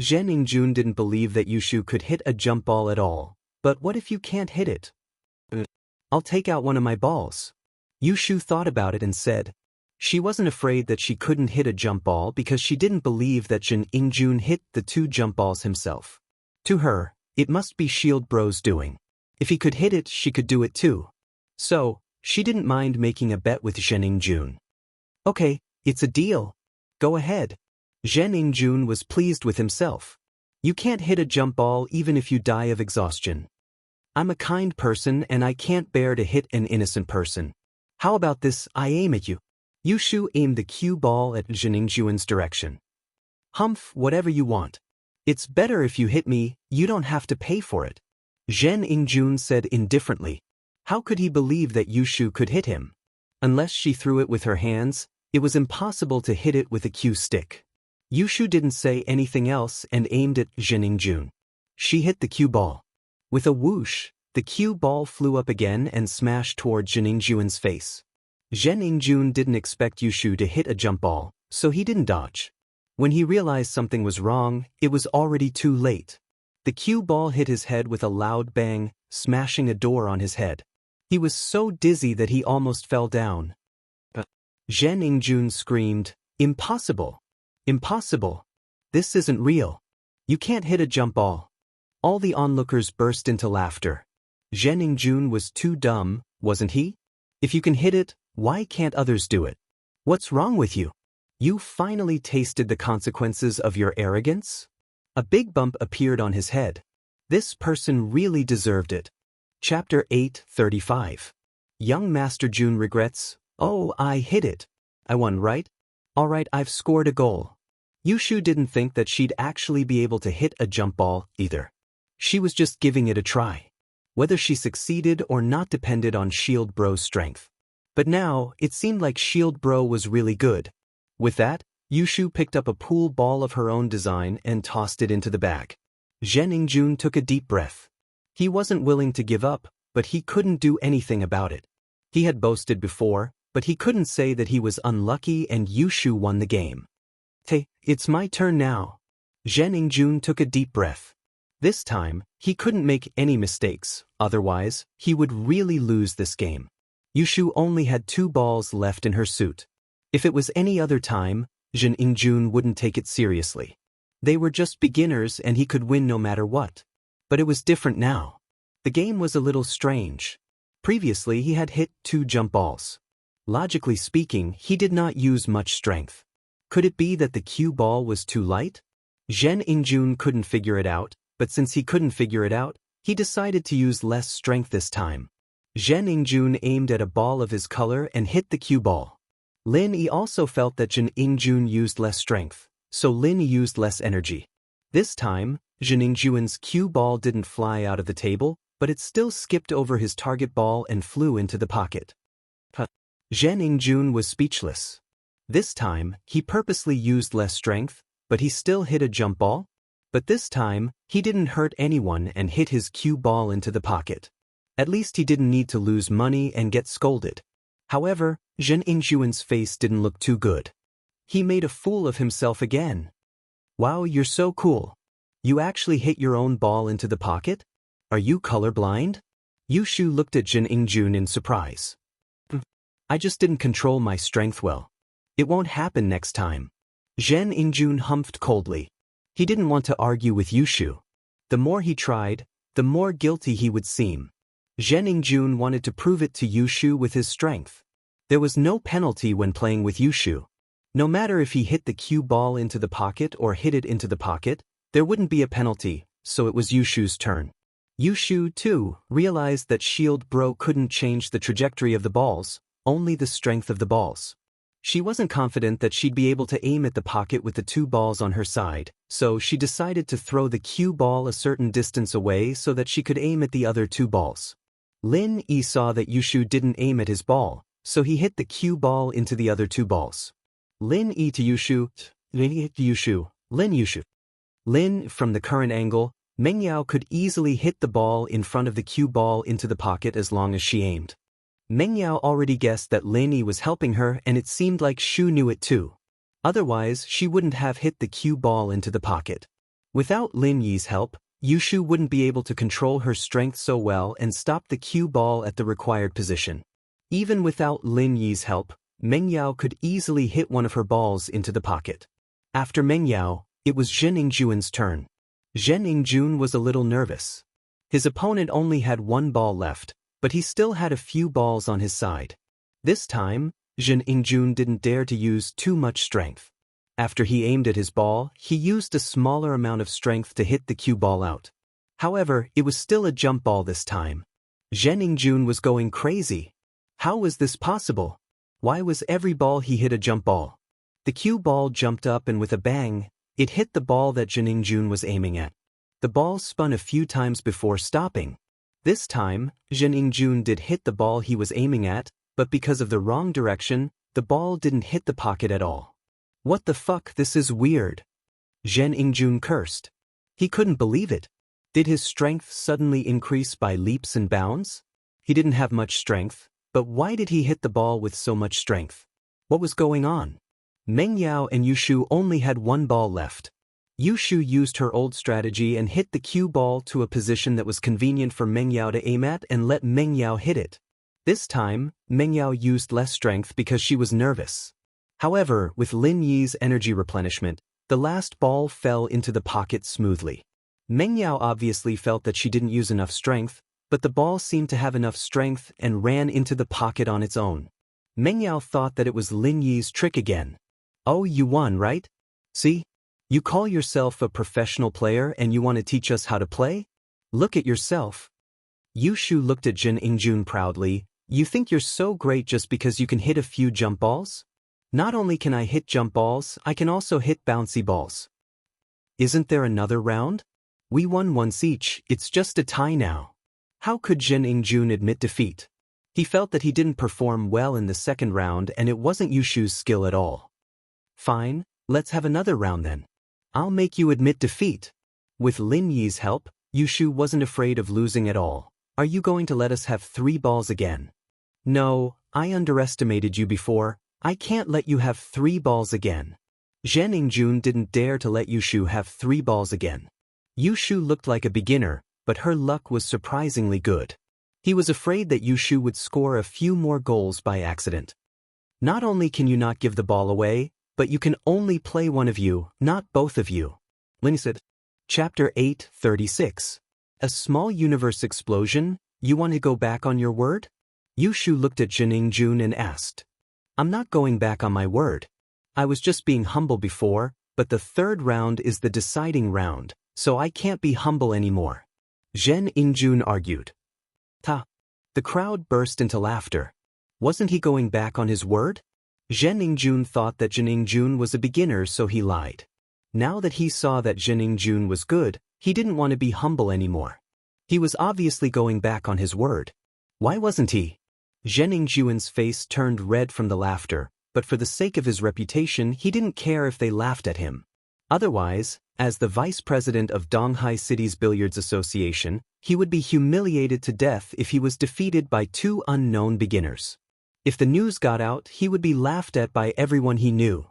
Zhen Yingjun didn't believe that Yu Shu could hit a jump ball at all. "But what if you can't hit it?" "I'll take out one of my balls." Yu Shu thought about it and said. She wasn't afraid that she couldn't hit a jump ball because she didn't believe that Zhen Yingjun hit the 2 jump balls himself. To her, it must be Shield Bro's doing. If he could hit it, she could do it too. So, she didn't mind making a bet with Zhen Yingjun. "Okay, it's a deal. Go ahead." Zhen Yingjun was pleased with himself. "You can't hit a jump ball even if you die of exhaustion. I'm a kind person and I can't bear to hit an innocent person. How about this, I aim at you." Yu Shu aimed the cue ball at Zhen Yingjuan's direction. "Humph, whatever you want. It's better if you hit me, you don't have to pay for it." Zhen Yingjun said indifferently. How could he believe that Yu Shu could hit him? Unless she threw it with her hands, it was impossible to hit it with a cue stick. Yu Shu didn't say anything else and aimed at Zhen Yingjun. She hit the cue ball. With a whoosh, the cue ball flew up again and smashed toward Zhen Yingjuan's face. Zhen Yingjun didn't expect Yu Shu to hit a jump ball, so he didn't dodge. When he realized something was wrong, it was already too late. The cue ball hit his head with a loud bang, smashing a door on his head. He was so dizzy that he almost fell down. Zhen Yingjun screamed, "Impossible! Impossible! This isn't real. You can't hit a jump ball." All the onlookers burst into laughter. Zhen Yingjun was too dumb, wasn't he? If you can hit it, why can't others do it? What's wrong with you? You finally tasted the consequences of your arrogance? A big bump appeared on his head. This person really deserved it. Chapter 8:35. Young Master Jun regrets, "Oh, I hit it. I won, right? Alright, I've scored a goal." Yushu didn't think that she'd actually be able to hit a jump ball, either. She was just giving it a try. Whether she succeeded or not depended on Shield Bro's strength. But now, it seemed like Shield Bro was really good. With that, Yushu picked up a pool ball of her own design and tossed it into the bag. Zhen Yingjun took a deep breath. He wasn't willing to give up, but he couldn't do anything about it. He had boasted before, but he couldn't say that he was unlucky and Yushu won the game. "Hey, it's my turn now." Zhen Yingjun took a deep breath. This time, he couldn't make any mistakes, otherwise, he would really lose this game. Yushu only had 2 balls left in her suit. If it was any other time, Zhen Yingjun wouldn't take it seriously. They were just beginners and he could win no matter what. But it was different now. The game was a little strange. Previously he had hit 2 jump balls. Logically speaking, he did not use much strength. Could it be that the cue ball was too light? Zhen Yingjun couldn't figure it out, but since he couldn't figure it out, he decided to use less strength this time. Zhen Yingjun aimed at a ball of his color and hit the cue ball. Lin Yi also felt that Zhen Yingjun used less strength, so Lin Yi used less energy. This time, Zhen Yingjun's cue ball didn't fly out of the table, but it still skipped over his target ball and flew into the pocket. Zhen Yingjun was speechless. This time, he purposely used less strength, but he still hit a jump ball. But this time, he didn't hurt anyone and hit his cue ball into the pocket. At least he didn't need to lose money and get scolded. However, Zhen Yingjun's face didn't look too good. He made a fool of himself again. "Wow, you're so cool. You actually hit your own ball into the pocket? Are you colorblind?" Yushu looked at Zhen Yingjun in surprise. "I just didn't control my strength well. It won't happen next time." Zhen Yingjun humphed coldly. He didn't want to argue with Yushu. The more he tried, the more guilty he would seem. Zhen Yingjun wanted to prove it to Yushu with his strength. There was no penalty when playing with Yushu. No matter if he hit the cue ball into the pocket or hit it into the pocket, there wouldn't be a penalty, so it was Yushu's turn. Yushu, too, realized that Shield Bro couldn't change the trajectory of the balls, only the strength of the balls. She wasn't confident that she'd be able to aim at the pocket with the 2 balls on her side, so she decided to throw the cue ball a certain distance away so that she could aim at the other 2 balls. Lin Yi saw that Yushu didn't aim at his ball, so he hit the cue ball into the other 2 balls. Lin Yi to Yushu, Lin Yi to Yushu, Lin Yushu. Lin, from the current angle, Meng Yao could easily hit the ball in front of the cue ball into the pocket as long as she aimed. Meng Yao already guessed that Lin Yi was helping her and it seemed like Shu knew it too. Otherwise, she wouldn't have hit the cue ball into the pocket. Without Lin Yi's help, Yushu wouldn't be able to control her strength so well and stop the cue ball at the required position. Even without Lin Yi's help, Meng Yao could easily hit one of her balls into the pocket. After Meng Yao, it was Zhen Yingjun's turn. Zhen Yingjun was a little nervous. His opponent only had 1 ball left, but he still had a few balls on his side. This time, Zhen Yingjun didn't dare to use too much strength. After he aimed at his ball, he used a smaller amount of strength to hit the cue ball out. However, it was still a jump ball this time. Zhen Yingjun was going crazy. How was this possible? Why was every ball he hit a jump ball? The cue ball jumped up and with a bang, it hit the ball that Zhen Yingjun was aiming at. The ball spun a few times before stopping. This time, Zhen Yingjun did hit the ball he was aiming at, but because of the wrong direction, the ball didn't hit the pocket at all. "What the fuck, this is weird." Zhen Yingjun cursed. He couldn't believe it. Did his strength suddenly increase by leaps and bounds? He didn't have much strength, but why did he hit the ball with so much strength? What was going on? Meng Yao and Yushu only had 1 ball left. Yushu used her old strategy and hit the cue ball to a position that was convenient for Meng Yao to aim at and let Meng Yao hit it. This time, Meng Yao used less strength because she was nervous. However, with Lin Yi's energy replenishment, the last ball fell into the pocket smoothly. Meng Yao obviously felt that she didn't use enough strength, but the ball seemed to have enough strength and ran into the pocket on its own. Meng Yao thought that it was Lin Yi's trick again. "Oh, you won, right? See? You call yourself a professional player and you want to teach us how to play? Look at yourself. Yushu looked at Jin Ingjun proudly. You think you're so great just because you can hit a few jump balls? Not only can I hit jump balls, I can also hit bouncy balls. Isn't there another round? We won once each, it's just a tie now. How could Jin Ingjun admit defeat? He felt that he didn't perform well in the second round and it wasn't Yushu's skill at all. Fine, let's have another round then. I'll make you admit defeat. With Lin Yi's help, Yushu wasn't afraid of losing at all. Are you going to let us have 3 balls again? No, I underestimated you before. I can't let you have 3 balls again. Jin Ingjun didn't dare to let Yushu have 3 balls again. Yushu looked like a beginner, but her luck was surprisingly good. He was afraid that Yushu would score a few more goals by accident. Not only can you not give the ball away, but you can only play one of you, not both of you. Lin said. Chapter 8:36. A small universe explosion? You want to go back on your word? Yushu looked at Jin Ingjun and asked. I'm not going back on my word. I was just being humble before, but the 3rd round is the deciding round, so I can't be humble anymore. Jin Ingjun argued. Ta. The crowd burst into laughter. Wasn't he going back on his word? Jin Ingjun thought that Jin Ingjun was a beginner, so he lied. Now that he saw that Jin Ingjun was good, he didn't want to be humble anymore. He was obviously going back on his word. Why wasn't he? Jin Ingjun's face turned red from the laughter, but for the sake of his reputation he didn't care if they laughed at him. Otherwise, as the vice president of Donghai City's Billiards Association, he would be humiliated to death if he was defeated by 2 unknown beginners. If the news got out, he would be laughed at by everyone he knew.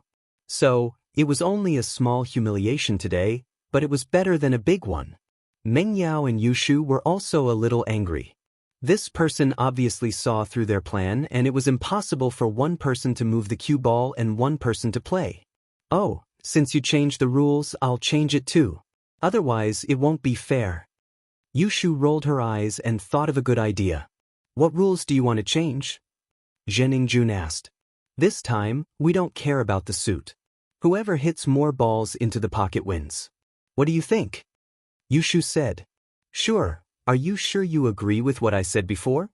So, it was only a small humiliation today, but it was better than a big one. Meng Yao and Yushu were also a little angry. This person obviously saw through their plan and it was impossible for one person to move the cue ball and one person to play. Oh, since you changed the rules, I'll change it too. Otherwise, it won't be fair. Yushu rolled her eyes and thought of a good idea. What rules do you want to change? Jin Ingjun asked. This time, we don't care about the suit. Whoever hits more balls into the pocket wins. What do you think? Yushu said. Sure. Are you sure you agree with what I said before?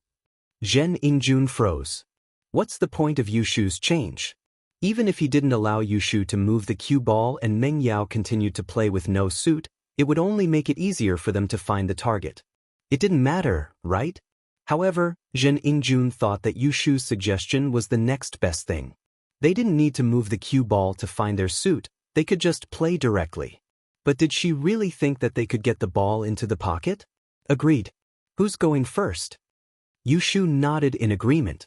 Jin Ingjun froze. What's the point of Yushu's change? Even if he didn't allow Yushu to move the cue ball and Meng Yao continued to play with no suit, it would only make it easier for them to find the target. It didn't matter, right? However, Jin Ingjun thought that Yushu's suggestion was the next best thing. They didn't need to move the cue ball to find their suit, they could just play directly. But did she really think that they could get the ball into the pocket? Agreed. Who's going first? Yushu nodded in agreement.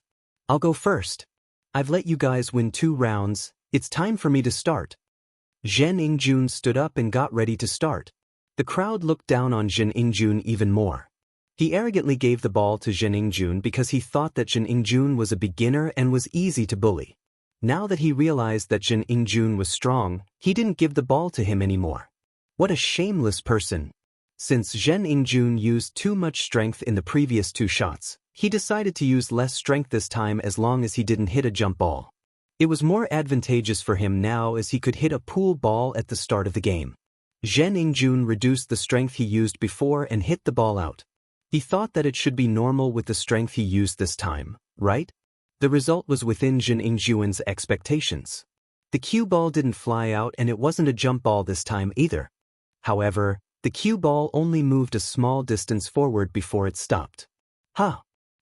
I'll go first. I've let you guys win 2 rounds, it's time for me to start. Jin Ingjun stood up and got ready to start. The crowd looked down on Jin Ingjun even more. He arrogantly gave the ball to Jin Ingjun because he thought that Jin Ingjun was a beginner and was easy to bully. Now that he realized that Jin Ingjun was strong, he didn't give the ball to him anymore. What a shameless person. Since Jin Ingjun used too much strength in the previous 2 shots, he decided to use less strength this time as long as he didn't hit a jump ball. It was more advantageous for him now as he could hit a pool ball at the start of the game. Jin Ingjun reduced the strength he used before and hit the ball out. He thought that it should be normal with the strength he used this time, right? The result was within Jin Ingjun's expectations. The cue ball didn't fly out and it wasn't a jump ball this time either. However, the cue ball only moved a small distance forward before it stopped. Huh!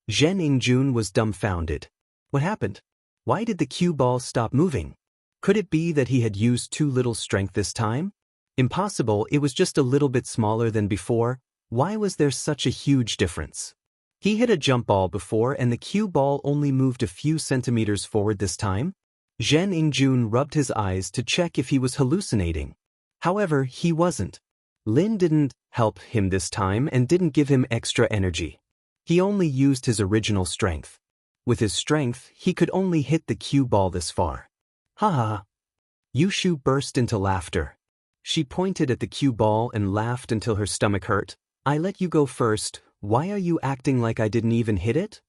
Jin Ingjun was dumbfounded. What happened? Why did the cue ball stop moving? Could it be that he had used too little strength this time? Impossible, it was just a little bit smaller than before. Why was there such a huge difference? He hit a jump ball before and the cue ball only moved a few centimeters forward this time? Jin Ingjun rubbed his eyes to check if he was hallucinating. However, he wasn't. Lin didn't help him this time and didn't give him extra energy. He only used his original strength. With his strength, he could only hit the cue ball this far. Ha ha! Yushu burst into laughter. She pointed at the cue ball and laughed until her stomach hurt. I let you go first, why are you acting like I didn't even hit it?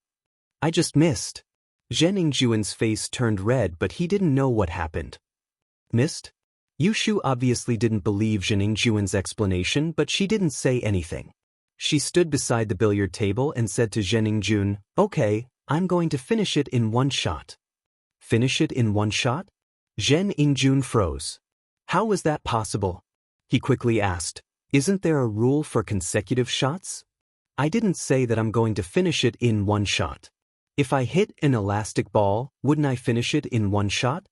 I just missed. Jin Ingjun's face turned red but he didn't know what happened. Missed? Yushu obviously didn't believe Zheningjuan's explanation, but she didn't say anything. She stood beside the billiard table and said to Zheningjuan, "Okay, I'm going to finish it in one shot." Finish it in one shot? Zheningjuan froze. How was that possible? He quickly asked, "Isn't there a rule for consecutive shots?" "I didn't say that I'm going to finish it in one shot. If I hit an elastic ball, wouldn't I finish it in one shot?"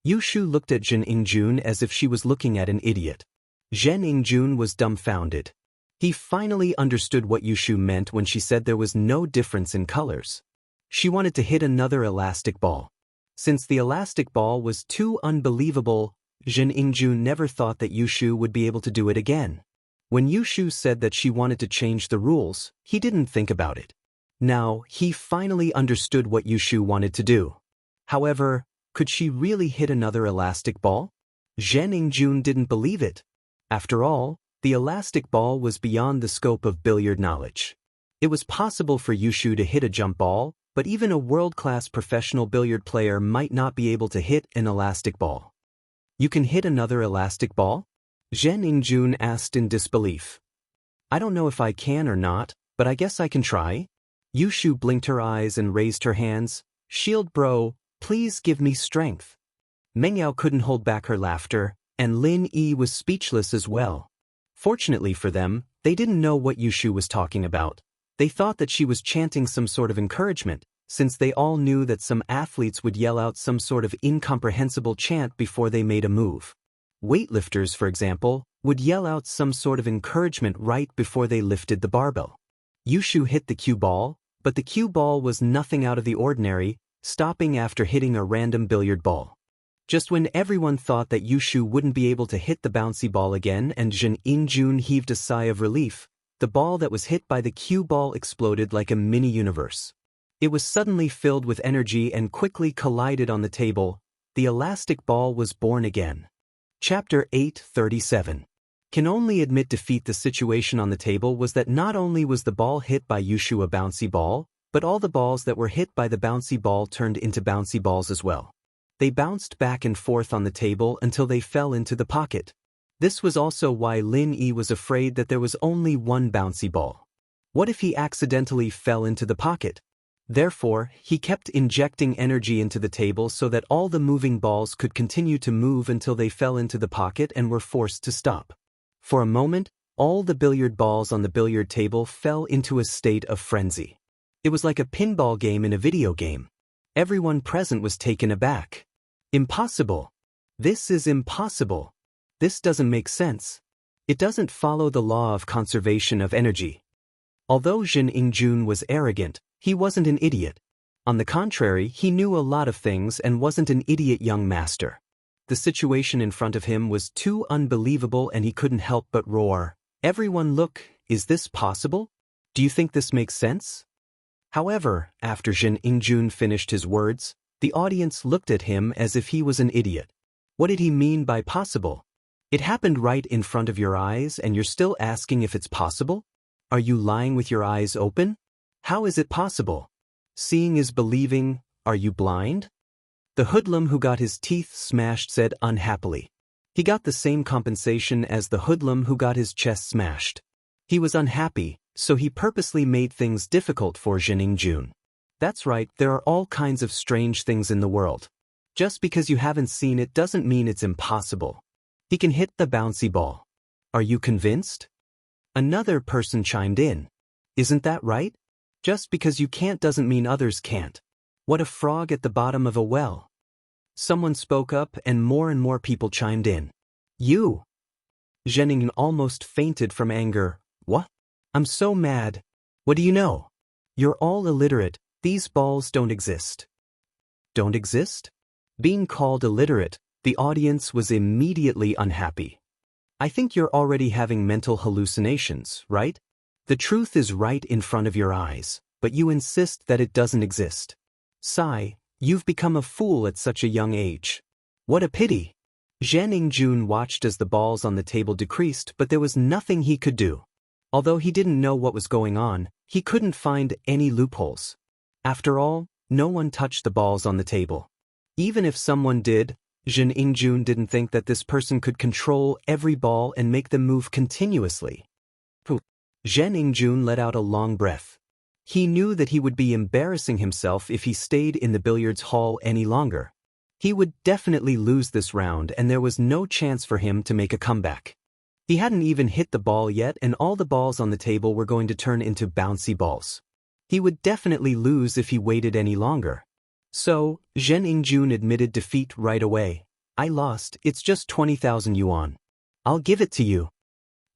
Yushu looked at Zheningjuan as if she was looking at an idiot. Zheningjuan was dumbfounded. He finally understood what Yushu meant when she said there was no difference in colors. She wanted to hit another elastic ball. Since the elastic ball was too unbelievable, Zheningjuan never thought that Yushu would be able to do it again. When Yushu said that she wanted to change the rules, he didn't think about it. Now, he finally understood what Yushu wanted to do. However, could she really hit another elastic ball? Zheningjuan didn't believe it. After all, the elastic ball was beyond the scope of billiard knowledge. It was possible for Yushu to hit a jump ball, but even a world-class professional billiard player might not be able to hit an elastic ball. "You can hit another elastic ball?" Zheningjuan asked in disbelief. "I don't know if I can or not, but I guess I can try." Yushu blinked her eyes and raised her hands. "Shield bro, please give me strength." Mengyao couldn't hold back her laughter, and Lin Yi was speechless as well. Fortunately for them, they didn't know what Yushu was talking about. They thought that she was chanting some sort of encouragement, since they all knew that some athletes would yell out some sort of incomprehensible chant before they made a move. Weightlifters, for example, would yell out some sort of encouragement right before they lifted the barbell. Yushu hit the cue ball, but the cue ball was nothing out of the ordinary, stopping after hitting a random billiard ball. Just when everyone thought that Yushu wouldn't be able to hit the bouncy ball again and Zheningjuan heaved a sigh of relief, the ball that was hit by the cue ball exploded like a mini-universe. It was suddenly filled with energy and quickly collided on the table. The elastic ball was born again. Chapter 837. Can only admit defeat. The situation on the table was that not only was the ball hit by Yushu a bouncy ball, but all the balls that were hit by the bouncy ball turned into bouncy balls as well. They bounced back and forth on the table until they fell into the pocket. This was also why Lin Yi was afraid that there was only one bouncy ball. What if he accidentally fell into the pocket? Therefore, he kept injecting energy into the table so that all the moving balls could continue to move until they fell into the pocket and were forced to stop. For a moment, all the billiard balls on the billiard table fell into a state of frenzy. It was like a pinball game in a video game. Everyone present was taken aback. Impossible. This is impossible. This doesn't make sense. It doesn't follow the law of conservation of energy. Although Zheningjuan was arrogant, he wasn't an idiot. On the contrary, he knew a lot of things and wasn't an idiot young master. The situation in front of him was too unbelievable and he couldn't help but roar. "Everyone look, is this possible? Do you think this makes sense?" However, after Zheningjuan finished his words, the audience looked at him as if he was an idiot. What did he mean by possible? It happened right in front of your eyes and you're still asking if it's possible? Are you lying with your eyes open? How is it possible? Seeing is believing. Are you blind? The hoodlum who got his teeth smashed said unhappily. He got the same compensation as the hoodlum who got his chest smashed. He was unhappy, so he purposely made things difficult for Zheningjuan. That's right, there are all kinds of strange things in the world. Just because you haven't seen it doesn't mean it's impossible. He can hit the bouncy ball. Are you convinced? Another person chimed in. Isn't that right? Just because you can't doesn't mean others can't. What a frog at the bottom of a well. Someone spoke up and more people chimed in. You. Zheningjuan almost fainted from anger. What? I'm so mad. What do you know? You're all illiterate. These balls don't exist. Don't exist? Being called illiterate, the audience was immediately unhappy. I think you're already having mental hallucinations, right? The truth is right in front of your eyes, but you insist that it doesn't exist. Sigh, you've become a fool at such a young age. What a pity. Zheningjuan watched as the balls on the table decreased, but there was nothing he could do. Although he didn't know what was going on, he couldn't find any loopholes. After all, no one touched the balls on the table. Even if someone did, Jin Ingjun didn't think that this person could control every ball and make them move continuously. Zhen Ingjun let out a long breath. He knew that he would be embarrassing himself if he stayed in the billiards hall any longer. He would definitely lose this round and there was no chance for him to make a comeback. He hadn't even hit the ball yet and all the balls on the table were going to turn into bouncy balls. He would definitely lose if he waited any longer. So, Zhen Ingjun admitted defeat right away. I lost, it's just 20,000 yuan. I'll give it to you.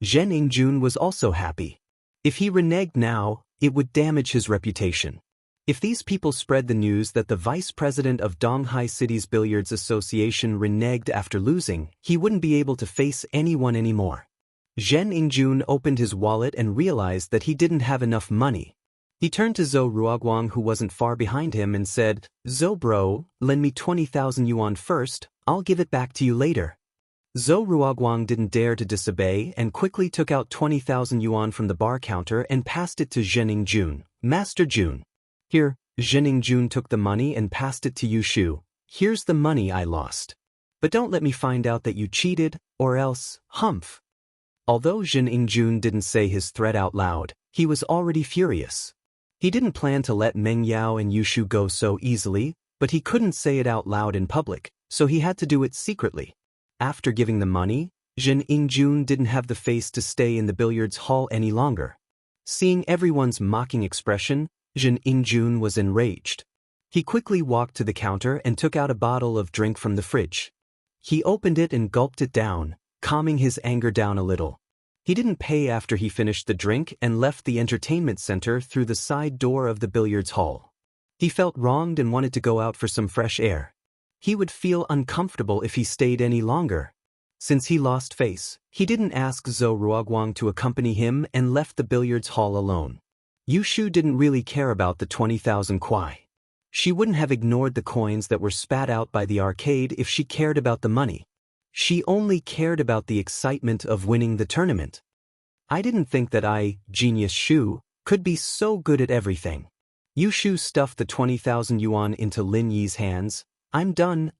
Zhen Ingjun was also happy. If he reneged now, it would damage his reputation. If these people spread the news that the vice president of Donghai City's Billiards Association reneged after losing, he wouldn't be able to face anyone anymore. Zhen Ingjun opened his wallet and realized that he didn't have enough money. He turned to Zhou Ruoguang who wasn't far behind him and said, "Zhou bro, lend me 20,000 yuan first, I'll give it back to you later." Zhou Ruoguang didn't dare to disobey and quickly took out 20,000 yuan from the bar counter and passed it to Zhen Ingjun. "Master Jun." Here, Zhen Ingjun took the money and passed it to Yushu. "Here's the money I lost. But don't let me find out that you cheated, or else, humph." Although Zhen Ingjun didn't say his threat out loud, he was already furious. He didn't plan to let Meng Yao and Yushu go so easily, but he couldn't say it out loud in public, so he had to do it secretly. After giving the money, Zhen Ingjun didn't have the face to stay in the billiards hall any longer. Seeing everyone's mocking expression, Zhen Ingjun was enraged. He quickly walked to the counter and took out a bottle of drink from the fridge. He opened it and gulped it down, calming his anger down a little. He didn't pay after he finished the drink and left the entertainment center through the side door of the billiards hall. He felt wronged and wanted to go out for some fresh air. He would feel uncomfortable if he stayed any longer. Since he lost face, he didn't ask Zhou Ruoguang to accompany him and left the billiards hall alone. Yushu didn't really care about the 20,000 kwai. She wouldn't have ignored the coins that were spat out by the arcade if she cared about the money. She only cared about the excitement of winning the tournament. "I didn't think that I, Genius Shu, could be so good at everything." Yushu stuffed the 20,000 yuan into Lin Yi's hands. I'm done.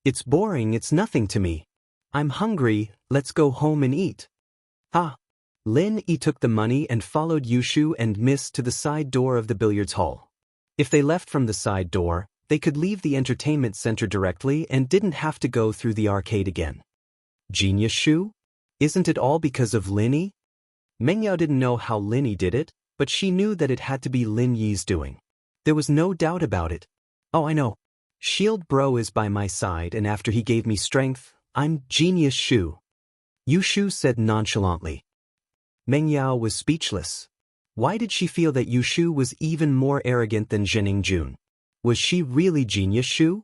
It's boring, it's nothing to me. I'm hungry, let's go home and eat." Ha! Lin Yi took the money and followed Yushu and Miss to the side door of the billiards hall. If they left from the side door, they could leave the entertainment center directly and didn't have to go through the arcade again. Genius Shu? Isn't it all because of Lin Yi? Meng Yao didn't know how Lin Yi did it, but she knew that it had to be Lin Yi's doing. There was no doubt about it. "Oh, I know. Shield Bro is by my side and after he gave me strength, I'm Genius Shu," Yushu said nonchalantly. Meng Yao was speechless. Why did she feel that Yushu was even more arrogant than Zhen Ingjun? Was she really Genius Shu?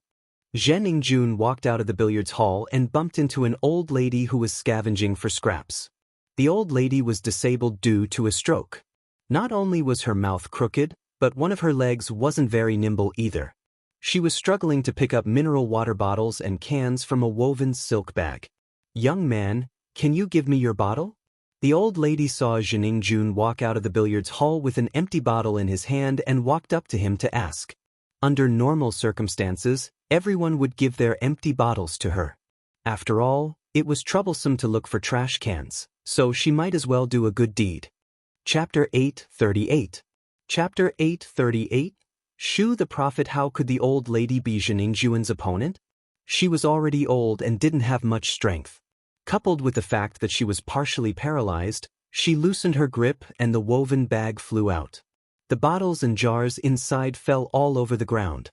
Zhen Ingjun walked out of the billiards hall and bumped into an old lady who was scavenging for scraps. The old lady was disabled due to a stroke. Not only was her mouth crooked, but one of her legs wasn't very nimble either. She was struggling to pick up mineral water bottles and cans from a woven silk bag. "Young man, can you give me your bottle?" The old lady saw Zhen Ingjun walk out of the billiards hall with an empty bottle in his hand and walked up to him to ask. Under normal circumstances, everyone would give their empty bottles to her. After all, it was troublesome to look for trash cans, so she might as well do a good deed. Chapter 838. Chapter 838. Shu the Prophet. How could the old lady be Zhen Ingjun's opponent? She was already old and didn't have much strength. Coupled with the fact that she was partially paralyzed, she loosened her grip and the woven bag flew out. The bottles and jars inside fell all over the ground.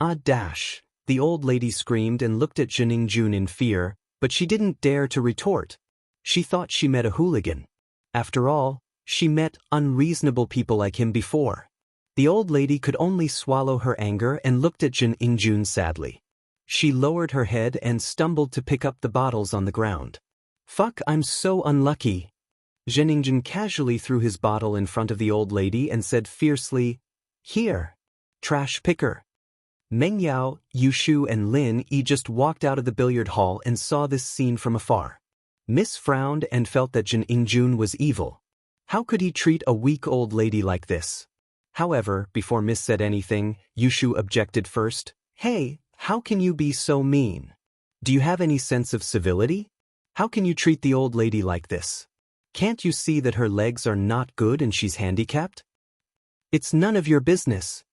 "Ah dash!" The old lady screamed and looked at Zhen Ingjun in fear, but she didn't dare to retort. She thought she met a hooligan. After all, she met unreasonable people like him before. The old lady could only swallow her anger and looked at Zhen Ingjun sadly. She lowered her head and stumbled to pick up the bottles on the ground. "Fuck, I'm so unlucky." Zhen Ingjun casually threw his bottle in front of the old lady and said fiercely, "Here, trash picker." Meng Yao, Yushu and Lin Yi just walked out of the billiard hall and saw this scene from afar. Miss frowned and felt that Zhen Ingjun was evil. How could he treat a weak old lady like this? However, before Miss said anything, Yushu objected first. "Hey, How can you be so mean? Do you have any sense of civility? How can you treat the old lady like this? Can't you see that her legs are not good and she's handicapped? It's none of your business.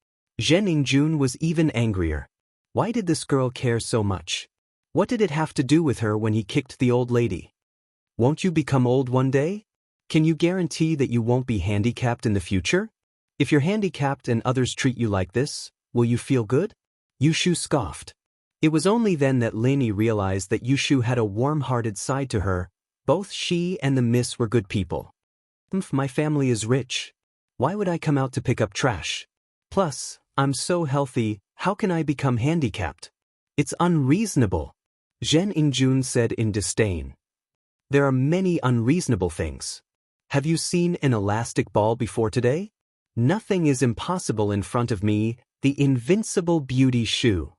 Zhen Yingjun was even angrier. Why did this girl care so much? What did it have to do with her when he kicked the old lady? Won't you become old one day? Can you guarantee that you won't be handicapped in the future? If you're handicapped and others treat you like this, will you feel good? Yushu scoffed. It was only then that Lin Yi realized that Yushu had a warm-hearted side to her. Both she and the miss were good people. My family is rich. Why would I come out to pick up trash? Plus, I'm so healthy, how can I become handicapped? It's unreasonable, Zhen Yingjun said in disdain. There are many unreasonable things. Have you seen an elastic ball before today? Nothing is impossible in front of me, the invincible beauty Shu.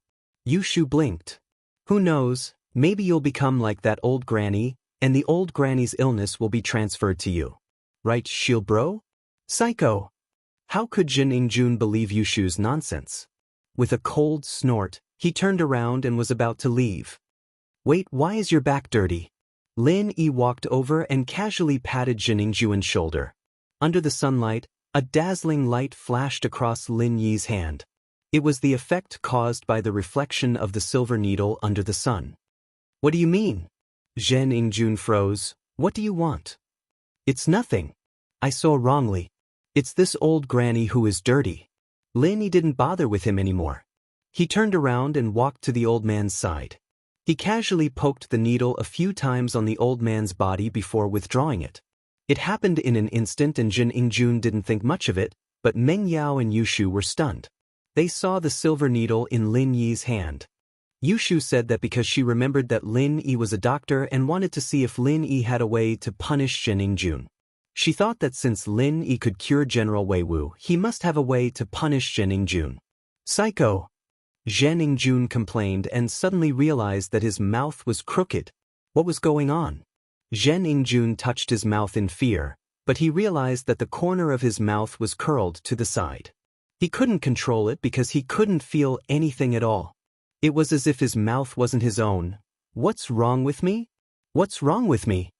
Yushu blinked. Who knows, maybe you'll become like that old granny, and the old granny's illness will be transferred to you. Right, shield bro? Psycho! How could Zhen Yingjun believe Yushu's nonsense? With a cold snort, he turned around and was about to leave. Wait, why is your back dirty? Lin Yi walked over and casually patted Zhen Yingjun's shoulder. Under the sunlight, a dazzling light flashed across Lin Yi's hand. It was the effect caused by the reflection of the silver needle under the sun. What do you mean? Zhen Yingjun froze. What do you want? It's nothing. I saw wrongly. It's this old granny who is dirty. Lin Yi didn't bother with him anymore. He turned around and walked to the old man's side. He casually poked the needle a few times on the old man's body before withdrawing it. It happened in an instant and Zhen Yingjun didn't think much of it, but Meng Yao and Yushu were stunned. They saw the silver needle in Lin Yi's hand. Yushu said that because she remembered that Lin Yi was a doctor and wanted to see if Lin Yi had a way to punish Zhen Yingjun. She thought that since Lin Yi could cure General Wei Wu, he must have a way to punish Zhen Yingjun. Psycho! Zhen Yingjun complained and suddenly realized that his mouth was crooked. What was going on? Zhen Yingjun touched his mouth in fear, but he realized that the corner of his mouth was curled to the side. He couldn't control it because he couldn't feel anything at all. It was as if his mouth wasn't his own. What's wrong with me? What's wrong with me?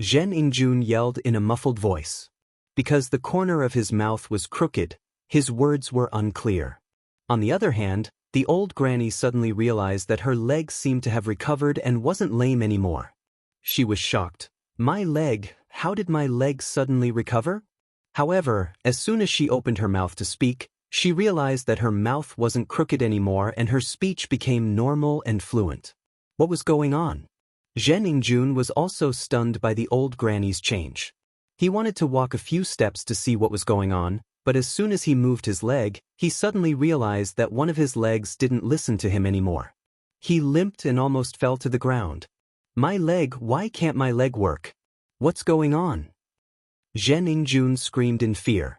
Zhen Yingjun yelled in a muffled voice. Because the corner of his mouth was crooked, his words were unclear. On the other hand, the old granny suddenly realized that her leg seemed to have recovered and wasn't lame anymore. She was shocked. My leg, how did my leg suddenly recover? However, as soon as she opened her mouth to speak, she realized that her mouth wasn't crooked anymore and her speech became normal and fluent. What was going on? Zhen Yingjun was also stunned by the old granny's change. He wanted to walk a few steps to see what was going on, but as soon as he moved his leg, he suddenly realized that one of his legs didn't listen to him anymore. He limped and almost fell to the ground. My leg, why can't my leg work? What's going on? Zhen Yingjun screamed in fear.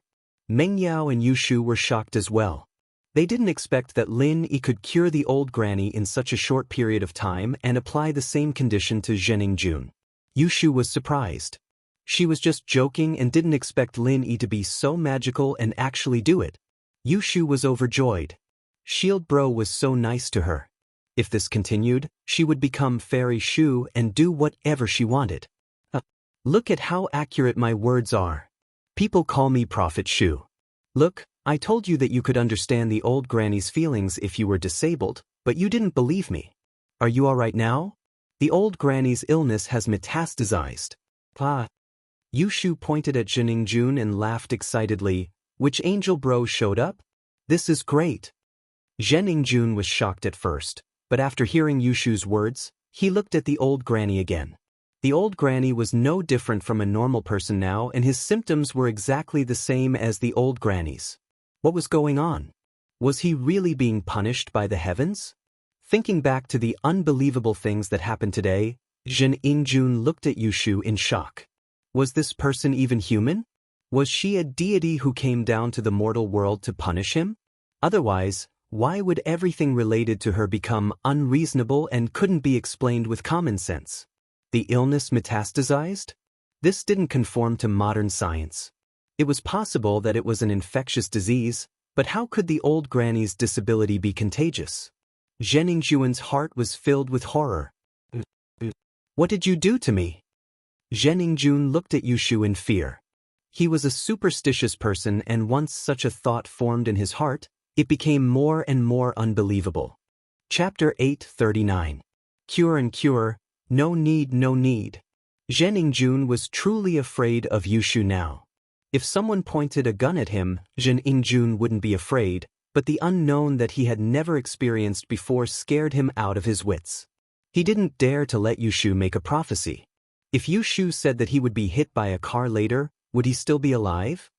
Meng Yao and Yushu were shocked as well. They didn't expect that Lin Yi could cure the old granny in such a short period of time and apply the same condition to Zhen Yingjun. Yushu was surprised. She was just joking and didn't expect Lin Yi to be so magical and actually do it. Yushu was overjoyed. Shield Bro was so nice to her. If this continued, she would become Fairy Shu and do whatever she wanted. Look at how accurate my words are. People call me Prophet Shu. Look, I told you that you could understand the old granny's feelings if you were disabled, but you didn't believe me. Are you all right now? The old granny's illness has metastasized. Yushu pointed at Zhen Yingjun and laughed excitedly. Which angel bro showed up? This is great. Zhen Yingjun was shocked at first, but after hearing Yushu's words, he looked at the old granny again. The old granny was no different from a normal person now and his symptoms were exactly the same as the old granny's. What was going on? Was he really being punished by the heavens? Thinking back to the unbelievable things that happened today, Zhen Yingjun looked at Yushu in shock. Was this person even human? Was she a deity who came down to the mortal world to punish him? Otherwise, why would everything related to her become unreasonable and couldn't be explained with common sense? The illness metastasized? This didn't conform to modern science. It was possible that it was an infectious disease, but how could the old granny's disability be contagious? Zhen Ningjuan's heart was filled with horror. What did you do to me? Zhen Ningjun looked at Yushu in fear. He was a superstitious person, and once such a thought formed in his heart, it became more and more unbelievable. Chapter 839. Cure and cure, no need, no need. Zhen Ningjun was truly afraid of Yushu now. If someone pointed a gun at him, Zhen Ningjun wouldn't be afraid, but the unknown that he had never experienced before scared him out of his wits. He didn't dare to let Yushu make a prophecy. If Yushu said that he would be hit by a car later, would he still be alive?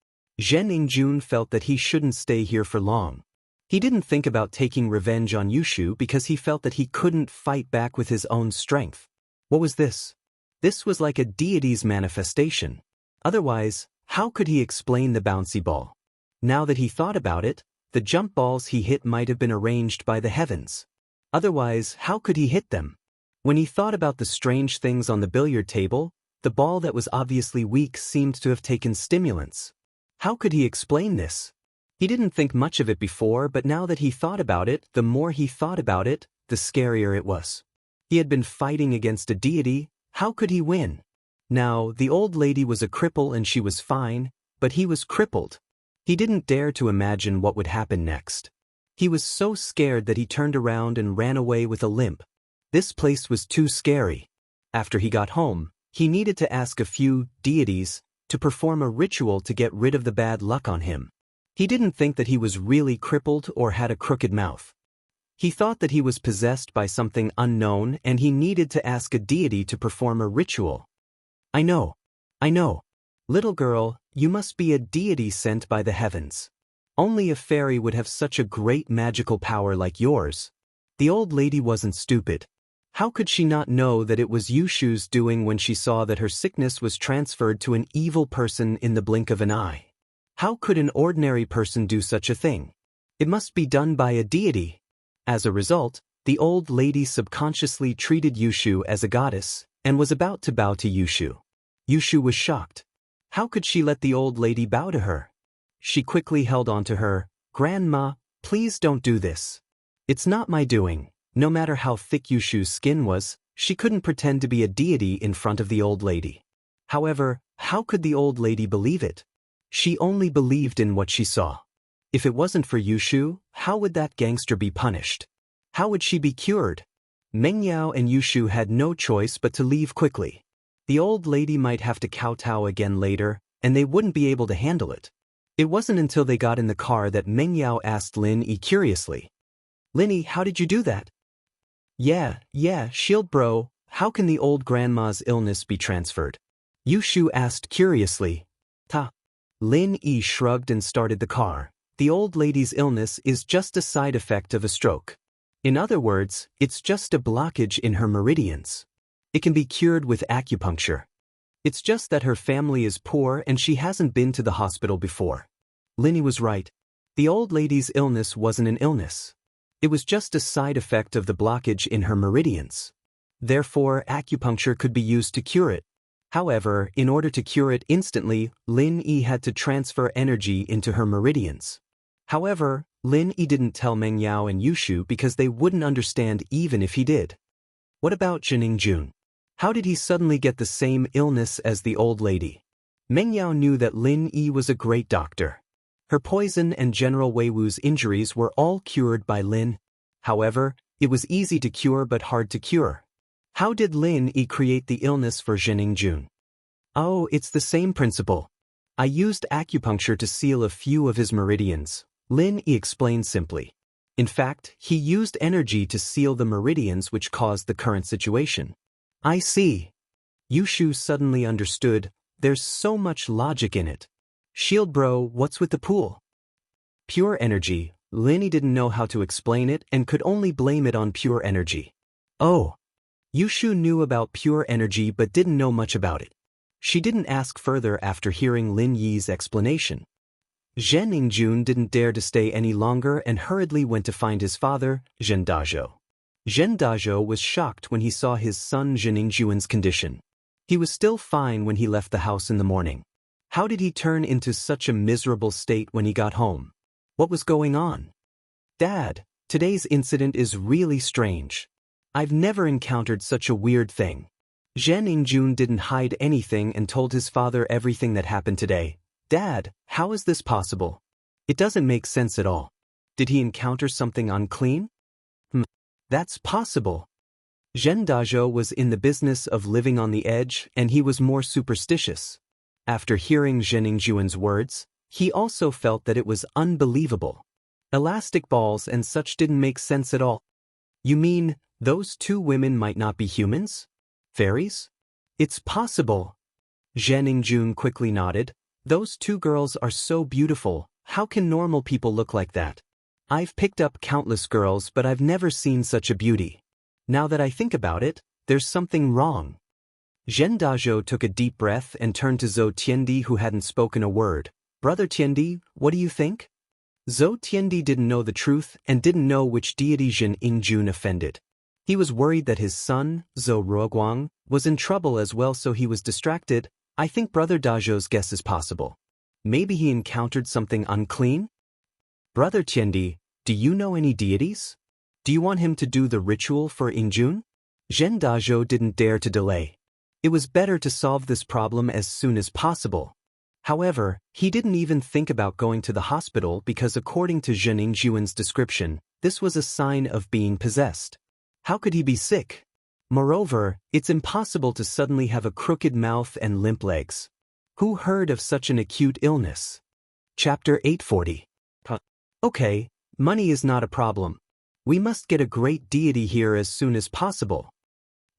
Zhen Ningjun felt that he shouldn't stay here for long. He didn't think about taking revenge on Yushu because he felt that he couldn't fight back with his own strength. What was this? This was like a deity's manifestation. Otherwise, how could he explain the bouncy ball? Now that he thought about it, the jump balls he hit might have been arranged by the heavens. Otherwise, how could he hit them? When he thought about the strange things on the billiard table, the ball that was obviously weak seemed to have taken stimulants. How could he explain this? He didn't think much of it before, but now that he thought about it, the more he thought about it, the scarier it was. He had been fighting against a deity. How could he win? Now, the old lady was a cripple and she was fine, but he was crippled. He didn't dare to imagine what would happen next. He was so scared that he turned around and ran away with a limp. This place was too scary. After he got home, he needed to ask a few deities to perform a ritual to get rid of the bad luck on him. He didn't think that he was really crippled or had a crooked mouth. He thought that he was possessed by something unknown and he needed to ask a deity to perform a ritual. I know. Little girl, you must be a deity sent by the heavens. Only a fairy would have such a great magical power like yours. The old lady wasn't stupid. How could she not know that it was Yushu's doing when she saw that her sickness was transferred to an evil person in the blink of an eye? How could an ordinary person do such a thing? It must be done by a deity. As a result, the old lady subconsciously treated Yushu as a goddess and was about to bow to Yushu. Yushu was shocked. How could she let the old lady bow to her? She quickly held on to her. Grandma, please don't do this. It's not my doing. No matter how thick Yushu's skin was, she couldn't pretend to be a deity in front of the old lady. However, how could the old lady believe it? She only believed in what she saw. If it wasn't for Yushu, how would that gangster be punished? How would she be cured? Mengyao and Yushu had no choice but to leave quickly. The old lady might have to kowtow again later, and they wouldn't be able to handle it. It wasn't until they got in the car that Mengyao asked Lin Yi curiously. Lin, how did you do that? Yeah, shield bro, how can the old grandma's illness be transferred? Yushu asked curiously. Lin Yi shrugged and started the car. The old lady's illness is just a side effect of a stroke. In other words, it's just a blockage in her meridians. It can be cured with acupuncture. It's just that her family is poor and she hasn't been to the hospital before. Lin Yi was right. The old lady's illness wasn't an illness. It was just a side effect of the blockage in her meridians. Therefore, acupuncture could be used to cure it. However, in order to cure it instantly, Lin Yi had to transfer energy into her meridians. However, Lin Yi didn't tell Mengyao and Yushu because they wouldn't understand even if he did. What about Zhen Ningjun? How did he suddenly get the same illness as the old lady? Mengyao knew that Lin Yi was a great doctor. Her poison and General Wei Wu's injuries were all cured by Lin. However, it was easy to cure but hard to cure. How did Lin Yi create the illness for Zhen Ningjun? Oh, it's the same principle. I used acupuncture to seal a few of his meridians, Lin Yi explained simply. In fact, he used energy to seal the meridians which caused the current situation. I see. Yushu suddenly understood. There's so much logic in it. Shield bro, what's with the pool? Pure energy. Lin Yi didn't know how to explain it and could only blame it on pure energy. Oh. Yushu knew about pure energy but didn't know much about it. She didn't ask further after hearing Lin Yi's explanation. Zhen Ningjun didn't dare to stay any longer and hurriedly went to find his father, Zhen Dazhou. Zhen Dazhou was shocked when he saw his son Zhen Ningjuan's condition. He was still fine when he left the house in the morning. How did he turn into such a miserable state when he got home? What was going on? Dad, Today's incident is really strange. I've never encountered such a weird thing. Zhen Ingjun didn't hide anything and told his father everything that happened today. Dad, how is this possible? It doesn't make sense at all. Did he encounter something unclean? That's possible. Zhen Dazhou was in the business of living on the edge, and he was more superstitious. After hearing Zhen Ingjuan's words, he also felt that it was unbelievable. Elastic balls and such didn't make sense at all. You mean, those two women might not be humans? Fairies? It's possible. Zhen Ingjun quickly nodded. Those two girls are so beautiful, how can normal people look like that? I've picked up countless girls, but I've never seen such a beauty. Now that I think about it, there's something wrong. Zhen Dazhou took a deep breath and turned to Zhou Tiandi, who hadn't spoken a word. Brother Tiandi, what do you think? Zhou Tiandi didn't know the truth and didn't know which deity Zhen Ingjun offended. He was worried that his son, Zhou Ruoguang, was in trouble as well, so he was distracted. I think Brother Dazhou's guess is possible. Maybe he encountered something unclean? Brother Tiandi, do you know any deities? Do you want him to do the ritual for Ingjun? Zhen Dazhou didn't dare to delay. It was better to solve this problem as soon as possible. However, he didn't even think about going to the hospital because according to Zhen Ingjuan's description, this was a sign of being possessed. How could he be sick? Moreover, it's impossible to suddenly have a crooked mouth and limp legs. Who heard of such an acute illness? Chapter 840. Okay, money is not a problem. We must get a great deity here as soon as possible.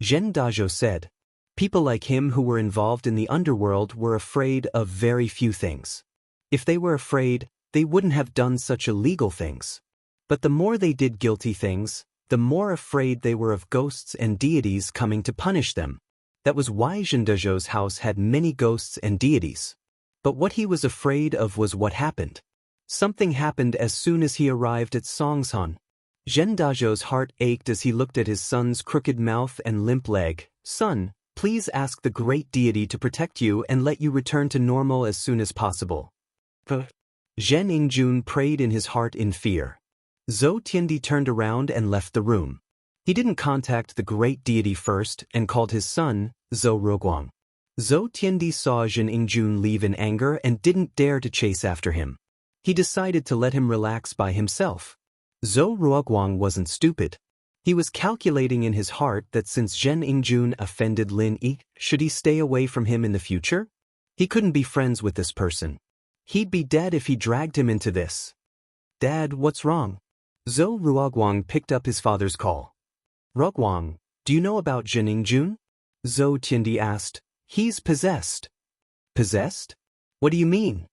Zhen Dazhou said. People like him who were involved in the underworld were afraid of very few things. If they were afraid, they wouldn't have done such illegal things. But the more they did guilty things, the more afraid they were of ghosts and deities coming to punish them. That was why Zhen Dazhou's house had many ghosts and deities. But what he was afraid of was what happened. Something happened as soon as he arrived at Songshan. Zhen Dazhou's heart ached as he looked at his son's crooked mouth and limp leg. Son, please ask the great deity to protect you and let you return to normal as soon as possible. Zhen Ingjun prayed in his heart in fear. Zhou Tiandi turned around and left the room. He didn't contact the great deity first and called his son, Zhou Ruoguang. Zhou Tiandi saw Zhen Ingjun leave in anger and didn't dare to chase after him. He decided to let him relax by himself. Zhou Ruoguang wasn't stupid. He was calculating in his heart that since Zhen Ingjun offended Lin Yi, should he stay away from him in the future? He couldn't be friends with this person. He'd be dead if he dragged him into this. Dad, what's wrong? Zhou Ruoguang picked up his father's call. Ruoguang, do you know about Zhen Ingjun? Zhou Tiandi asked. He's possessed. Possessed? What do you mean?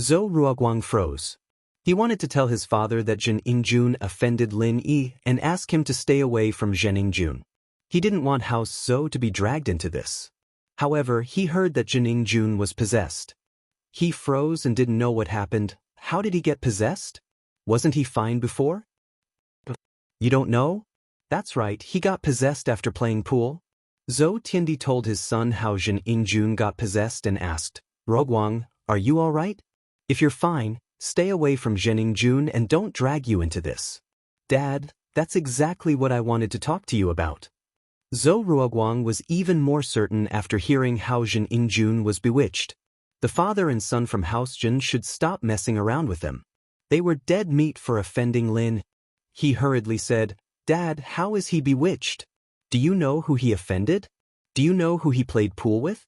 Zhou Ruoguang froze. He wanted to tell his father that Zhen Ingjun offended Lin Yi and ask him to stay away from Zhen Ingjun. He didn't want House Zhou to be dragged into this. However, he heard that Zhen Ingjun was possessed. He froze and didn't know what happened. How did he get possessed? Wasn't he fine before? You don't know? That's right, he got possessed after playing pool. Zhou Tiandi told his son how Zhen Ingjun got possessed and asked, Ruoguang, are you all right? If you're fine, stay away from Zhen Ingjun and don't drag you into this. Dad, that's exactly what I wanted to talk to you about. Zhou Ruoguang was even more certain after hearing how Zhen Ingjun was bewitched. The father and son from House Zhen should stop messing around with them. They were dead meat for offending Lin. He hurriedly said, Dad, how is he bewitched? Do you know who he offended? Do you know who he played pool with?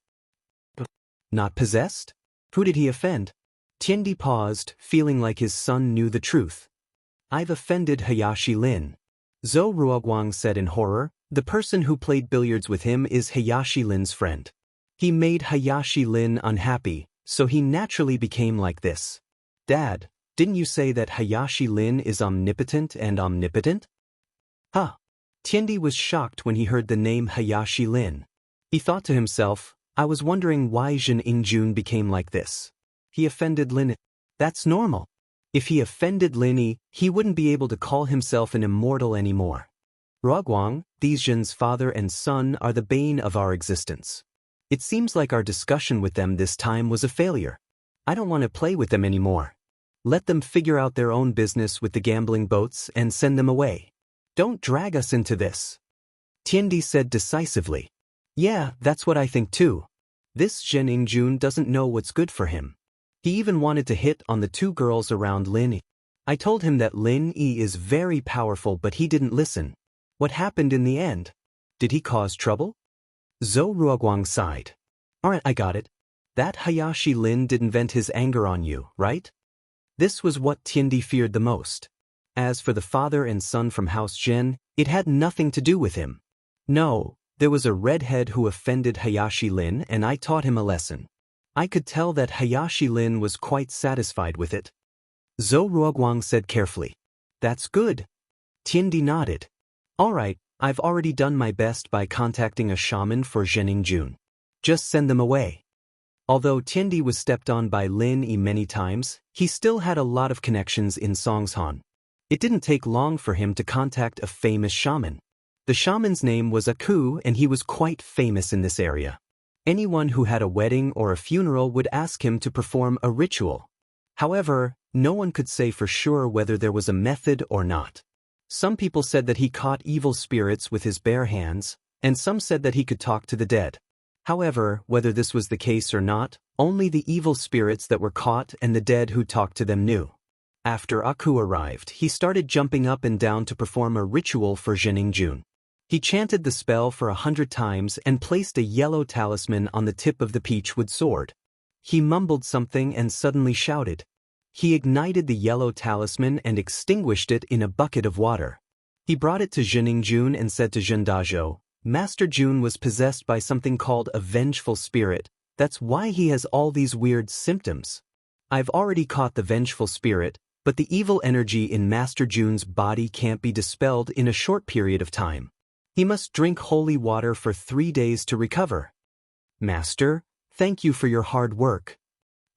Not possessed? Who did he offend? Tiandi paused, feeling like his son knew the truth. I've offended Hayashi Lin. Zhou Ruoguang said in horror. The person who played billiards with him is Hayashi Lin's friend. He made Hayashi Lin unhappy, so he naturally became like this. Dad, didn't you say that Hayashi Lin is omnipotent and omnipotent? Huh. Tiandi was shocked when he heard the name Hayashi Lin. He thought to himself, I was wondering why Zhen Ingjun became like this. He offended Lin. That's normal. If he offended Lin, he wouldn't be able to call himself an immortal anymore. Ruoguang, these Zhen's father and son are the bane of our existence. It seems like our discussion with them this time was a failure. I don't want to play with them anymore. Let them figure out their own business with the gambling boats and send them away. Don't drag us into this. Tiandi said decisively. Yeah, that's what I think too. This Zhen Ingjun doesn't know what's good for him. He even wanted to hit on the two girls around Lin Yi. I told him that Lin Yi is very powerful, but he didn't listen. What happened in the end? Did he cause trouble? Zhou Ruoguang sighed. Alright, I got it. That Hayashi Lin didn't vent his anger on you, right? This was what Tiandi feared the most. As for the father and son from House Zhen, it had nothing to do with him. No, there was a redhead who offended Hayashi Lin, and I taught him a lesson. I could tell that Hayashi Lin was quite satisfied with it. Zhou Ruoguang said carefully. That's good. Tiandi nodded. Alright, I've already done my best by contacting a shaman for Zheningjun. Just send them away. Although Tiandi was stepped on by Lin Yi many times, he still had a lot of connections in Songshan. It didn't take long for him to contact a famous shaman. The shaman's name was Aku, and he was quite famous in this area. Anyone who had a wedding or a funeral would ask him to perform a ritual. However, no one could say for sure whether there was a method or not. Some people said that he caught evil spirits with his bare hands, and some said that he could talk to the dead. However, whether this was the case or not, only the evil spirits that were caught and the dead who talked to them knew. After Aku arrived, he started jumping up and down to perform a ritual for Zheningjun. He chanted the spell for 100 times and placed a yellow talisman on the tip of the peachwood sword. He mumbled something and suddenly shouted. He ignited the yellow talisman and extinguished it in a bucket of water. He brought it to Zheningjun and said to Zhendazhou, Master Jun was possessed by something called a vengeful spirit. That's why he has all these weird symptoms. I've already caught the vengeful spirit, but the evil energy in Master Jun's body can't be dispelled in a short period of time. He must drink holy water for 3 days to recover. Master, thank you for your hard work.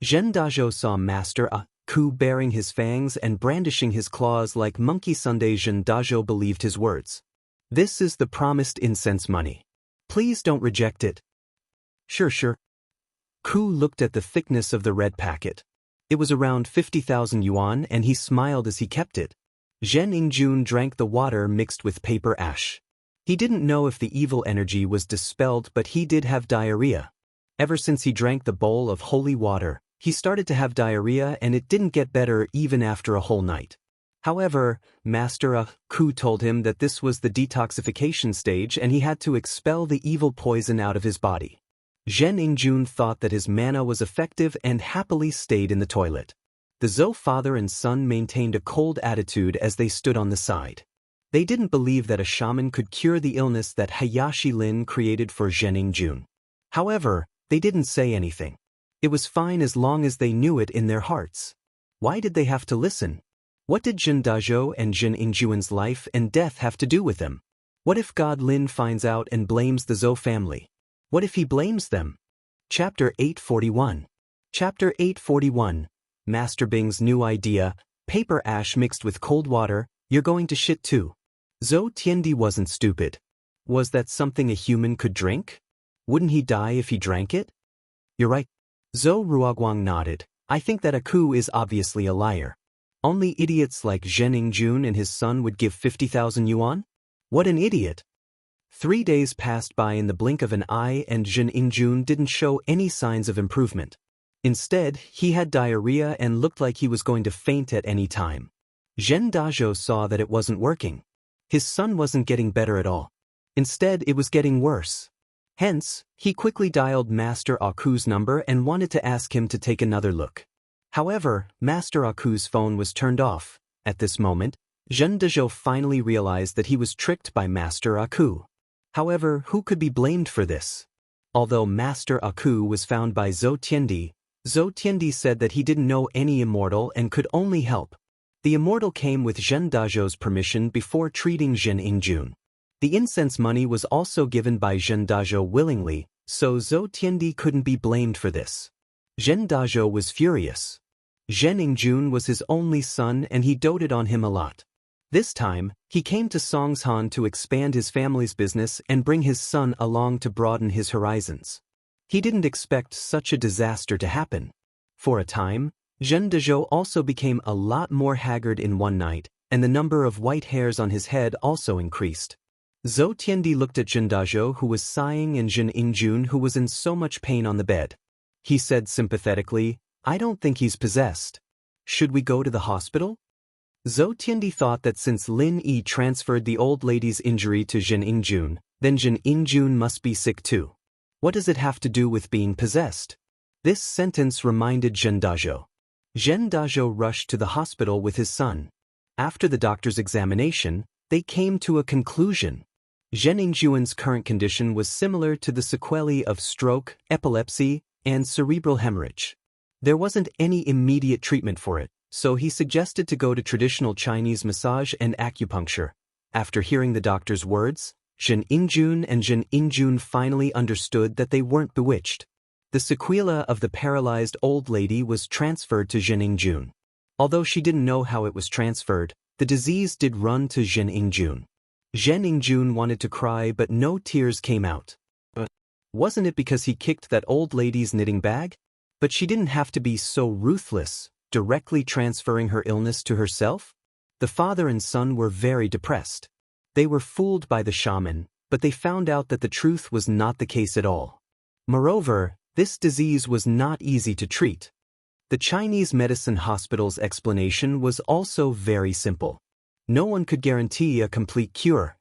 Zhendazhou saw Master Aku baring his fangs and brandishing his claws like Monkey Sunday. Zhendazhou believed his words. This is the promised incense money. Please don't reject it. Sure. Ku looked at the thickness of the red packet. It was around 50,000 yuan, and he smiled as he kept it. Zheningjun drank the water mixed with paper ash. He didn't know if the evil energy was dispelled, but he did have diarrhea. Ever since he drank the bowl of holy water, he started to have diarrhea, and it didn't get better even after a whole night. However, Master Aku told him that this was the detoxification stage and he had to expel the evil poison out of his body. Zheningjun thought that his mana was effective and happily stayed in the toilet. The Zhou father and son maintained a cold attitude as they stood on the side. They didn't believe that a shaman could cure the illness that Hayashi Lin created for Zheningjun. However, they didn't say anything. It was fine as long as they knew it in their hearts. Why did they have to listen? What did Zhendazhou and Zheningjun's life and death have to do with them? What if God Lin finds out and blames the Zhou family? What if he blames them? Chapter 841. Chapter 841. Master Bing's new idea, paper ash mixed with cold water. You're going to shit too. Zhou Tiandi wasn't stupid. Was that something a human could drink? Wouldn't he die if he drank it? You're right. Zhou Ruoguang nodded. I think that Aku is obviously a liar. Only idiots like Zheningjun and his son would give 50,000 yuan? What an idiot. 3 days passed by in the blink of an eye, and Zheningjun didn't show any signs of improvement. Instead, he had diarrhea and looked like he was going to faint at any time. Zhendazhou saw that it wasn't working. His son wasn't getting better at all. Instead, it was getting worse. Hence, he quickly dialed Master Aku's number and wanted to ask him to take another look. However, Master Aku's phone was turned off. At this moment, Zhendazhou finally realized that he was tricked by Master Aku. However, who could be blamed for this? Although Master Aku was found by Zhou Tiandi said that he didn't know any immortal and could only help. The immortal came with Zhendazhou's permission before treating Zheningjun. The incense money was also given by Zhendazhou willingly, so Zhou Tiandi couldn't be blamed for this. Zhendazhou was furious. Zheningjun was his only son and he doted on him a lot. This time, he came to Songshan to expand his family's business and bring his son along to broaden his horizons. He didn't expect such a disaster to happen. For a time, Zhen Dezhou also became a lot more haggard in one night, and the number of white hairs on his head also increased. Zhou Tiandi looked at Zhen Dezhou, who was sighing, and Zhen Yingjun, who was in so much pain on the bed. He said sympathetically, "I don't think he's possessed. Should we go to the hospital?" Zhou Tiandi thought that since Lin Yi transferred the old lady's injury to Zhen Yingjun, then Zhen Yingjun must be sick too. What does it have to do with being possessed? This sentence reminded Zhen Dezhou. Zhen Dezhou rushed to the hospital with his son. After the doctor's examination, they came to a conclusion. Zhen Yingjun's current condition was similar to the sequelae of stroke, epilepsy, and cerebral hemorrhage. There wasn't any immediate treatment for it, so he suggested to go to traditional Chinese massage and acupuncture. After hearing the doctor's words, Zhen Yingjun and Zhen Yingjun finally understood that they weren't bewitched. The sequela of the paralyzed old lady was transferred to Zhen Yingjun. Although she didn't know how it was transferred, the disease did run to Zhen Yingjun. Zhen Yingjun wanted to cry, but no tears came out. Wasn't it because he kicked that old lady's knitting bag? But she didn't have to be so ruthless, directly transferring her illness to herself. The father and son were very depressed. They were fooled by the shaman, but they found out that the truth was not the case at all. Moreover, this disease was not easy to treat. The Chinese medicine hospital's explanation was also very simple. No one could guarantee a complete cure.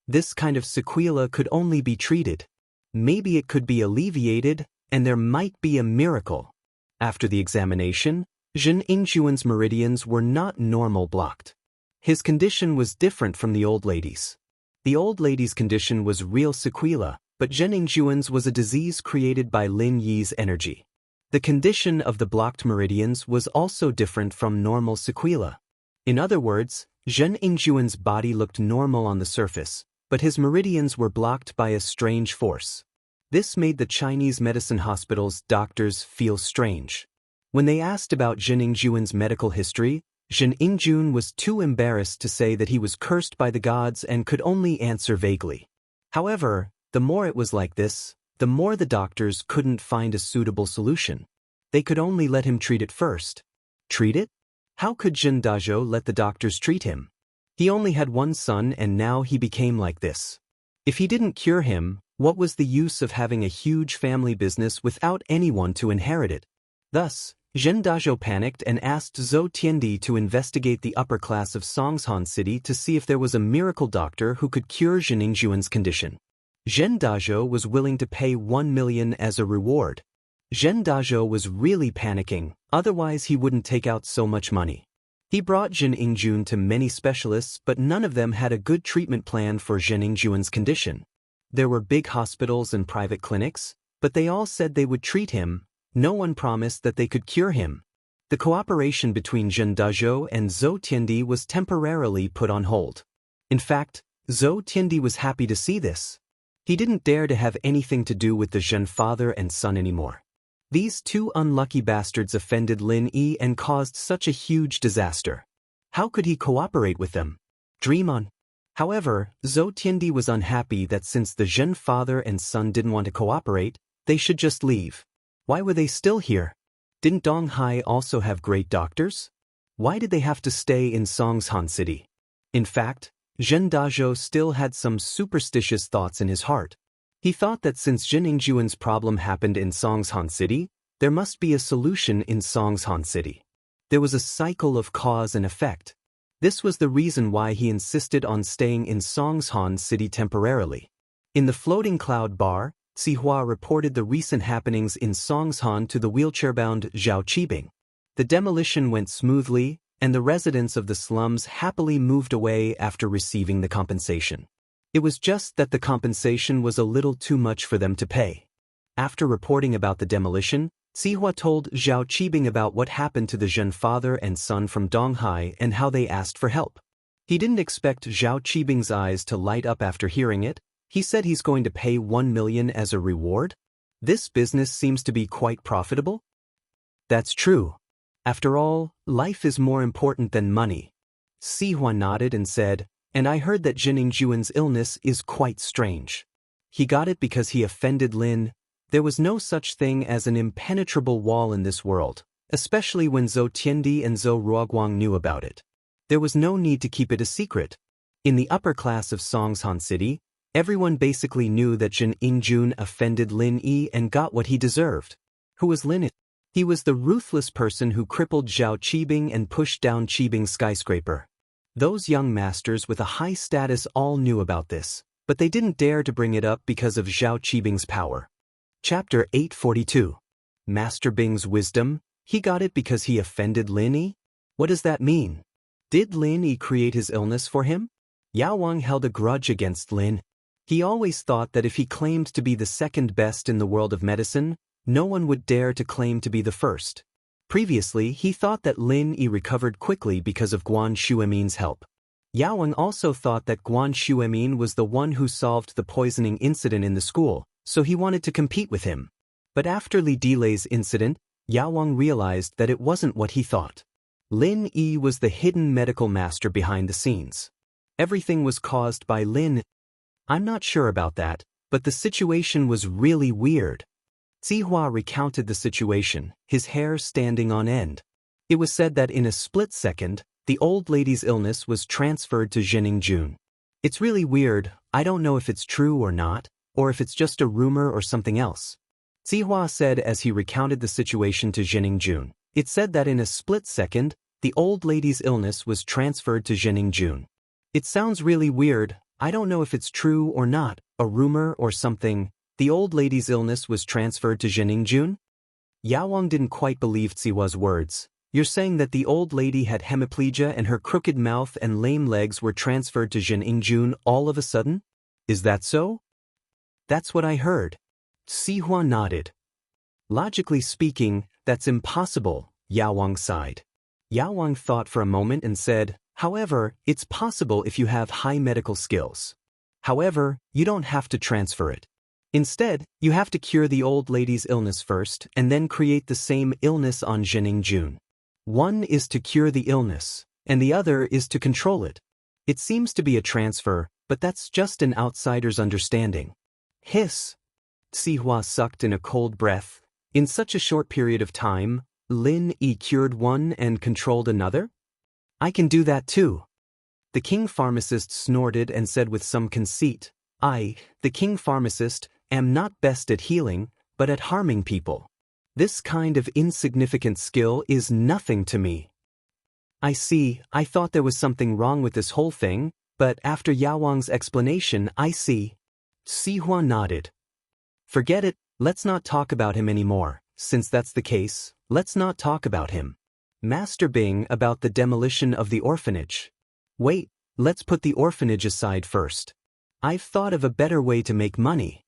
This kind of sequela could only be treated. Maybe it could be alleviated, and there might be a miracle. After the examination, Zhen Yingjun's meridians were not normal blocked. His condition was different from the old lady's. The old lady's condition was real sequela, but Zhen Yingjun's was a disease created by Lin Yi's energy. The condition of the blocked meridians was also different from normal sequela. In other words, Zhen Yingjun's body looked normal on the surface, but his meridians were blocked by a strange force. This made the Chinese medicine hospital's doctors feel strange. When they asked about Zhen Yingjun's medical history, Zhen Yingjun was too embarrassed to say that he was cursed by the gods and could only answer vaguely. However, the more it was like this, the more the doctors couldn't find a suitable solution. They could only let him treat it first. Treat it? How could Zhen Dezhou let the doctors treat him? He only had one son, and now he became like this. If he didn't cure him, what was the use of having a huge family business without anyone to inherit it? Thus, Zhen Dezhou panicked and asked Zhou Tiandi to investigate the upper class of Songshan City to see if there was a miracle doctor who could cure Zhen Yingjun's condition. Zhen Dezhou was willing to pay 1 million as a reward. Zhen Dezhou was really panicking, otherwise he wouldn't take out so much money. He brought Zhen Yingjun to many specialists, but none of them had a good treatment plan for Zhen Yingjun's condition. There were big hospitals and private clinics, but they all said they would treat him. No one promised that they could cure him. The cooperation between Zhen Dezhou and Zhou Tiandi was temporarily put on hold. In fact, Zhou Tiandi was happy to see this. He didn't dare to have anything to do with the Zhen father and son anymore. These two unlucky bastards offended Lin Yi and caused such a huge disaster. How could he cooperate with them? Dream on. However, Zhou Tiandi was unhappy that since the Zhen father and son didn't want to cooperate, they should just leave. Why were they still here? Didn't Donghai also have great doctors? Why did they have to stay in Songshan City? In fact, Zhen Dezhou still had some superstitious thoughts in his heart. He thought that since Zhen Yingjun's problem happened in Songshan City, there must be a solution in Songshan City. There was a cycle of cause and effect. This was the reason why he insisted on staying in Songshan City temporarily. In the floating cloud bar, Xihua reported the recent happenings in Songshan to the wheelchair-bound Zhao Qibing. The demolition went smoothly, and the residents of the slums happily moved away after receiving the compensation. It was just that the compensation was a little too much for them to pay. After reporting about the demolition, Xihua told Zhao Qibing about what happened to the Zhen father and son from Donghai and how they asked for help. He didn't expect Zhao Qibing's eyes to light up after hearing it. He said he's going to pay 1 million as a reward? This business seems to be quite profitable? That's true. After all, life is more important than money. Xihua nodded and said, and I heard that Zhen Yingjun's illness is quite strange. He got it because he offended Lin. There was no such thing as an impenetrable wall in this world. especially when Zhou Tiandi and Zhou Ruoguang knew about it. There was no need to keep it a secret. In the upper class of Songshan City, everyone basically knew that Jin Ingjun offended Lin Yi and got what he deserved. Who was Lin Yi? He was the ruthless person who crippled Zhao Qibing and pushed down Qibing's skyscraper. Those young masters with a high status all knew about this, but they didn't dare to bring it up because of Zhao Qibing's power. Chapter 842. Master Bing's wisdom. He got it because he offended Lin Yi? What does that mean? Did Lin Yi create his illness for him? Yao Wang held a grudge against Lin. He always thought that if he claimed to be the second best in the world of medicine, no one would dare to claim to be the first. Previously, he thought that Lin Yi recovered quickly because of Guan Xuemin's help. Yao Wang also thought that Guan Xuemin was the one who solved the poisoning incident in the school, so he wanted to compete with him. But after Li Dilei's incident, Yao Wang realized that it wasn't what he thought. Lin Yi was the hidden medical master behind the scenes. Everything was caused by Lin. I'm not sure about that, but the situation was really weird. Zihua recounted the situation, his hair standing on end. It was said that in a split second, the old lady's illness was transferred to Jining Jun. It's really weird. I don't know if it's true or not, or if it's just a rumor or something else. Zihua said as he recounted the situation to Jining Jun. It said that in a split second, the old lady's illness was transferred to Jining Jun. It sounds really weird. I don't know if it's true or not, a rumor or something. The old lady's illness was transferred to Jining Jun? Yao Wang didn't quite believe Zihua's words. You're saying that the old lady had hemiplegia and her crooked mouth and lame legs were transferred to Jining Jun all of a sudden? Is that so? That's what I heard. Zihua nodded. Logically speaking, that's impossible, Yao Wang sighed. Yao Wang thought for a moment and said, however, it's possible if you have high medical skills. However, you don't have to transfer it. Instead, you have to cure the old lady's illness first and then create the same illness on Jining Jun. One is to cure the illness, and the other is to control it. It seems to be a transfer, but that's just an outsider's understanding. Hiss. Zihua sucked in a cold breath. In such a short period of time, Lin Yi cured one and controlled another? I can do that too. The king pharmacist snorted and said with some conceit, I, the king pharmacist, am not best at healing, but at harming people. This kind of insignificant skill is nothing to me. I see, I thought there was something wrong with this whole thing, but after Yao Wang's explanation, I see. Zihua nodded. Forget it, let's not talk about him anymore. Since that's the case, let's not talk about him. Master Bing about the demolition of the orphanage. Wait, let's put the orphanage aside first. I've thought of a better way to make money.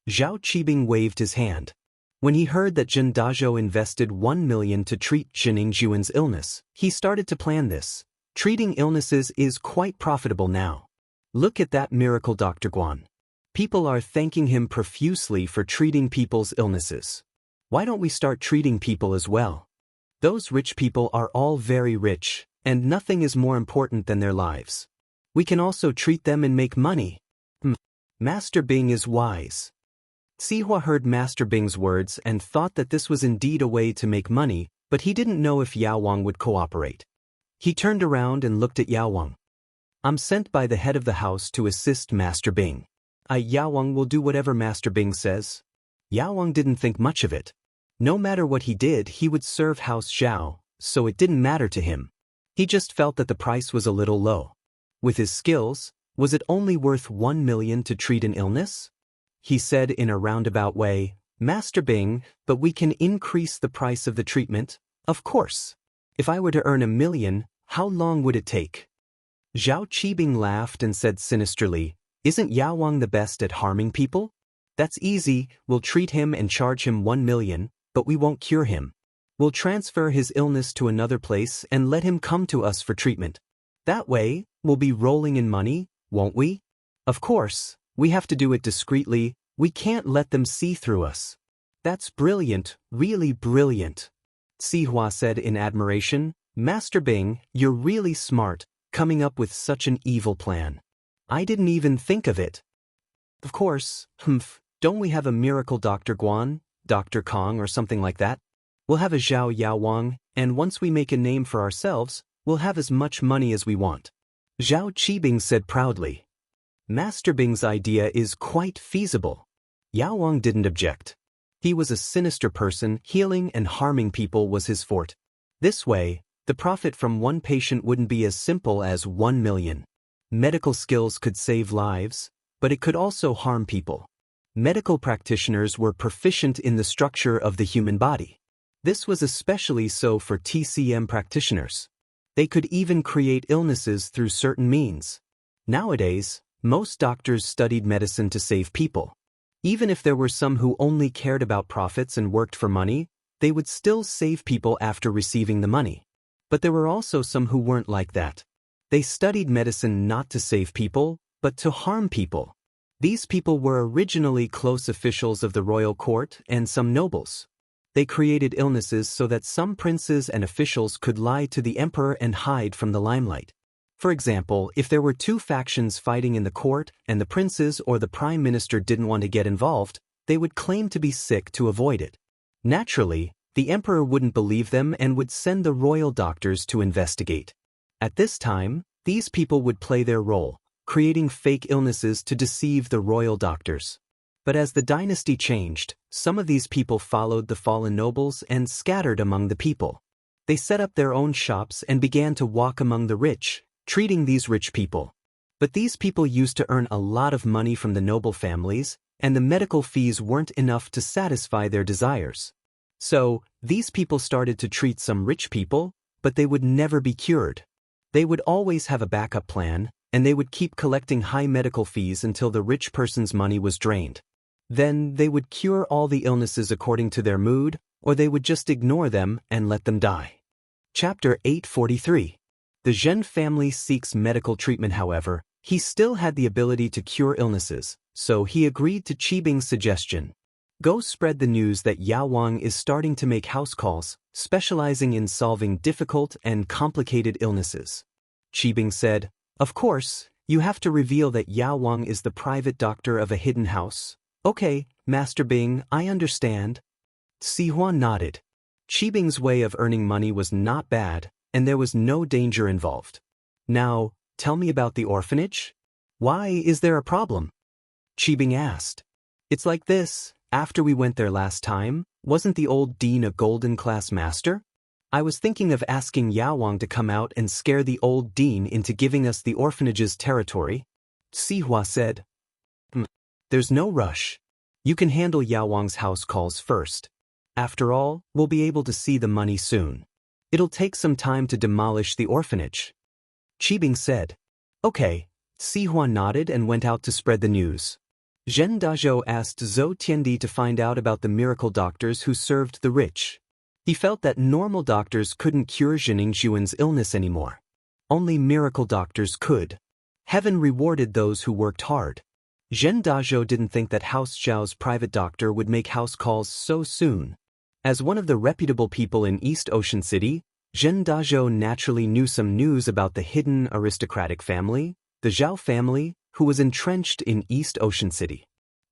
Zhao Qibing waved his hand. When he heard that Jin Dazhou invested 1 million to treat Jining Jun's illness, he started to plan this. Treating illnesses is quite profitable now. Look at that miracle Dr. Guan. People are thanking him profusely for treating people's illnesses. Why don't we start treating people as well? Those rich people are all very rich, and nothing is more important than their lives. We can also treat them and make money. Master Bing is wise. Zihua heard Master Bing's words and thought that this was indeed a way to make money, but he didn't know if Yao Wang would cooperate. He turned around and looked at Yao Wang. I'm sent by the head of the house to assist Master Bing. Yao Wang will do whatever Master Bing says. Yao Wang didn't think much of it. No matter what he did, he would serve House Zhao, so it didn't matter to him. He just felt that the price was a little low. With his skills, was it only worth 1 million to treat an illness? He said in a roundabout way, Master Bing, but we can increase the price of the treatment, of course. If I were to earn 1 million, how long would it take? Zhao Qibing laughed and said sinisterly, isn't Yao Wang the best at harming people? That's easy, we'll treat him and charge him 1 million, but we won't cure him. We'll transfer his illness to another place and let him come to us for treatment. That way, we'll be rolling in money, won't we? Of course, we have to do it discreetly, we can't let them see through us. That's brilliant, really brilliant. Zihua said in admiration, Master Bing, you're really smart, coming up with such an evil plan. I didn't even think of it. Of course, don't we have a miracle Dr. Guan, Dr. Kong or something like that? We'll have a Zhao Yaowang, and once we make a name for ourselves, we'll have as much money as we want. Zhao Qibing said proudly. Master Bing's idea is quite feasible. Yaowang didn't object. He was a sinister person, healing and harming people was his forte. This way, the profit from one patient wouldn't be as simple as 1 million. Medical skills could save lives, but it could also harm people. Medical practitioners were proficient in the structure of the human body. This was especially so for TCM practitioners. They could even create illnesses through certain means. Nowadays, most doctors studied medicine to save people. Even if there were some who only cared about profits and worked for money, they would still save people after receiving the money. But there were also some who weren't like that. They studied medicine not to save people, but to harm people. These people were originally close officials of the royal court and some nobles. They created illnesses so that some princes and officials could lie to the emperor and hide from the limelight. For example, if there were two factions fighting in the court and the princes or the prime minister didn't want to get involved, they would claim to be sick to avoid it. Naturally, the emperor wouldn't believe them and would send the royal doctors to investigate. At this time, these people would play their role, creating fake illnesses to deceive the royal doctors. But as the dynasty changed, some of these people followed the fallen nobles and scattered among the people. They set up their own shops and began to walk among the rich, treating these rich people. But these people used to earn a lot of money from the noble families, and the medical fees weren't enough to satisfy their desires. So, these people started to treat some rich people, but they would never be cured. They would always have a backup plan, and they would keep collecting high medical fees until the rich person's money was drained. Then they would cure all the illnesses according to their mood, or they would just ignore them and let them die. Chapter 843. The Zhen family seeks medical treatment. However, he still had the ability to cure illnesses, so he agreed to Qibing's suggestion. Go spread the news that Yaowang is starting to make house calls, specializing in solving difficult and complicated illnesses. Qibing said, Of course, you have to reveal that Yaowang is the private doctor of a hidden house. Okay, Master Bing, I understand. Sihua nodded. Qibing's way of earning money was not bad, and there was no danger involved. Now, tell me about the orphanage? Why is there a problem? Qibing asked. It's like this, after we went there last time, wasn't the old dean a golden class master? I was thinking of asking Yaowang to come out and scare the old dean into giving us the orphanage's territory. Sihua said. There's no rush. You can handle Yaowang's house calls first. After all, we'll be able to see the money soon. It'll take some time to demolish the orphanage. Qibing said. Okay. Sihua nodded and went out to spread the news. Zhen Dazhou asked Zhou Tiandi to find out about the miracle doctors who served the rich. He felt that normal doctors couldn't cure Zhening Zhuan's illness anymore. Only miracle doctors could. Heaven rewarded those who worked hard. Zhen Dazhou didn't think that House Zhao's private doctor would make house calls so soon. As one of the reputable people in East Ocean City, Zhen Dazhou naturally knew some news about the hidden aristocratic family, the Zhao family, who was entrenched in East Ocean City.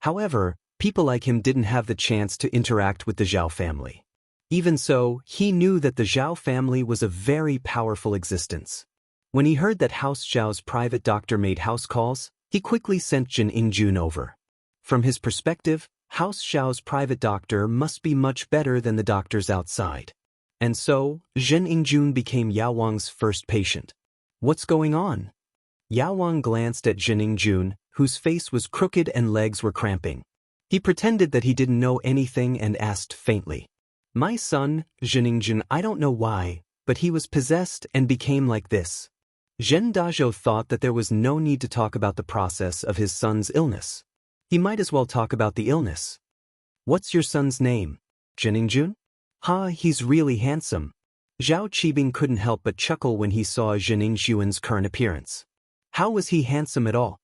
However, people like him didn't have the chance to interact with the Zhao family. Even so, he knew that the Zhao family was a very powerful existence. When he heard that House Zhao's private doctor made house calls, he quickly sent Jin Ingjun over. From his perspective, House Zhao's private doctor must be much better than the doctors outside. And so, Zhen Ingjun became Yaowang's first patient. What's going on? Yaowang glanced at Zhen Ingjun, whose face was crooked and legs were cramping. He pretended that he didn't know anything and asked faintly. My son, Zhen Ingjun, I don't know why, but he was possessed and became like this. Zhen Dazhou thought that there was no need to talk about the process of his son's illness. He might as well talk about the illness. What's your son's name? Zhen Ingjun? He's really handsome. Zhao Qibing couldn't help but chuckle when he saw Zhen Ingjun's current appearance. How was he handsome at all?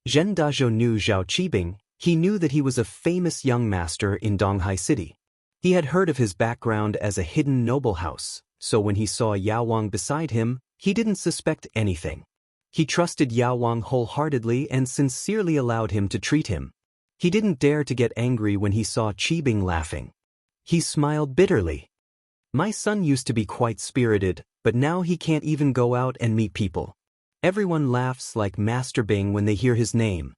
Zhen Dazhou knew Zhao Qibing. He knew that he was a famous young master in Donghai City. He had heard of his background as a hidden noble house, so when he saw Yaowang beside him, he didn't suspect anything. He trusted Yaowang wholeheartedly and sincerely allowed him to treat him. He didn't dare to get angry when he saw Qibing laughing. He smiled bitterly. My son used to be quite spirited, but now he can't even go out and meet people. Everyone laughs like Master Bing when they hear his name.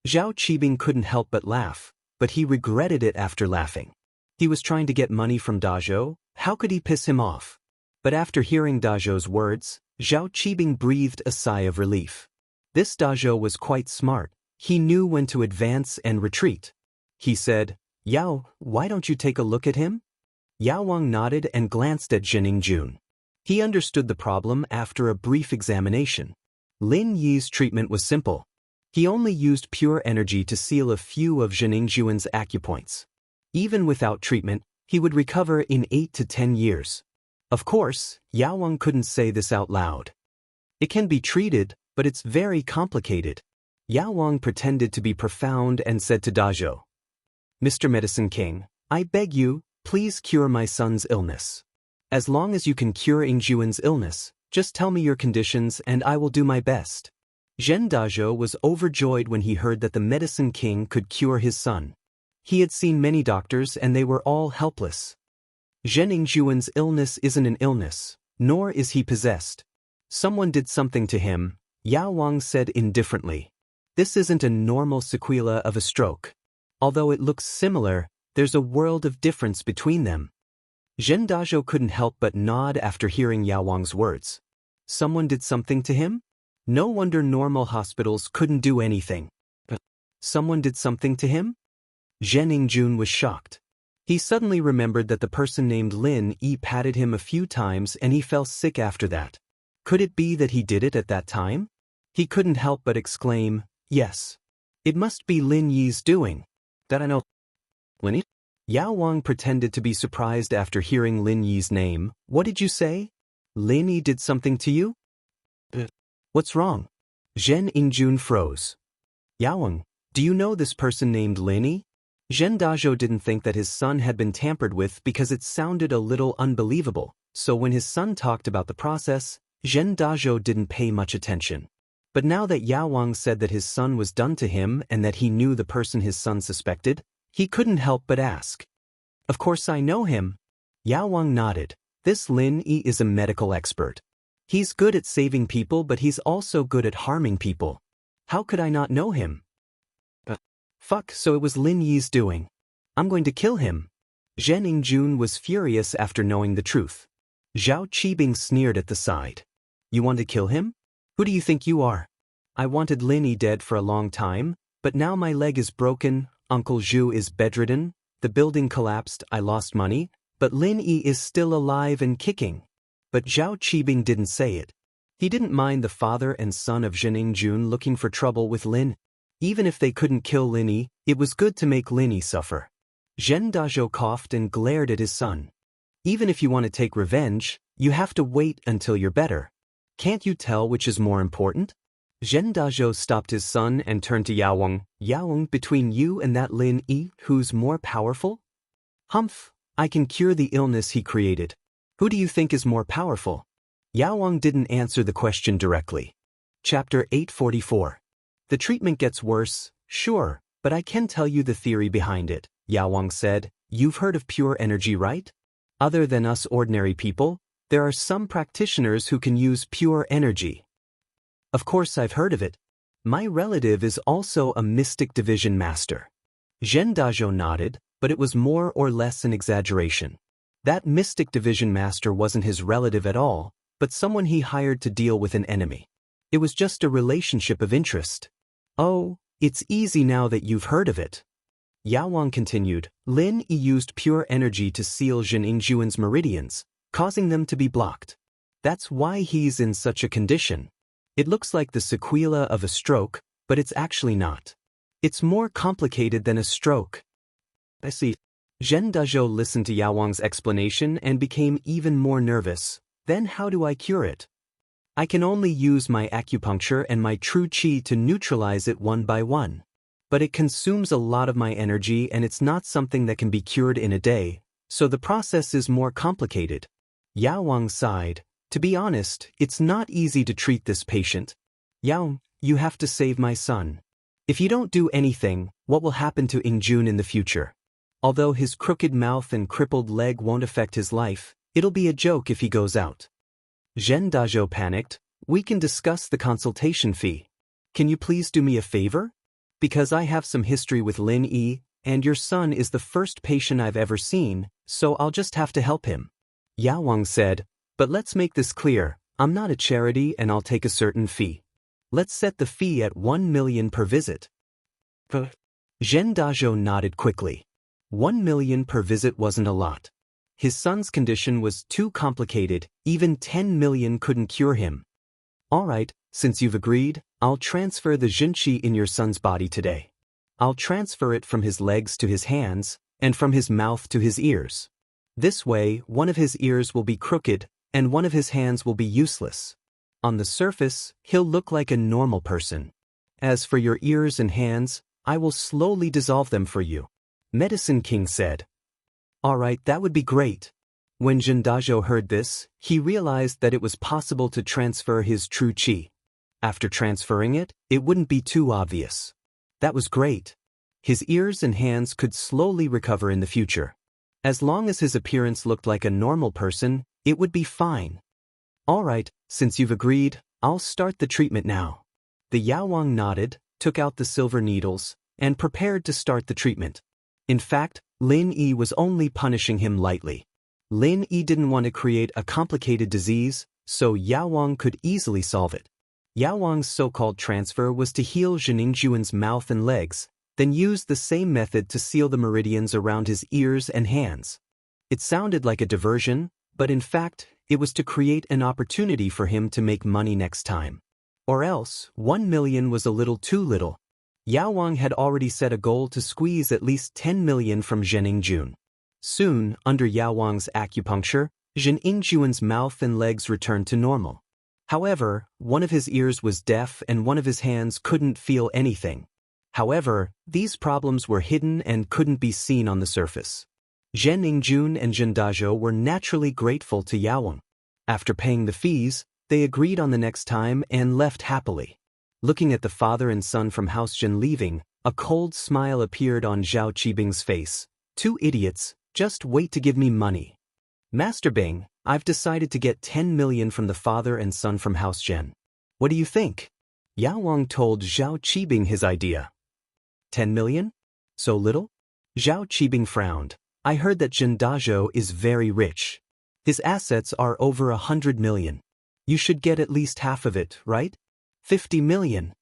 Zhao Qibing couldn't help but laugh, but he regretted it after laughing. He was trying to get money from Dazhou, how could he piss him off? But after hearing Dazhou's words, Zhao Qibing breathed a sigh of relief. This Dazhou was quite smart, he knew when to advance and retreat. He said, Yao, why don't you take a look at him? Yao Wang nodded and glanced at Zhening Jun. He understood the problem after a brief examination. Lin Yi's treatment was simple. He only used pure energy to seal a few of Zhening Jun's acupoints. Even without treatment, he would recover in 8 to 10 years. Of course, Yao Wang couldn't say this out loud. It can be treated, but it's very complicated. Yao Wang pretended to be profound and said to Dazhou, Mr. Medicine King, I beg you, please cure my son's illness. As long as you can cure Ingjuan's illness, just tell me your conditions and I will do my best. Zhen Dazhou was overjoyed when he heard that the Medicine King could cure his son. He had seen many doctors and they were all helpless. Zhen Ingjuan's illness isn't an illness, nor is he possessed. Someone did something to him, Yao Wang said indifferently. This isn't a normal sequela of a stroke. Although it looks similar, there's a world of difference between them. Zhen Dazhou couldn't help but nod after hearing Yao Wang's words. Someone did something to him? No wonder normal hospitals couldn't do anything. Someone did something to him? Zhen Ingjun was shocked. He suddenly remembered that the person named Lin Yi patted him a few times and he fell sick after that. Could it be that he did it at that time? He couldn't help but exclaim, yes. It must be Lin Yi's doing. That I know. Lin Yi? Yao Wang pretended to be surprised after hearing Lin Yi's name. What did you say? Lin Yi did something to you? What's wrong? Zhen Ingjun froze. Yao Wang, do you know this person named Lin Yi? Zhen Dazhou didn't think that his son had been tampered with because it sounded a little unbelievable, so when his son talked about the process, Zhen Dazhou didn't pay much attention. But now that Yao Wang said that his son was done to him and that he knew the person his son suspected, he couldn't help but ask. Of course I know him. Yao Wang nodded. This Lin Yi is a medical expert. He's good at saving people but he's also good at harming people. How could I not know him? Fuck, so it was Lin Yi's doing. I'm going to kill him. Zhen Ingjun was furious after knowing the truth. Zhao Qibing sneered at the side. You want to kill him? Who do you think you are? I wanted Lin Yi dead for a long time, but now my leg is broken, Uncle Zhu is bedridden, the building collapsed, I lost money, but Lin Yi is still alive and kicking. But Zhao Qibing didn't say it. He didn't mind the father and son of Zhen Ingjun looking for trouble with Lin. Even if they couldn't kill Lin Yi, it was good to make Lin Yi suffer. Zhen Dazhou coughed and glared at his son. Even if you want to take revenge, you have to wait until you're better. Can't you tell which is more important? Zhen Dazhou stopped his son and turned to Yao Wang. Yao Wang, between you and that Lin Yi, who's more powerful? Humph, I can cure the illness he created. Who do you think is more powerful? Yao Wang didn't answer the question directly. Chapter 844. The treatment gets worse, sure, but I can tell you the theory behind it, Yao Wang said. You've heard of pure energy, right? Other than us ordinary people, there are some practitioners who can use pure energy. Of course I've heard of it. My relative is also a mystic division master. Zhen Dazhou nodded, but it was more or less an exaggeration. That mystic division master wasn't his relative at all, but someone he hired to deal with an enemy. It was just a relationship of interest. Oh, it's easy now that you've heard of it. Yao Wang continued. Lin Yi used pure energy to seal Zhen Ingjuan's meridians, causing them to be blocked. That's why he's in such a condition. It looks like the sequela of a stroke, but it's actually not. It's more complicated than a stroke. I see. Zhen Dazhou listened to Yao Wang's explanation and became even more nervous. Then how do I cure it? I can only use my acupuncture and my true qi to neutralize it one by one. But it consumes a lot of my energy and it's not something that can be cured in a day, so the process is more complicated. Yao Wang sighed. To be honest, it's not easy to treat this patient. Yao, you have to save my son. If you don't do anything, what will happen to Ingjun in the future? Although his crooked mouth and crippled leg won't affect his life, It'll be a joke if he goes out. Zhen Dazhou panicked. We can discuss the consultation fee. Can you please do me a favor? Because I have some history with Lin Yi, and your son is the first patient I've ever seen, so I'll just have to help him. Yao Wang said, but let's make this clear, I'm not a charity and I'll take a certain fee. Let's set the fee at 1 million per visit. Zhen Dazhou nodded quickly. 1 million per visit wasn't a lot. His son's condition was too complicated, even 10 million couldn't cure him. Alright, since you've agreed, I'll transfer the Jinqi in your son's body today. I'll transfer it from his legs to his hands, and from his mouth to his ears. This way, one of his ears will be crooked, and one of his hands will be useless. On the surface, he'll look like a normal person. As for your ears and hands, I will slowly dissolve them for you. Medicine King said. Alright, that would be great. When Zhen Dazhou heard this, he realized that it was possible to transfer his true qi. After transferring it, it wouldn't be too obvious. That was great. His ears and hands could slowly recover in the future. As long as his appearance looked like a normal person, it would be fine. Alright, since you've agreed, I'll start the treatment now. The Yao Wang nodded, took out the silver needles, and prepared to start the treatment. In fact, Lin Yi was only punishing him lightly. Lin Yi didn't want to create a complicated disease, so Yao Wang could easily solve it. Yao Wang's so-called transfer was to heal Zheningjuan's mouth and legs, then use the same method to seal the meridians around his ears and hands. It sounded like a diversion, but in fact, it was to create an opportunity for him to make money next time. Or else, 1 million was a little too little. Yao Wang had already set a goal to squeeze at least 10 million from Zheningjuan. Soon, under Yao Wang's acupuncture, Zheningjuan's mouth and legs returned to normal. However, one of his ears was deaf and one of his hands couldn't feel anything. However, these problems were hidden and couldn't be seen on the surface. Zheningjuan and Zhen Dazhou were naturally grateful to Yao Wang. After paying the fees, they agreed on the next time and left happily. Looking at the father and son from House Zhen leaving, a cold smile appeared on Zhao Qibing's face. 2 idiots, just wait to give me money. Master Bing, I've decided to get 10 million from the father and son from House Zhen. What do you think? Yao Wang told Zhao Qibing his idea. 10 million? So little? Zhao Qibing frowned. I heard that Zhen Dazhou is very rich. His assets are over 100 million. You should get at least half of it, right? 50 million.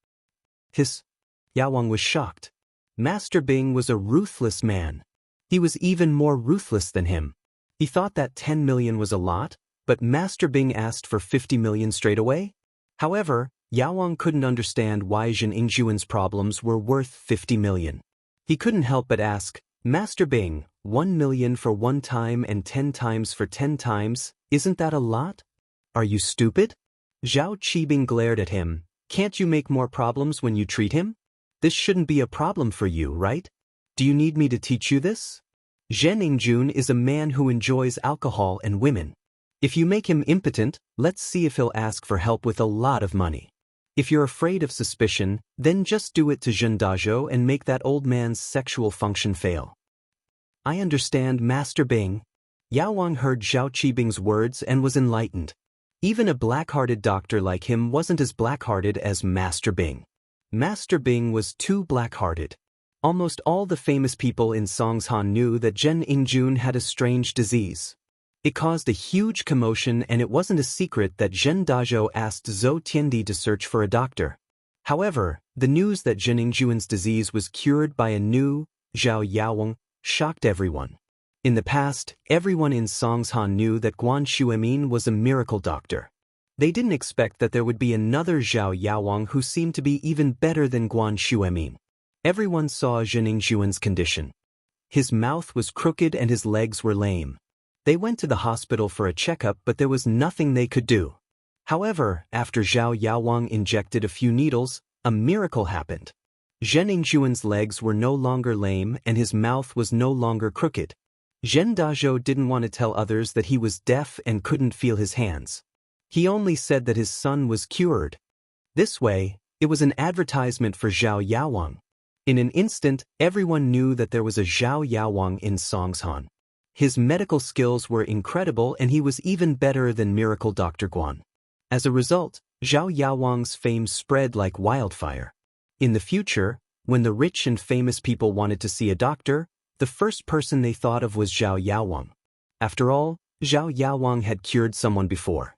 Yao Wang was shocked. Master Bing was a ruthless man. He was even more ruthless than him. He thought that 10 million was a lot, but Master Bing asked for 50 million straight away. However, Yao Wang couldn't understand why Zheningjuan's problems were worth 50 million. He couldn't help but ask, Master Bing, 1 million for 1 time and 10 times for 10 times, isn't that a lot? Are you stupid? Zhao Qibing glared at him. Can't you make more problems when you treat him? This shouldn't be a problem for you, right? Do you need me to teach you this? Zheningjuan is a man who enjoys alcohol and women. If you make him impotent, let's see if he'll ask for help with a lot of money. If you're afraid of suspicion, then just do it to Zhen Dazhou and make that old man's sexual function fail. I understand, Master Bing. Yao Wang heard Zhao Qibing's words and was enlightened. Even a black-hearted doctor like him wasn't as black-hearted as Master Bing. Master Bing was too black-hearted. Almost all the famous people in Songshan knew that Zheningjuan had a strange disease. It caused a huge commotion, and it wasn't a secret that Zhen Dazhou asked Zhou Tiandi to search for a doctor. However, the news that Zheningjuan's disease was cured by a new Zhao Yaowang shocked everyone. In the past, everyone in Songshan knew that Guan Xuemin was a miracle doctor. They didn't expect that there would be another Zhao Yaowang who seemed to be even better than Guan Xuemin. Everyone saw Zheningjuan's condition. His mouth was crooked and his legs were lame. They went to the hospital for a checkup, but there was nothing they could do. However, after Zhao Yaowang injected a few needles, a miracle happened. Zheningjuan's legs were no longer lame and his mouth was no longer crooked. Zhen Dazhou didn't want to tell others that he was deaf and couldn't feel his hands. He only said that his son was cured. This way, it was an advertisement for Zhao Yaowang. In an instant, everyone knew that there was a Zhao Yaowang in Songshan. His medical skills were incredible and he was even better than Miracle Dr. Guan. As a result, Zhao Yaowang's fame spread like wildfire. In the future, when the rich and famous people wanted to see a doctor, the first person they thought of was Zhao Yaowang. After all, Zhao Yaowang had cured someone before.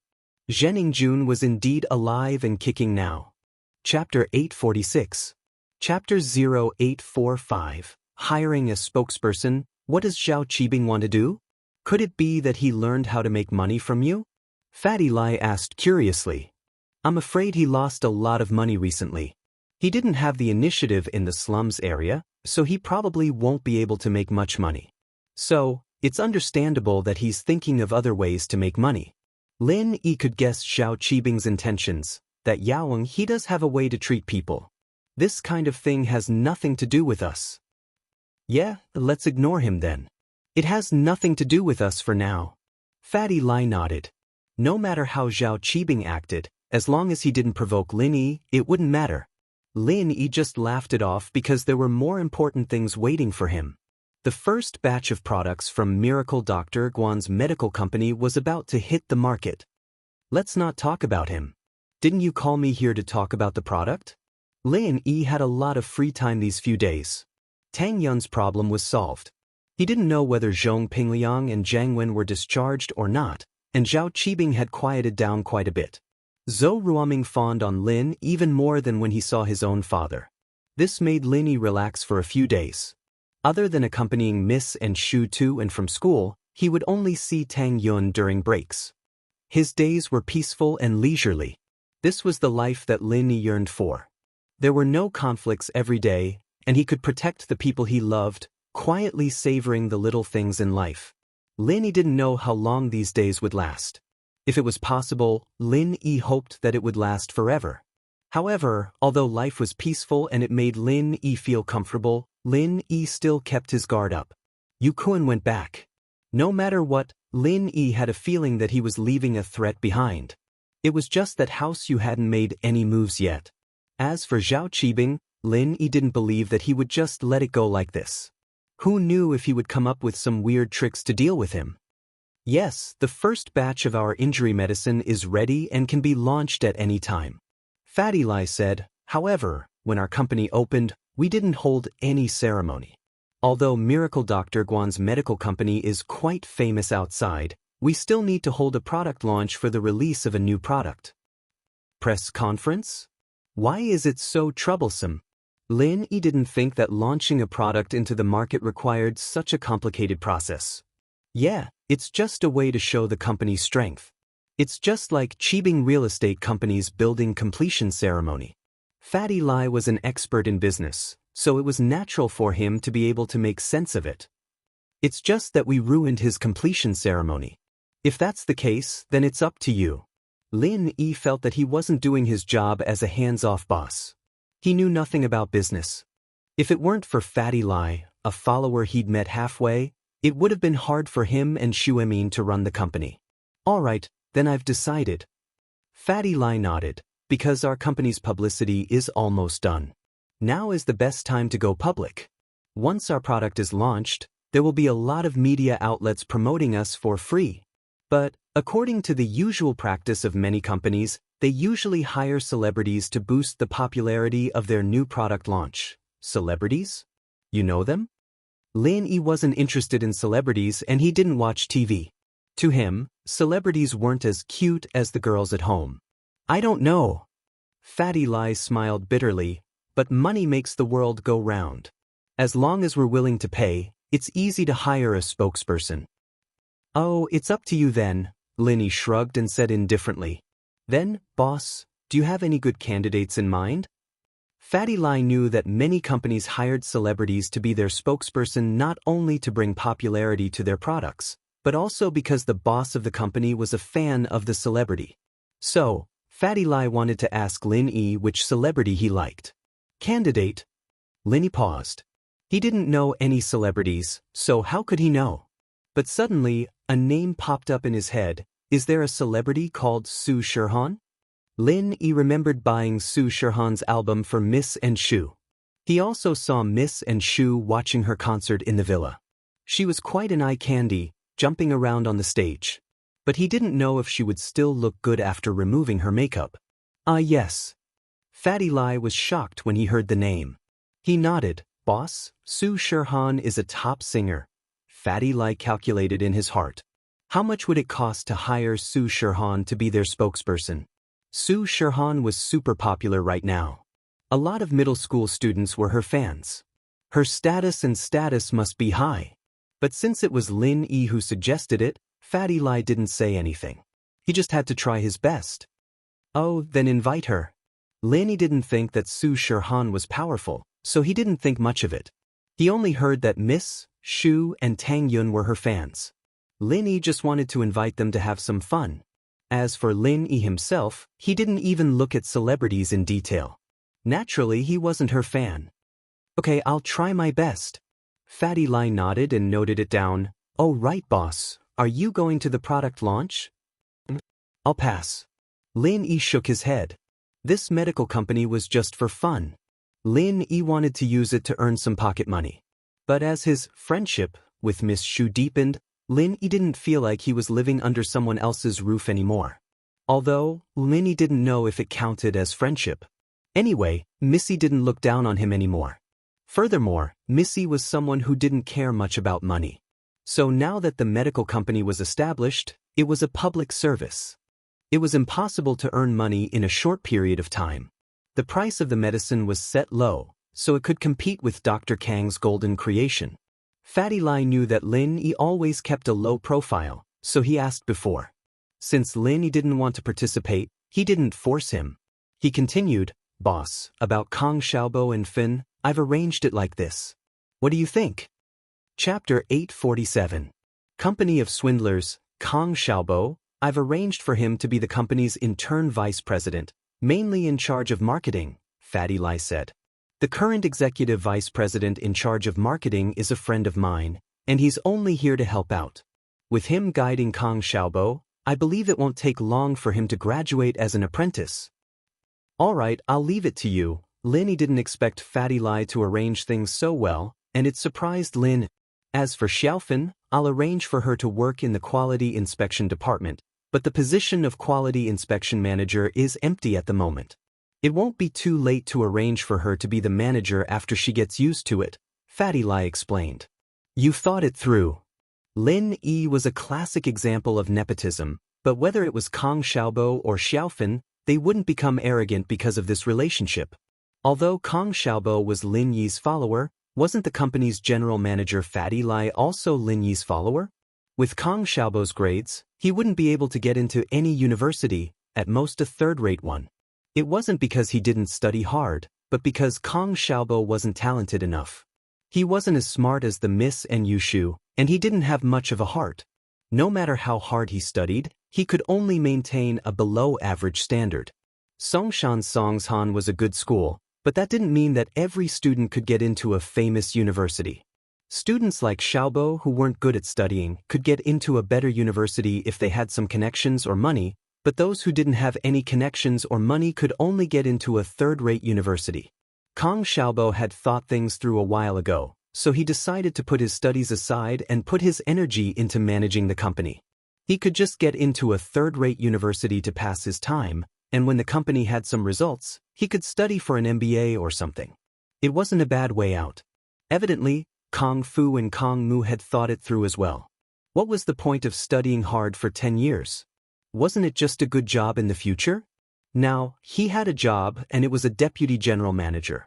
Zhening Jun was indeed alive and kicking now. Chapter 846. Chapter 0845. Hiring a spokesperson. What does Zhao Qibing want to do? Could it be that he learned how to make money from you? Fatty Lai asked curiously. I'm afraid he lost a lot of money recently. He didn't have the initiative in the slums area, so he probably won't be able to make much money. So, it's understandable that he's thinking of other ways to make money. Lin Yi could guess Zhao Qibing's intentions, that Yaowang he does have a way to treat people. This kind of thing has nothing to do with us. Yeah, let's ignore him then. It has nothing to do with us for now. Fatty Lai nodded. No matter how Zhao Qibing acted, as long as he didn't provoke Lin Yi, it wouldn't matter. Lin Yi just laughed it off because there were more important things waiting for him. The first batch of products from Miracle Dr. Guan's medical company was about to hit the market. Let's not talk about him. Didn't you call me here to talk about the product? Lin Yi had a lot of free time these few days. Tang Yun's problem was solved. He didn't know whether Zhong Pingliang and Zhang Wen were discharged or not, and Zhao Qibing had quieted down quite a bit. Zhou Ruoming fawned on Lin even more than when he saw his own father. This made Lin Yi relax for a few days. Other than accompanying Miss and Shu to and from school, he would only see Tang Yun during breaks. His days were peaceful and leisurely. This was the life that Lin Yi yearned for. There were no conflicts every day, and he could protect the people he loved, quietly savoring the little things in life. Lin Yi didn't know how long these days would last. If it was possible, Lin Yi hoped that it would last forever. However, although life was peaceful and it made Lin Yi feel comfortable, Lin Yi still kept his guard up. Yu Kuan went back. No matter what, Lin Yi had a feeling that he was leaving a threat behind. It was just that House Yu hadn't made any moves yet. As for Zhao Qibing, Lin Yi didn't believe that he would just let it go like this. Who knew if he would come up with some weird tricks to deal with him? Yes, the first batch of our injury medicine is ready and can be launched at any time. Fatty Lai said. However, when our company opened, we didn't hold any ceremony. Although Miracle Dr. Guan's medical company is quite famous outside, we still need to hold a product launch for the release of a new product. Press conference? Why is it so troublesome? Lin Yi didn't think that launching a product into the market required such a complicated process. Yeah, it's just a way to show the company's strength. It's just like Qibing real estate company's building completion ceremony. Fatty Lai was an expert in business, so it was natural for him to be able to make sense of it. It's just that we ruined his completion ceremony. If that's the case, then it's up to you. Lin Yi felt that he wasn't doing his job as a hands-off boss. He knew nothing about business. If it weren't for Fatty Lai, a follower he'd met halfway, it would have been hard for him and Xu Emin to run the company. All right, then I've decided. Fatty Lai nodded, because our company's publicity is almost done. Now is the best time to go public. Once our product is launched, there will be a lot of media outlets promoting us for free. But, according to the usual practice of many companies, they usually hire celebrities to boost the popularity of their new product launch. Celebrities? You know them? Lin Yi wasn't interested in celebrities and he didn't watch TV. To him, celebrities weren't as cute as the girls at home. I don't know. Fatty Lai smiled bitterly, but money makes the world go round. As long as we're willing to pay, it's easy to hire a spokesperson. Oh, it's up to you then, Lin Yi shrugged and said indifferently. Then, boss, do you have any good candidates in mind? Fatty Lai knew that many companies hired celebrities to be their spokesperson not only to bring popularity to their products, but also because the boss of the company was a fan of the celebrity. So, Fatty Lai wanted to ask Lin Yi which celebrity he liked. Candidate? Lin Yi paused. He didn't know any celebrities, so how could he know? But suddenly, a name popped up in his head. Is there a celebrity called Su Shirhan? Lin Yi remembered buying Su Shirhan's album for Miss and Shu. He also saw Miss and Shu watching her concert in the villa. She was quite an eye candy, jumping around on the stage. But he didn't know if she would still look good after removing her makeup. Yes. Fatty Lai was shocked when he heard the name. He nodded. Boss, Su Shirhan is a top singer. Fatty Lai calculated in his heart. How much would it cost to hire Su Shirhan to be their spokesperson? Su Shirhan was super popular right now. A lot of middle school students were her fans. Her status must be high. But since it was Lin Yi who suggested it, Fatty Lai didn't say anything. He just had to try his best. Oh, then invite her. Lin Yi didn't think that Su Shirhan was powerful, so he didn't think much of it. He only heard that Miss Shu and Tang Yun were her fans. Lin Yi just wanted to invite them to have some fun. As for Lin Yi himself, he didn't even look at celebrities in detail. Naturally, he wasn't her fan. Okay, I'll try my best. Fatty Lai nodded and noted it down. Oh right, boss. Are you going to the product launch? I'll pass. Lin Yi shook his head. This medical company was just for fun. Lin Yi wanted to use it to earn some pocket money. But as his friendship with Miss Shu deepened, Lin Yi didn't feel like he was living under someone else's roof anymore. Although, Lin Yi didn't know if it counted as friendship. Anyway, Missy didn't look down on him anymore. Furthermore, Missy was someone who didn't care much about money. So now that the medical company was established, it was a public service. It was impossible to earn money in a short period of time. The price of the medicine was set low, so it could compete with Dr. Kang's golden creation. Fatty Lai knew that Lin Yi always kept a low profile, so he asked before. Since Lin Yi didn't want to participate, he didn't force him. He continued, Boss, about Kong Xiaobo and Fin, I've arranged it like this. What do you think? Chapter 847. Company of Swindlers, Kong Xiaobo, I've arranged for him to be the company's intern vice president, mainly in charge of marketing, Fatty Lai said. The current executive vice president in charge of marketing is a friend of mine, and he's only here to help out. With him guiding Kong Xiaobo, I believe it won't take long for him to graduate as an apprentice. All right, I'll leave it to you. Lin Yi didn't expect Fatty Lai to arrange things so well, and it surprised Lin. As for Xiaofan, I'll arrange for her to work in the quality inspection department, but the position of quality inspection manager is empty at the moment. It won't be too late to arrange for her to be the manager after she gets used to it, Fatty Lai explained. You thought it through. Lin Yi was a classic example of nepotism, but whether it was Kong Xiaobo or Xiaofan, they wouldn't become arrogant because of this relationship. Although Kong Xiaobo was Lin Yi's follower, wasn't the company's general manager Fatty Lai also Lin Yi's follower? With Kong Xiaobo's grades, he wouldn't be able to get into any university, at most a third-rate one. It wasn't because he didn't study hard, but because Kong Xiaobo wasn't talented enough. He wasn't as smart as the Miss and Yushu, and he didn't have much of a heart. No matter how hard he studied, he could only maintain a below-average standard. Songshan Songshan was a good school, but that didn't mean that every student could get into a famous university. Students like Xiaobo who weren't good at studying could get into a better university if they had some connections or money, but those who didn't have any connections or money could only get into a third-rate university. Kong Xiaobo had thought things through a while ago, so he decided to put his studies aside and put his energy into managing the company. He could just get into a third-rate university to pass his time, and when the company had some results, he could study for an MBA or something. It wasn't a bad way out. Evidently, Kong Fu and Kong Mu had thought it through as well. What was the point of studying hard for 10 years? Wasn't it just a good job in the future? Now, he had a job and it was a deputy general manager.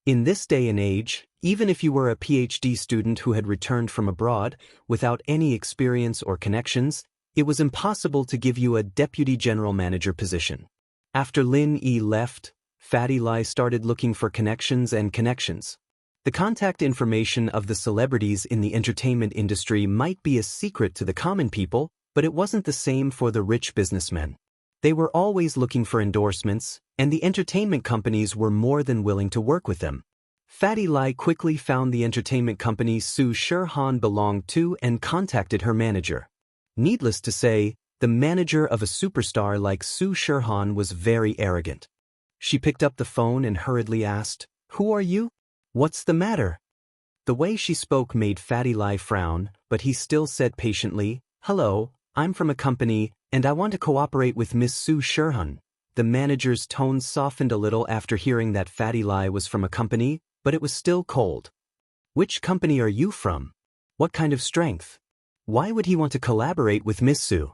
In this day and age, even if you were a PhD student who had returned from abroad, without any experience or connections, it was impossible to give you a deputy general manager position. After Lin Yi left, Fatty Lai started looking for connections and connections. The contact information of the celebrities in the entertainment industry might be a secret to the common people, but it wasn't the same for the rich businessmen. They were always looking for endorsements, and the entertainment companies were more than willing to work with them. Fatty Lai quickly found the entertainment company Su Shirhan belonged to and contacted her manager. Needless to say, the manager of a superstar like Su Shirhan was very arrogant. She picked up the phone and hurriedly asked, "Who are you? What's the matter?" The way she spoke made Fatty Lai frown, but he still said patiently, "Hello, I'm from a company, and I want to cooperate with Miss Su Shirhan." The manager's tone softened a little after hearing that Fatty Lai was from a company, but it was still cold. "Which company are you from? What kind of strength? Why would he want to collaborate with Miss Su?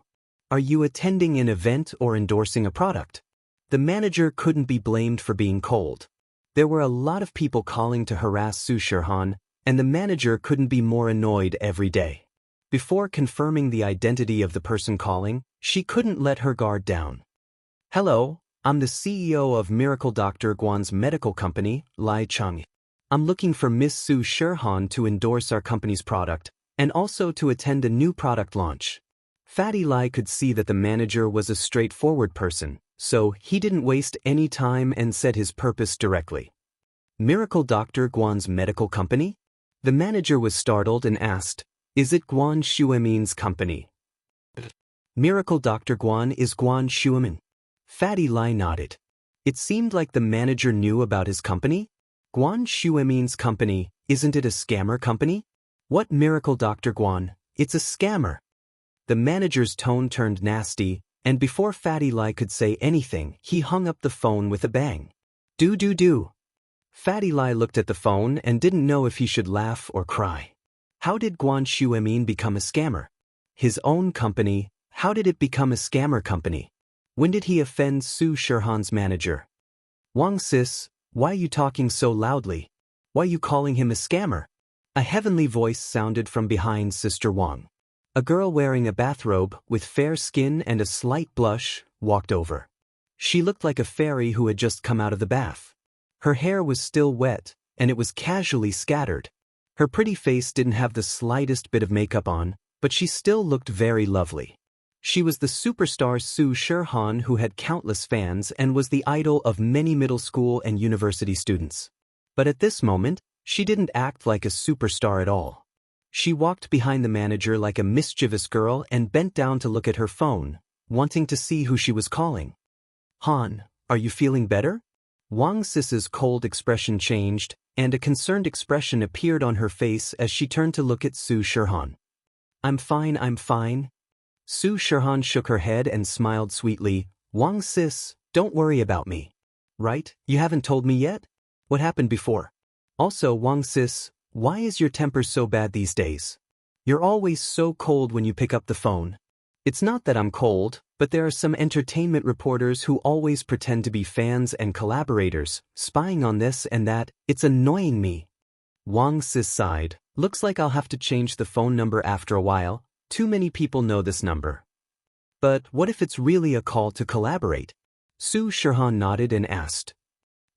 Are you attending an event or endorsing a product?" The manager couldn't be blamed for being cold. There were a lot of people calling to harass Su Shirhan, and the manager couldn't be more annoyed every day. Before confirming the identity of the person calling, she couldn't let her guard down. "Hello, I'm the CEO of Miracle Dr. Guan's medical company, Lai Chung. I'm looking for Miss Su Shirhan to endorse our company's product, and also to attend a new product launch." Fatty Lai could see that the manager was a straightforward person, so he didn't waste any time and said his purpose directly. "Miracle Dr. Guan's medical company?" The manager was startled and asked, "Is it Guan Shuemin's company?" "Miracle Dr. Guan is Guan Shuemin." Fatty Lai nodded. It seemed like the manager knew about his company. "Guan Shuemin's company, isn't it a scammer company?" "What Miracle Dr. Guan? It's a scammer." The manager's tone turned nasty, and before Fatty Lai could say anything, he hung up the phone with a bang. Do. Fatty Lai looked at the phone and didn't know if he should laugh or cry. How did Guan Shuemin become a scammer? His own company, how did it become a scammer company? When did he offend Su Shirhan's manager? "Wang sis, why are you talking so loudly? Why are you calling him a scammer?" A heavenly voice sounded from behind Sister Wang. A girl wearing a bathrobe, with fair skin and a slight blush, walked over. She looked like a fairy who had just come out of the bath. Her hair was still wet, and it was casually scattered. Her pretty face didn't have the slightest bit of makeup on, but she still looked very lovely. She was the superstar Su Shirhan, who had countless fans and was the idol of many middle school and university students. But at this moment, she didn't act like a superstar at all. She walked behind the manager like a mischievous girl and bent down to look at her phone, wanting to see who she was calling. "Han, are you feeling better?" Wang Sis's cold expression changed, and a concerned expression appeared on her face as she turned to look at Su Shirhan. I'm fine. Su Shirhan shook her head and smiled sweetly. "Wang Sis, don't worry about me. Right, you haven't told me yet? What happened before? Also, Wang Sis, why is your temper so bad these days? You're always so cold when you pick up the phone." "It's not that I'm cold, but there are some entertainment reporters who always pretend to be fans and collaborators, spying on this and that. It's annoying me." Wang Sis sighed. "Looks like I'll have to change the phone number after a while. Too many people know this number." "But what if it's really a call to collaborate?" Su Shirhan nodded and asked.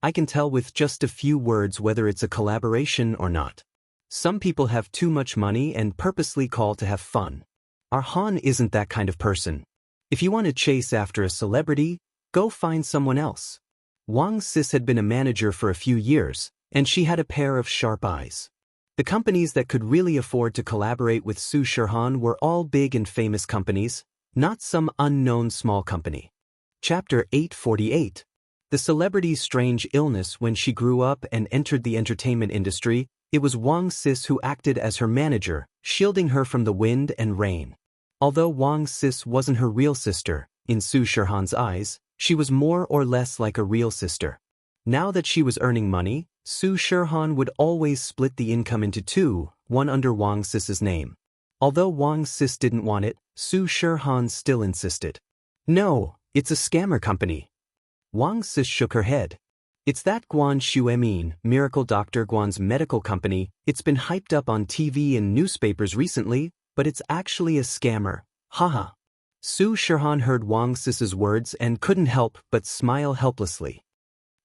"I can tell with just a few words whether it's a collaboration or not. Some people have too much money and purposely call to have fun. Our Han isn't that kind of person. If you want to chase after a celebrity, go find someone else." Wang Sis had been a manager for a few years, and she had a pair of sharp eyes. The companies that could really afford to collaborate with Su Shirhan were all big and famous companies, not some unknown small company. Chapter 848. The celebrity's strange illness. When she grew up and entered the entertainment industry, it was Wang Sis who acted as her manager, shielding her from the wind and rain. Although Wang Sis wasn't her real sister, in Su Shirhan's eyes, she was more or less like a real sister. Now that she was earning money, Su Shirhan would always split the income into two, one under Wang Sis's name. Although Wang Sis didn't want it, Su Shirhan still insisted. "No, it's a scammer company." Wang Sis shook her head. "It's that Guan Shuemin, Miracle Dr. Guan's medical company. It's been hyped up on TV and newspapers recently, but it's actually a scammer. Haha." Su Shirhan heard Wang Sis's words and couldn't help but smile helplessly.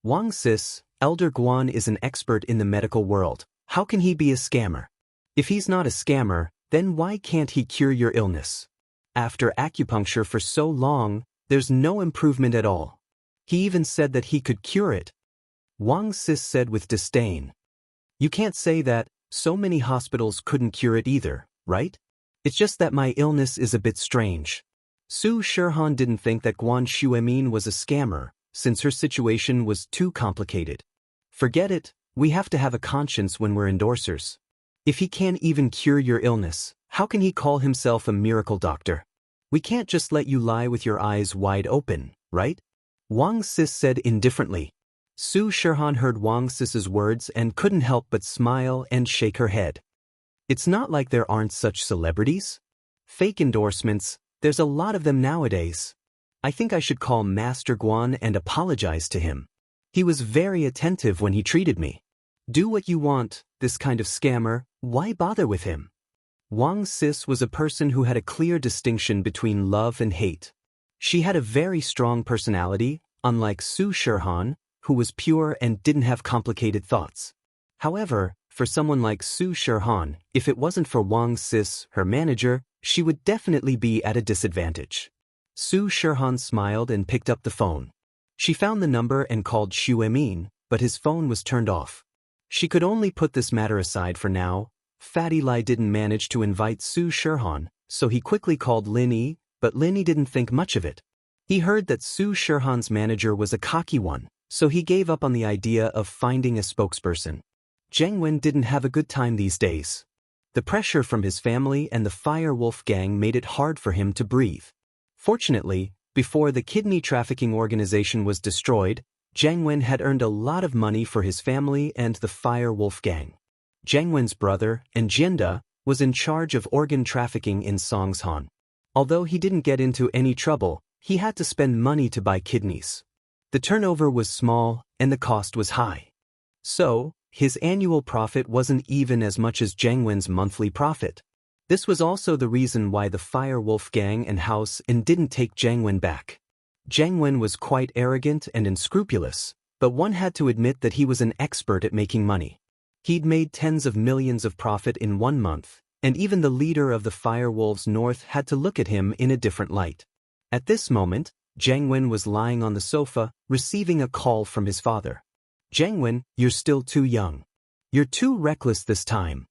"Wang Sis, Elder Guan is an expert in the medical world. How can he be a scammer? If he's not a scammer, then why can't he cure your illness? After acupuncture for so long, there's no improvement at all. He even said that he could cure it." Wang Sis said with disdain. "You can't say that. So many hospitals couldn't cure it either, right? It's just that my illness is a bit strange." Su Shirhan didn't think that Guan Shuemin was a scammer, since her situation was too complicated. "Forget it, we have to have a conscience when we're endorsers. If he can't even cure your illness, how can he call himself a miracle doctor? We can't just let you lie with your eyes wide open, right? Wang Sis said indifferently. Su Shirhan heard Wang Sis's words and couldn't help but smile and shake her head. It's not like there aren't such celebrities. Fake endorsements, there's a lot of them nowadays. I think I should call Master Guan and apologize to him. He was very attentive when he treated me. Do what you want, this kind of scammer, why bother with him? Wang Sis was a person who had a clear distinction between love and hate. She had a very strong personality, unlike Su Shirhan, who was pure and didn't have complicated thoughts. However, for someone like Su Shirhan, if it wasn't for Wang Sis, her manager, she would definitely be at a disadvantage. Su Shirhan smiled and picked up the phone. She found the number and called Xu Emin, but his phone was turned off. She could only put this matter aside for now. Fatty Lai didn't manage to invite Su Shirhan, so he quickly called Lin Yi, but Lin Yi didn't think much of it. He heard that Su Shirhan's manager was a cocky one, so he gave up on the idea of finding a spokesperson. Zheng Wen didn't have a good time these days. The pressure from his family and the Fire Wolf gang made it hard for him to breathe. Fortunately, before the kidney trafficking organization was destroyed, Zheng Wen had earned a lot of money for his family and the Fire Wolf gang. Zheng Wen's brother, Jianda, was in charge of organ trafficking in Songshan. Although he didn't get into any trouble, he had to spend money to buy kidneys. The turnover was small and the cost was high. So, his annual profit wasn't even as much as Zheng Wen's monthly profit. This was also the reason why the Fire Wolf gang and House and didn't take Zheng Wen back. Zheng Wen was quite arrogant and unscrupulous, but one had to admit that he was an expert at making money. He'd made tens of millions of profit in 1 month, and even the leader of the Fire Wolves North had to look at him in a different light. At this moment, Zheng Wen was lying on the sofa, receiving a call from his father. Zheng Wen, you're still too young. You're too reckless this time.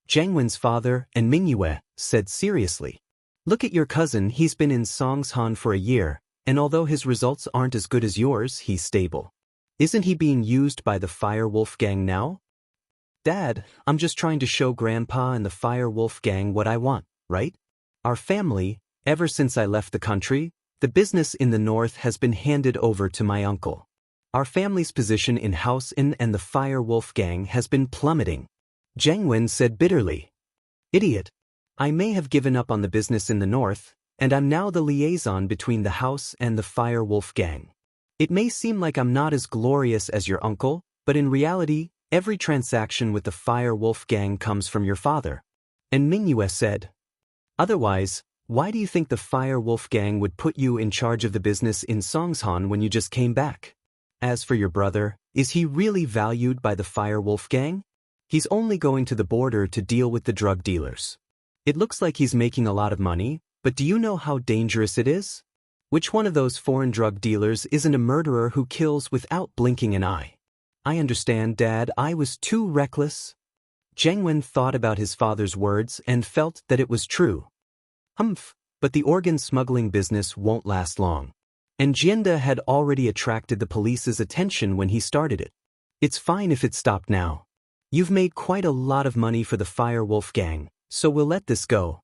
Zheng Wen's father, and Mingyue, said seriously. Look at your cousin, he's been in Songshan for a year, and although his results aren't as good as yours, he's stable. Isn't he being used by the Fire Wolf gang now? Dad, I'm just trying to show Grandpa and the Fire Wolf gang what I want, right? Our family, ever since I left the country, the business in the north has been handed over to my uncle. Our family's position in House Inn and the Fire Wolf gang has been plummeting. Zheng Wen said bitterly. Idiot. I may have given up on the business in the north, and I'm now the liaison between the House and the Fire Wolf gang. It may seem like I'm not as glorious as your uncle, but in reality, every transaction with the Fire Wolf gang comes from your father. And Mingyue said. Otherwise, why do you think the Fire Wolf gang would put you in charge of the business in Songshan when you just came back? As for your brother, is he really valued by the Fire Wolf gang? He's only going to the border to deal with the drug dealers. It looks like he's making a lot of money, but do you know how dangerous it is? Which one of those foreign drug dealers isn't a murderer who kills without blinking an eye? I understand, Dad, I was too reckless. Zheng Wen thought about his father's words and felt that it was true. Humph, but the organ smuggling business won't last long. And Jianda had already attracted the police's attention when he started it. It's fine if it stopped now. You've made quite a lot of money for the Fire Wolf gang, so we'll let this go.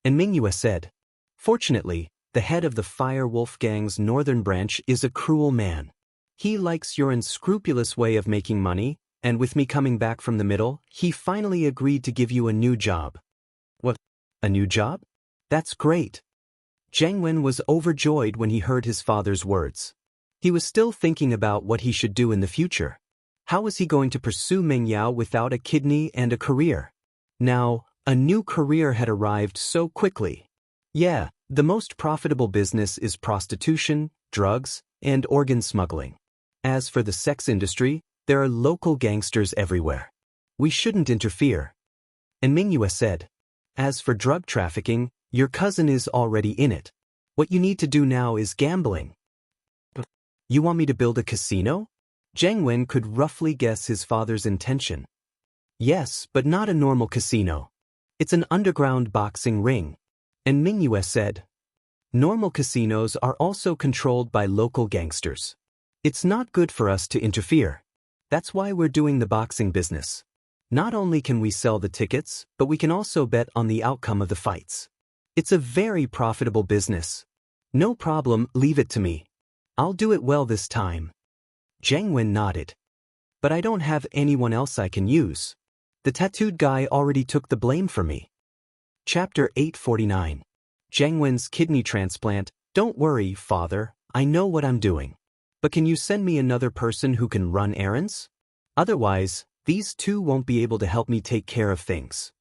And Mingyue said. Fortunately, the head of the Fire Wolf gang's northern branch is a cruel man. He likes your unscrupulous way of making money, and with me coming back from the middle, he finally agreed to give you a new job. What? A new job? That's great. Zheng Wen was overjoyed when he heard his father's words. He was still thinking about what he should do in the future. How was he going to pursue Meng Yao without a kidney and a career? Now, a new career had arrived so quickly. Yeah, the most profitable business is prostitution, drugs, and organ smuggling. As for the sex industry, there are local gangsters everywhere. We shouldn't interfere. And Mingyue said. As for drug trafficking, your cousin is already in it. What you need to do now is gambling. You want me to build a casino? Zheng Wen could roughly guess his father's intention. Yes, but not a normal casino. It's an underground boxing ring. And Mingyue said. Normal casinos are also controlled by local gangsters. It's not good for us to interfere. That's why we're doing the boxing business. Not only can we sell the tickets, but we can also bet on the outcome of the fights. It's a very profitable business. No problem, leave it to me. I'll do it well this time. Jiang Wen nodded. But I don't have anyone else I can use. The tattooed guy already took the blame for me. Chapter 849. Jiang Wen's kidney transplant. Don't worry, father, I know what I'm doing. But can you send me another person who can run errands? Otherwise, these two won't be able to help me take care of things.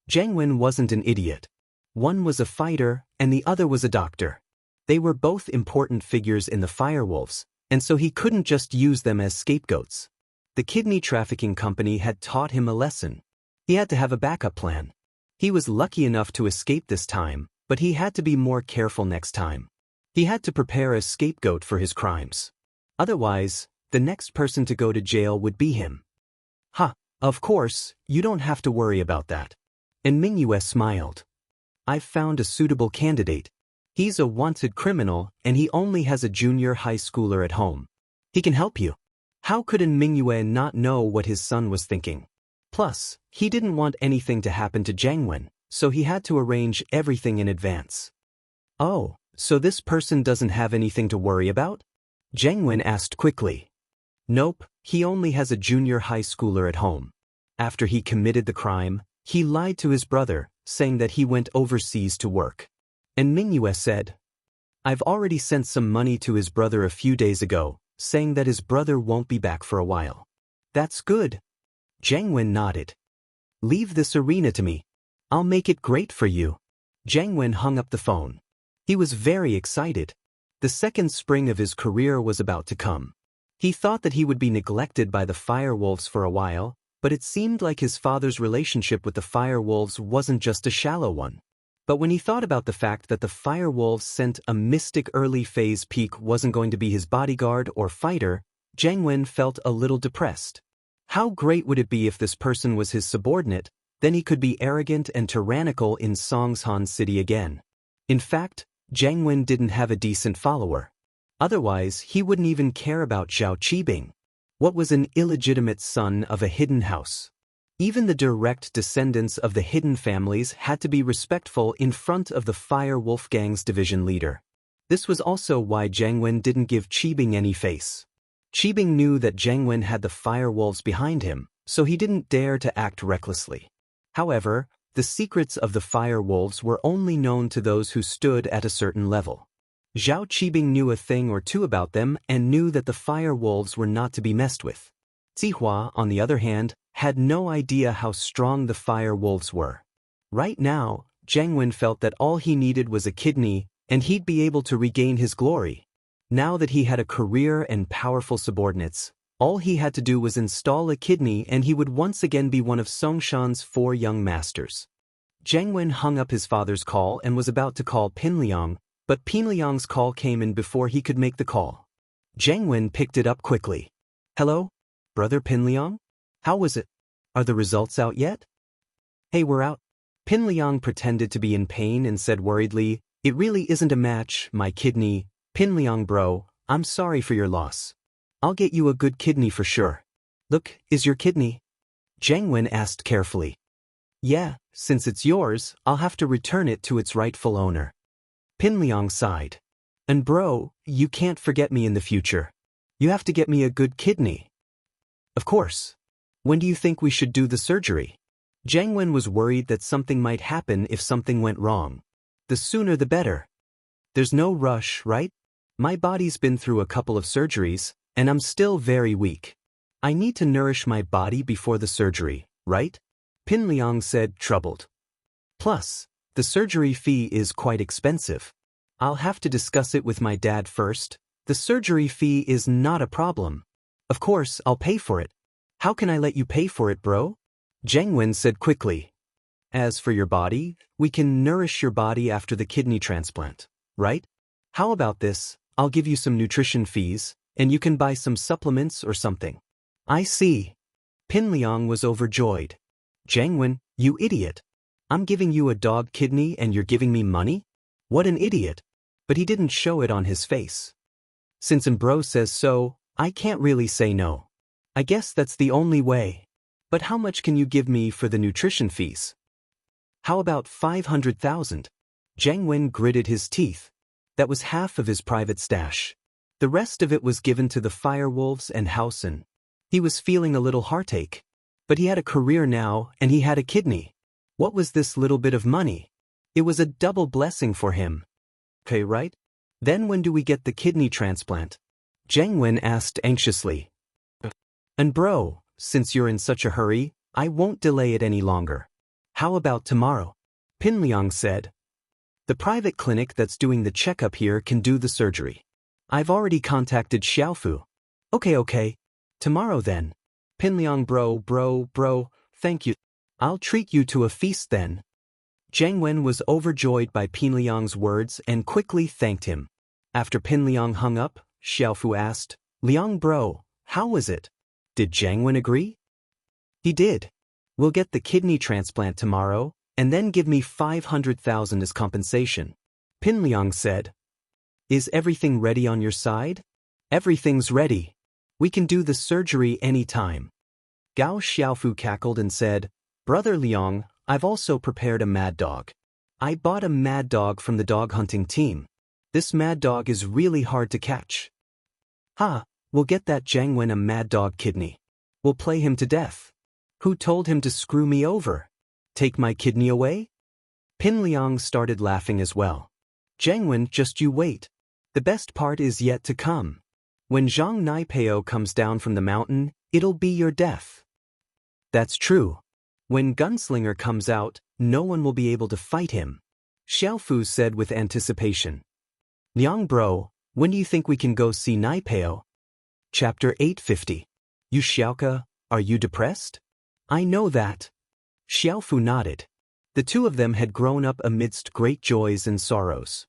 Jiang Wen wasn't an idiot. One was a fighter, and the other was a doctor. They were both important figures in the Firewolves, and so he couldn't just use them as scapegoats. The kidney trafficking company had taught him a lesson. He had to have a backup plan. He was lucky enough to escape this time, but he had to be more careful next time. He had to prepare a scapegoat for his crimes. Otherwise, the next person to go to jail would be him. Ha, of course, you don't have to worry about that. And Mingyue smiled. I've found a suitable candidate. He's a wanted criminal, and he only has a junior high schooler at home. He can help you. How could Mingyue not know what his son was thinking? Plus, he didn't want anything to happen to Jiang Wen, so he had to arrange everything in advance. Oh, so this person doesn't have anything to worry about? Jiang Wen asked quickly. Nope, he only has a junior high schooler at home. After he committed the crime, he lied to his brother, saying that he went overseas to work. And Mingyue said, I've already sent some money to his brother a few days ago, saying that his brother won't be back for a while. That's good. Jiang Wen nodded. Leave this arena to me. I'll make it great for you. Jiang Wen hung up the phone. He was very excited. The second spring of his career was about to come. He thought that he would be neglected by the Firewolves for a while, but it seemed like his father's relationship with the Firewolves wasn't just a shallow one. But when he thought about the fact that the Firewolves sent a mystic early phase peak wasn't going to be his bodyguard or fighter, Jiang Wen felt a little depressed. How great would it be if this person was his subordinate, then he could be arrogant and tyrannical in Songshan City again. In fact, Jiang Wen didn't have a decent follower. Otherwise, he wouldn't even care about Zhao Qibing. What was an illegitimate son of a hidden house? Even the direct descendants of the hidden families had to be respectful in front of the Fire Wolf Gang's division leader. This was also why Jiang Wen didn't give Qibing any face. Qibing knew that Jiang Wen had the Fire Wolves behind him, so he didn't dare to act recklessly. However, the secrets of the Fire Wolves were only known to those who stood at a certain level. Zhao Qibing knew a thing or two about them and knew that the Fire Wolves were not to be messed with. Zihua, on the other hand, had no idea how strong the Fire Wolves were. Right now, Jiang Wen felt that all he needed was a kidney, and he'd be able to regain his glory. Now that he had a career and powerful subordinates, all he had to do was install a kidney and he would once again be one of Songshan's 4 young masters. Jiang Wen hung up his father's call and was about to call Pinliang, but Pinliang's call came in before he could make the call. Jiang Wen picked it up quickly. Hello? Brother Pinliang? How was it? Are the results out yet? Hey, we're out. Pinliang pretended to be in pain and said worriedly, It really isn't a match, my kidney. Pinliang bro, I'm sorry for your loss. I'll get you a good kidney for sure. Look, is your kidney? Jiang Wen asked carefully. Yeah, since it's yours, I'll have to return it to its rightful owner. Pinliang sighed. And bro, you can't forget me in the future. You have to get me a good kidney. Of course. When do you think we should do the surgery? Jiang Wen was worried that something might happen if something went wrong. The sooner the better. There's no rush, right? My body's been through a couple of surgeries, and I'm still very weak. I need to nourish my body before the surgery, right? Pinliang said, troubled. Plus, the surgery fee is quite expensive. I'll have to discuss it with my dad first. The surgery fee is not a problem. Of course, I'll pay for it. How can I let you pay for it, bro? Jiang Wen said quickly. As for your body, we can nourish your body after the kidney transplant, right? How about this? I'll give you some nutrition fees, and you can buy some supplements or something. I see. Pinliang was overjoyed. Jiang Wen, you idiot. I'm giving you a dog kidney and you're giving me money? What an idiot. But he didn't show it on his face. Since bro says so, I can't really say no. I guess that's the only way. But how much can you give me for the nutrition fees? How about 500,000? Zhang Wen gritted his teeth. That was half of his private stash. The rest of it was given to the firewolves and Hausen. He was feeling a little heartache. But he had a career now, and he had a kidney. What was this little bit of money? It was a double blessing for him. Okay, right? Then when do we get the kidney transplant? Zhang Wen asked anxiously. And bro, since you're in such a hurry, I won't delay it any longer. How about tomorrow? Pin Liang said. The private clinic that's doing the checkup here can do the surgery. I've already contacted Xiaofu. Okay. Tomorrow then. Pin Liang bro, thank you. I'll treat you to a feast then. Zhang Wen was overjoyed by Pin Liang's words and quickly thanked him. After Pin Liang hung up, Xiaofu asked, Liang bro, how was it? Did Zhang Wen agree? He did. We'll get the kidney transplant tomorrow, and then give me 500,000 as compensation. Pin Liang said. Is everything ready on your side? Everything's ready. We can do the surgery any time. Gao Xiaofu cackled and said, Brother Liang, I've also prepared a mad dog. I bought a mad dog from the dog hunting team. This mad dog is really hard to catch. We'll get that Zhang Wen a mad dog kidney. We'll play him to death. Who told him to screw me over? Take my kidney away? Pin Liang started laughing as well. Zhang Wen, just you wait. The best part is yet to come. When Zhang Naipeo comes down from the mountain, it'll be your death. That's true. When Gunslinger comes out, no one will be able to fight him. Xiaofu said with anticipation. Liang bro, when do you think we can go see Naipeo? Chapter 850. You Xiaoka, are you depressed? I know that. Xiaofu nodded. The two of them had grown up amidst great joys and sorrows.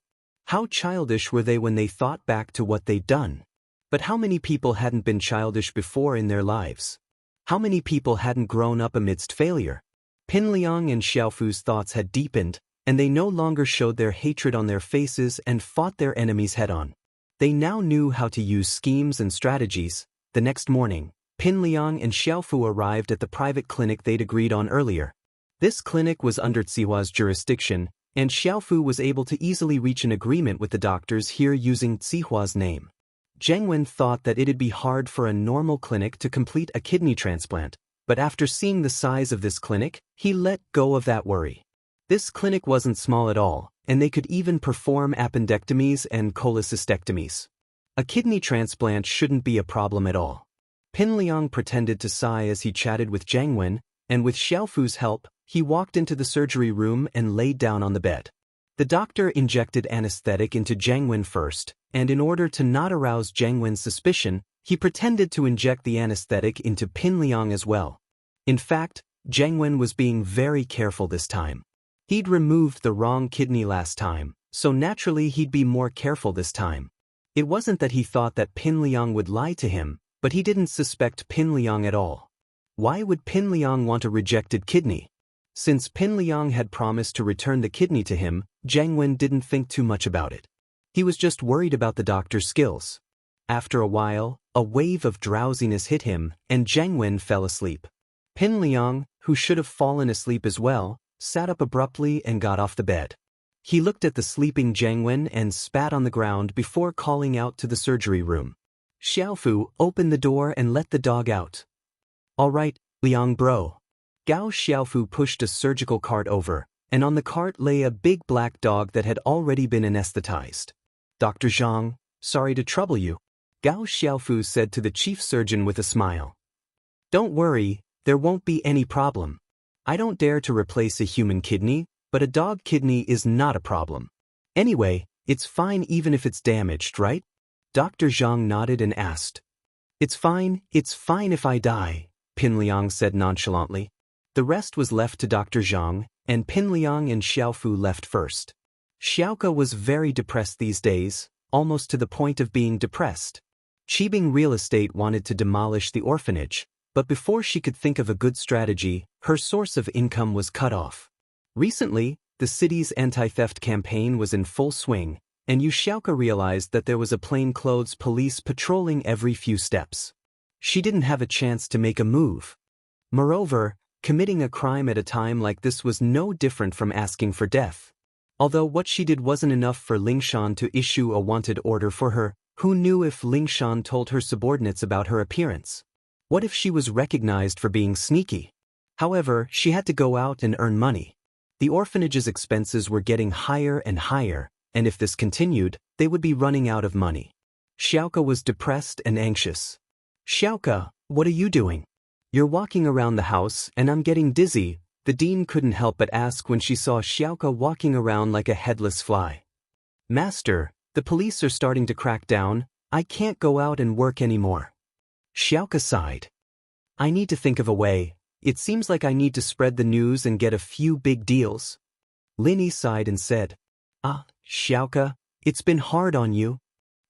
How childish were they when they thought back to what they'd done? But how many people hadn't been childish before in their lives? How many people hadn't grown up amidst failure? Pin Liang and Xiaofu's thoughts had deepened, and they no longer showed their hatred on their faces and fought their enemies head-on. They now knew how to use schemes and strategies. The next morning, Pin Liang and Xiaofu arrived at the private clinic they'd agreed on earlier. This clinic was under Tsihua's jurisdiction, and Xiaofu was able to easily reach an agreement with the doctors here using Tsihua's name. Zhang Wen thought that it'd be hard for a normal clinic to complete a kidney transplant, but after seeing the size of this clinic, he let go of that worry. This clinic wasn't small at all, and they could even perform appendectomies and cholecystectomies. A kidney transplant shouldn't be a problem at all. Pin Liang pretended to sigh as he chatted with Zhang Wen, and with Xiaofu's help, he walked into the surgery room and laid down on the bed. The doctor injected anesthetic into Zhang Wen first, and in order to not arouse Zhang Wen's suspicion, he pretended to inject the anesthetic into Pin Liang as well. In fact, Zhang Wen was being very careful this time. He'd removed the wrong kidney last time, so naturally he'd be more careful this time. It wasn't that he thought that Pin Liang would lie to him, but he didn't suspect Pin Liang at all. Why would Pin Liang want a rejected kidney? Since Pin Liang had promised to return the kidney to him, Zhang Wen didn't think too much about it. He was just worried about the doctor's skills. After a while, a wave of drowsiness hit him, and Zhang Wen fell asleep. Pin Liang, who should have fallen asleep as well, sat up abruptly and got off the bed. He looked at the sleeping Zhang Wen and spat on the ground before calling out to the surgery room. Xiaofu, open the door and let the dog out. All right, Liang bro. Gao Xiaofu pushed a surgical cart over, and on the cart lay a big black dog that had already been anesthetized. Dr. Zhang, sorry to trouble you, Gao Xiaofu said to the chief surgeon with a smile. Don't worry, there won't be any problem. I don't dare to replace a human kidney, but a dog kidney is not a problem. Anyway, it's fine even if it's damaged, right? Dr. Zhang nodded and asked. It's fine if I die, Pin Liang said nonchalantly. The rest was left to Dr. Zhang, and Pin Liang and Xiaofu left first. Xiaoka was very depressed these days, almost to the point of being depressed. Qibing Real Estate wanted to demolish the orphanage, but before she could think of a good strategy, her source of income was cut off. Recently, the city's anti-theft campaign was in full swing, and Xiaoka realized that there was a plainclothes police patrolling every few steps. She didn't have a chance to make a move. Moreover, committing a crime at a time like this was no different from asking for death. Although what she did wasn't enough for Lingshan to issue a wanted order for her, who knew if Lingshan told her subordinates about her appearance? What if she was recognized for being sneaky? However, she had to go out and earn money. The orphanage's expenses were getting higher and higher, and if this continued, they would be running out of money. Xiaoke was depressed and anxious. "Xiaoke, what are you doing? You're walking around the house and I'm getting dizzy," the dean couldn't help but ask when she saw Xiaoke walking around like a headless fly. "Master, the police are starting to crack down, I can't go out and work anymore." Xiaoke sighed. "I need to think of a way. It seems like I need to spread the news and get a few big deals." Linny sighed and said, Xiaoke, it's been hard on you."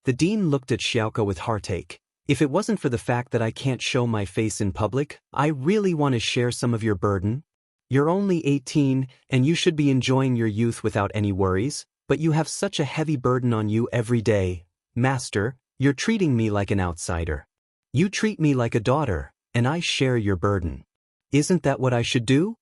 The dean looked at Xiaoke with heartache. "If it wasn't for the fact that I can't show my face in public, I really want to share some of your burden. You're only 18, and you should be enjoying your youth without any worries, but you have such a heavy burden on you every day. Master, you're treating me like an outsider. You treat me like a daughter, and I share your burden. Isn't that what I should do?"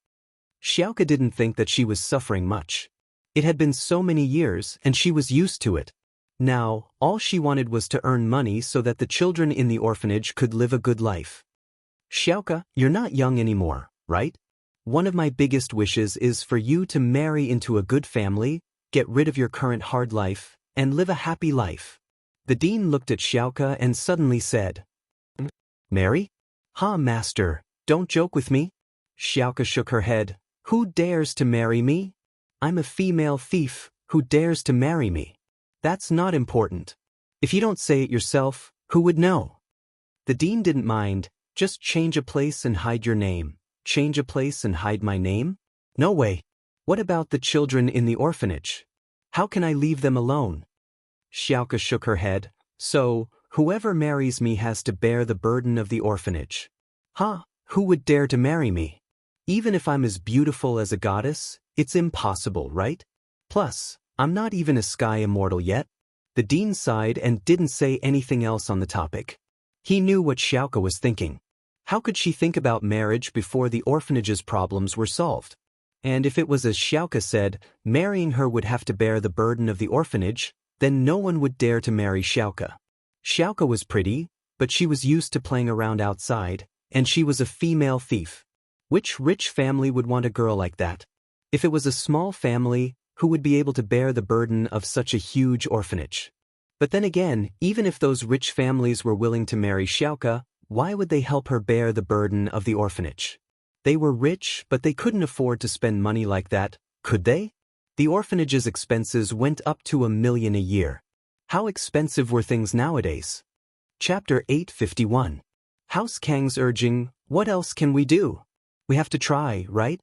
Xiaoke didn't think that she was suffering much. It had been so many years, and she was used to it. Now, all she wanted was to earn money so that the children in the orphanage could live a good life. "Xiaoke, you're not young anymore, right? One of my biggest wishes is for you to marry into a good family, get rid of your current hard life, and live a happy life." The dean looked at Xiaoke and suddenly said, "Marry? Master, don't joke with me." Xiaoke shook her head. "Who dares to marry me? I'm a female thief. Who dares to marry me? That's not important. If you don't say it yourself, who would know?" The dean didn't mind. "Just change a place and hide your name." "Change a place and hide my name? No way. What about the children in the orphanage? How can I leave them alone?" Xiaoke shook her head. "So, whoever marries me has to bear the burden of the orphanage." Who would dare to marry me? Even if I'm as beautiful as a goddess, it's impossible, right? Plus, I'm not even a sky immortal yet." The dean sighed and didn't say anything else on the topic. He knew what Xiaoke was thinking. How could she think about marriage before the orphanage's problems were solved? And if it was as Xiaoke said, marrying her would have to bear the burden of the orphanage, then no one would dare to marry Xiaoke. Xiaoke was pretty, but she was used to playing around outside, and she was a female thief. Which rich family would want a girl like that? If it was a small family, who would be able to bear the burden of such a huge orphanage? But then again, even if those rich families were willing to marry Xiaoke, why would they help her bear the burden of the orphanage? They were rich, but they couldn't afford to spend money like that, could they? The orphanage's expenses went up to $1 million a year. How expensive were things nowadays? Chapter 851. House Kang's urging, "What else can we do? We have to try, right?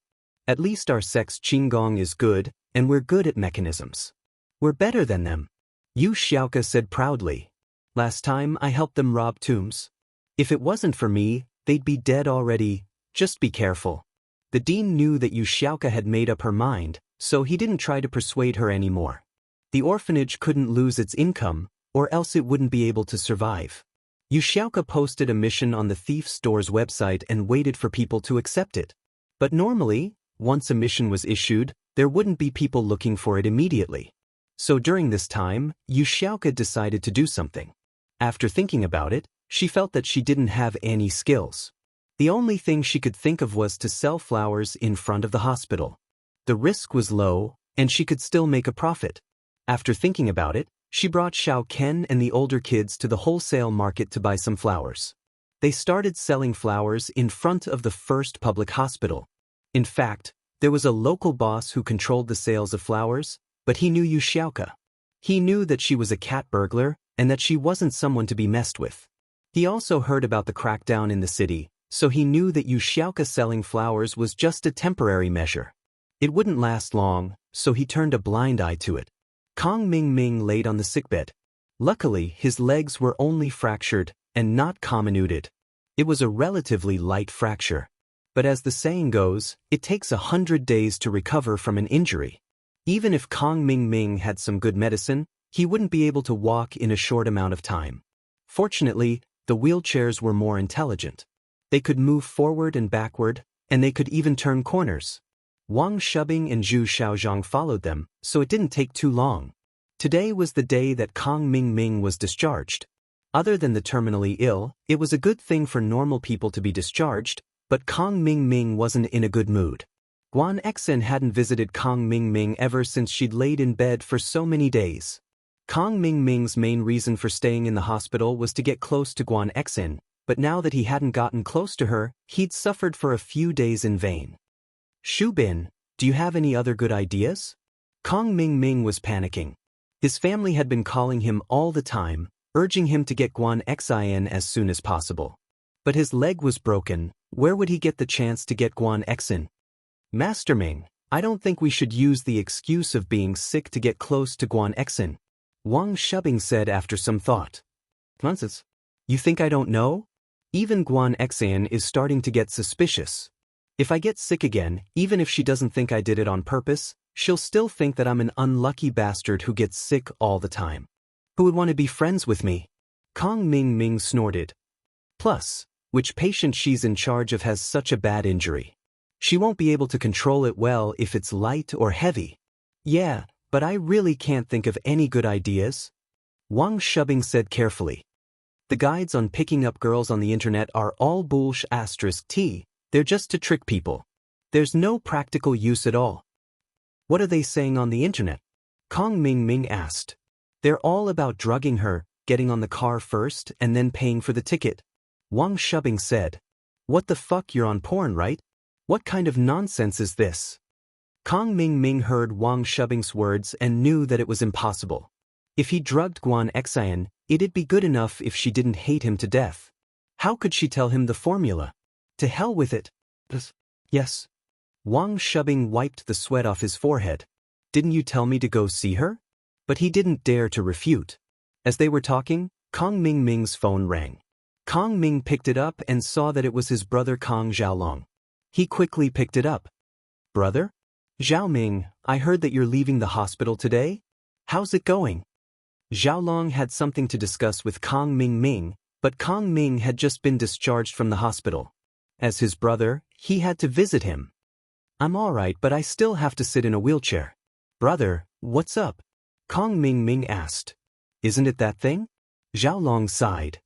At least our sex Qinggong is good, and we're good at mechanisms. We're better than them." Yu Xiaoke said proudly. "Last time I helped them rob tombs. If it wasn't for me, they'd be dead already. Just be careful." The dean knew that Yu Xiaoke had made up her mind, so he didn't try to persuade her anymore. The orphanage couldn't lose its income, or else it wouldn't be able to survive. Yu Xiaoke posted a mission on the thief store's website and waited for people to accept it. But normally, once a mission was issued, there wouldn't be people looking for it immediately. So during this time, Yu Xiaoke decided to do something. After thinking about it, she felt that she didn't have any skills. The only thing she could think of was to sell flowers in front of the hospital. The risk was low, and she could still make a profit. After thinking about it, she brought Xiao Ken and the older kids to the wholesale market to buy some flowers. They started selling flowers in front of the first public hospital. In fact, there was a local boss who controlled the sales of flowers, but he knew Yu Xiaoke. He knew that she was a cat burglar and that she wasn't someone to be messed with. He also heard about the crackdown in the city, so he knew that Yu Xiaoke selling flowers was just a temporary measure. It wouldn't last long, so he turned a blind eye to it. Kong Ming laid on the sickbed. Luckily, his legs were only fractured and not comminuted. It was a relatively light fracture. But as the saying goes, it takes 100 days to recover from an injury. Even if Kong Ming had some good medicine, he wouldn't be able to walk in a short amount of time. Fortunately, the wheelchairs were more intelligent. They could move forward and backward, and they could even turn corners. Wang Shubing and Zhu Xiaozhang followed them, so it didn't take too long. Today was the day that Kang Mingming was discharged. Other than the terminally ill, it was a good thing for normal people to be discharged, but Kang Mingming wasn't in a good mood. Guan Exin hadn't visited Kang Mingming ever since she'd laid in bed for so many days. Kang Mingming's main reason for staying in the hospital was to get close to Guan Exin, but now that he hadn't gotten close to her, he'd suffered for a few days in vain. Shu Bin, do you have any other good ideas? Kang Mingming was panicking. His family had been calling him all the time, urging him to get Guan Xin as soon as possible. But his leg was broken. Where would he get the chance to get Guan Xin? Master Ming, I don't think we should use the excuse of being sick to get close to Guan Xin. Wang Shubing said after some thought. Nonsense. You think I don't know? Even Guan Xin is starting to get suspicious. If I get sick again, even if she doesn't think I did it on purpose, she'll still think that I'm an unlucky bastard who gets sick all the time. Who would want to be friends with me? Kang Mingming snorted. Plus, which patient she's in charge of has such a bad injury. She won't be able to control it well if it's light or heavy. Yeah, but I really can't think of any good ideas. Wang Shubing said carefully. The guides on picking up girls on the internet are all bullsh*t, they're just to trick people. There's no practical use at all. What are they saying on the internet? Kang Mingming asked. They're all about drugging her, getting on the car first and then paying for the ticket. Wang Shubing said. What the fuck, you're on porn, right? What kind of nonsense is this? Kang Mingming heard Wang Shubing's words and knew that it was impossible. If he drugged Guan Xin, it'd be good enough if she didn't hate him to death. How could she tell him the formula? To hell with it. Yes. Wang Shubing wiped the sweat off his forehead. Didn't you tell me to go see her? But he didn't dare to refute. As they were talking, Kang Mingming's phone rang. Kang Ming picked it up and saw that it was his brother Kang Xiaolong. He quickly picked it up. Brother? Zhao Ming, I heard that you're leaving the hospital today? How's it going? Xiaolong had something to discuss with Kang Mingming, but Kang Ming had just been discharged from the hospital. As his brother, he had to visit him. I'm alright, but I still have to sit in a wheelchair. Brother, what's up? Kang Mingming asked. Isn't it that thing? Xiaolong sighed.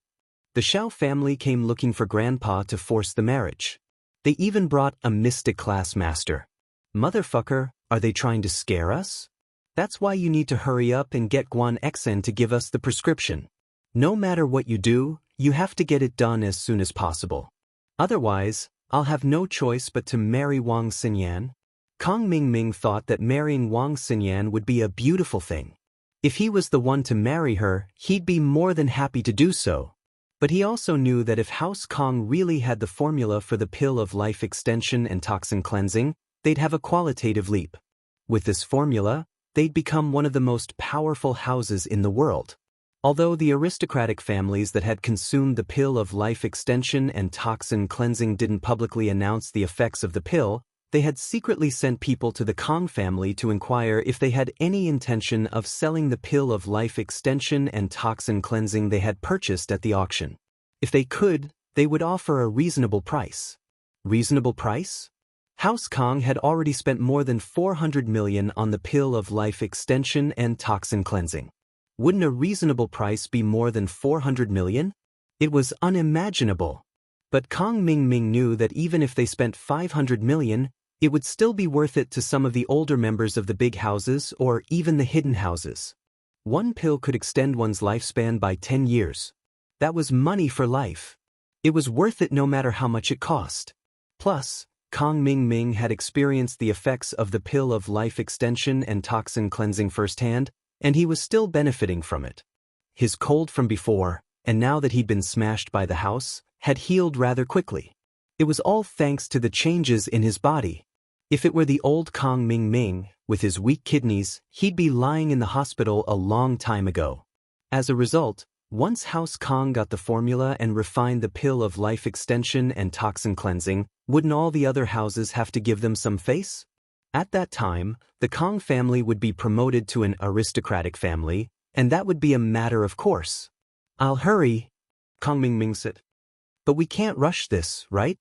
The Xiao family came looking for Grandpa to force the marriage. They even brought a mystic class master. Motherfucker, are they trying to scare us? That's why you need to hurry up and get Guan Xin to give us the prescription. No matter what you do, you have to get it done as soon as possible. Otherwise, I'll have no choice but to marry Wang Xinyan. Kang Mingming thought that marrying Wang Xinyan would be a beautiful thing. If he was the one to marry her, he'd be more than happy to do so. But he also knew that if House Kang really had the formula for the pill of life extension and toxin cleansing, they'd have a qualitative leap. With this formula, they'd become one of the most powerful houses in the world. Although the aristocratic families that had consumed the pill of life extension and toxin cleansing didn't publicly announce the effects of the pill, they had secretly sent people to the Kang family to inquire if they had any intention of selling the pill of life extension and toxin cleansing they had purchased at the auction. If they could, they would offer a reasonable price. Reasonable price? House Kang had already spent more than 400 million on the pill of life extension and toxin cleansing. Wouldn't a reasonable price be more than 400 million? It was unimaginable. But Kang Mingming knew that even if they spent 500 million, it would still be worth it to some of the older members of the big houses or even the hidden houses. One pill could extend one's lifespan by 10 years. That was money for life. It was worth it no matter how much it cost. Plus, Kang Mingming had experienced the effects of the pill of life extension and toxin cleansing firsthand, and he was still benefiting from it. His cold from before, and now that he'd been smashed by the house, had healed rather quickly. It was all thanks to the changes in his body. If it were the old Kang Mingming, with his weak kidneys, he'd be lying in the hospital a long time ago. As a result, once House Kang got the formula and refined the pill of life extension and toxin cleansing, wouldn't all the other houses have to give them some face? At that time, the Kang family would be promoted to an aristocratic family, and that would be a matter of course. I'll hurry, Kang Mingming said. But we can't rush this, right?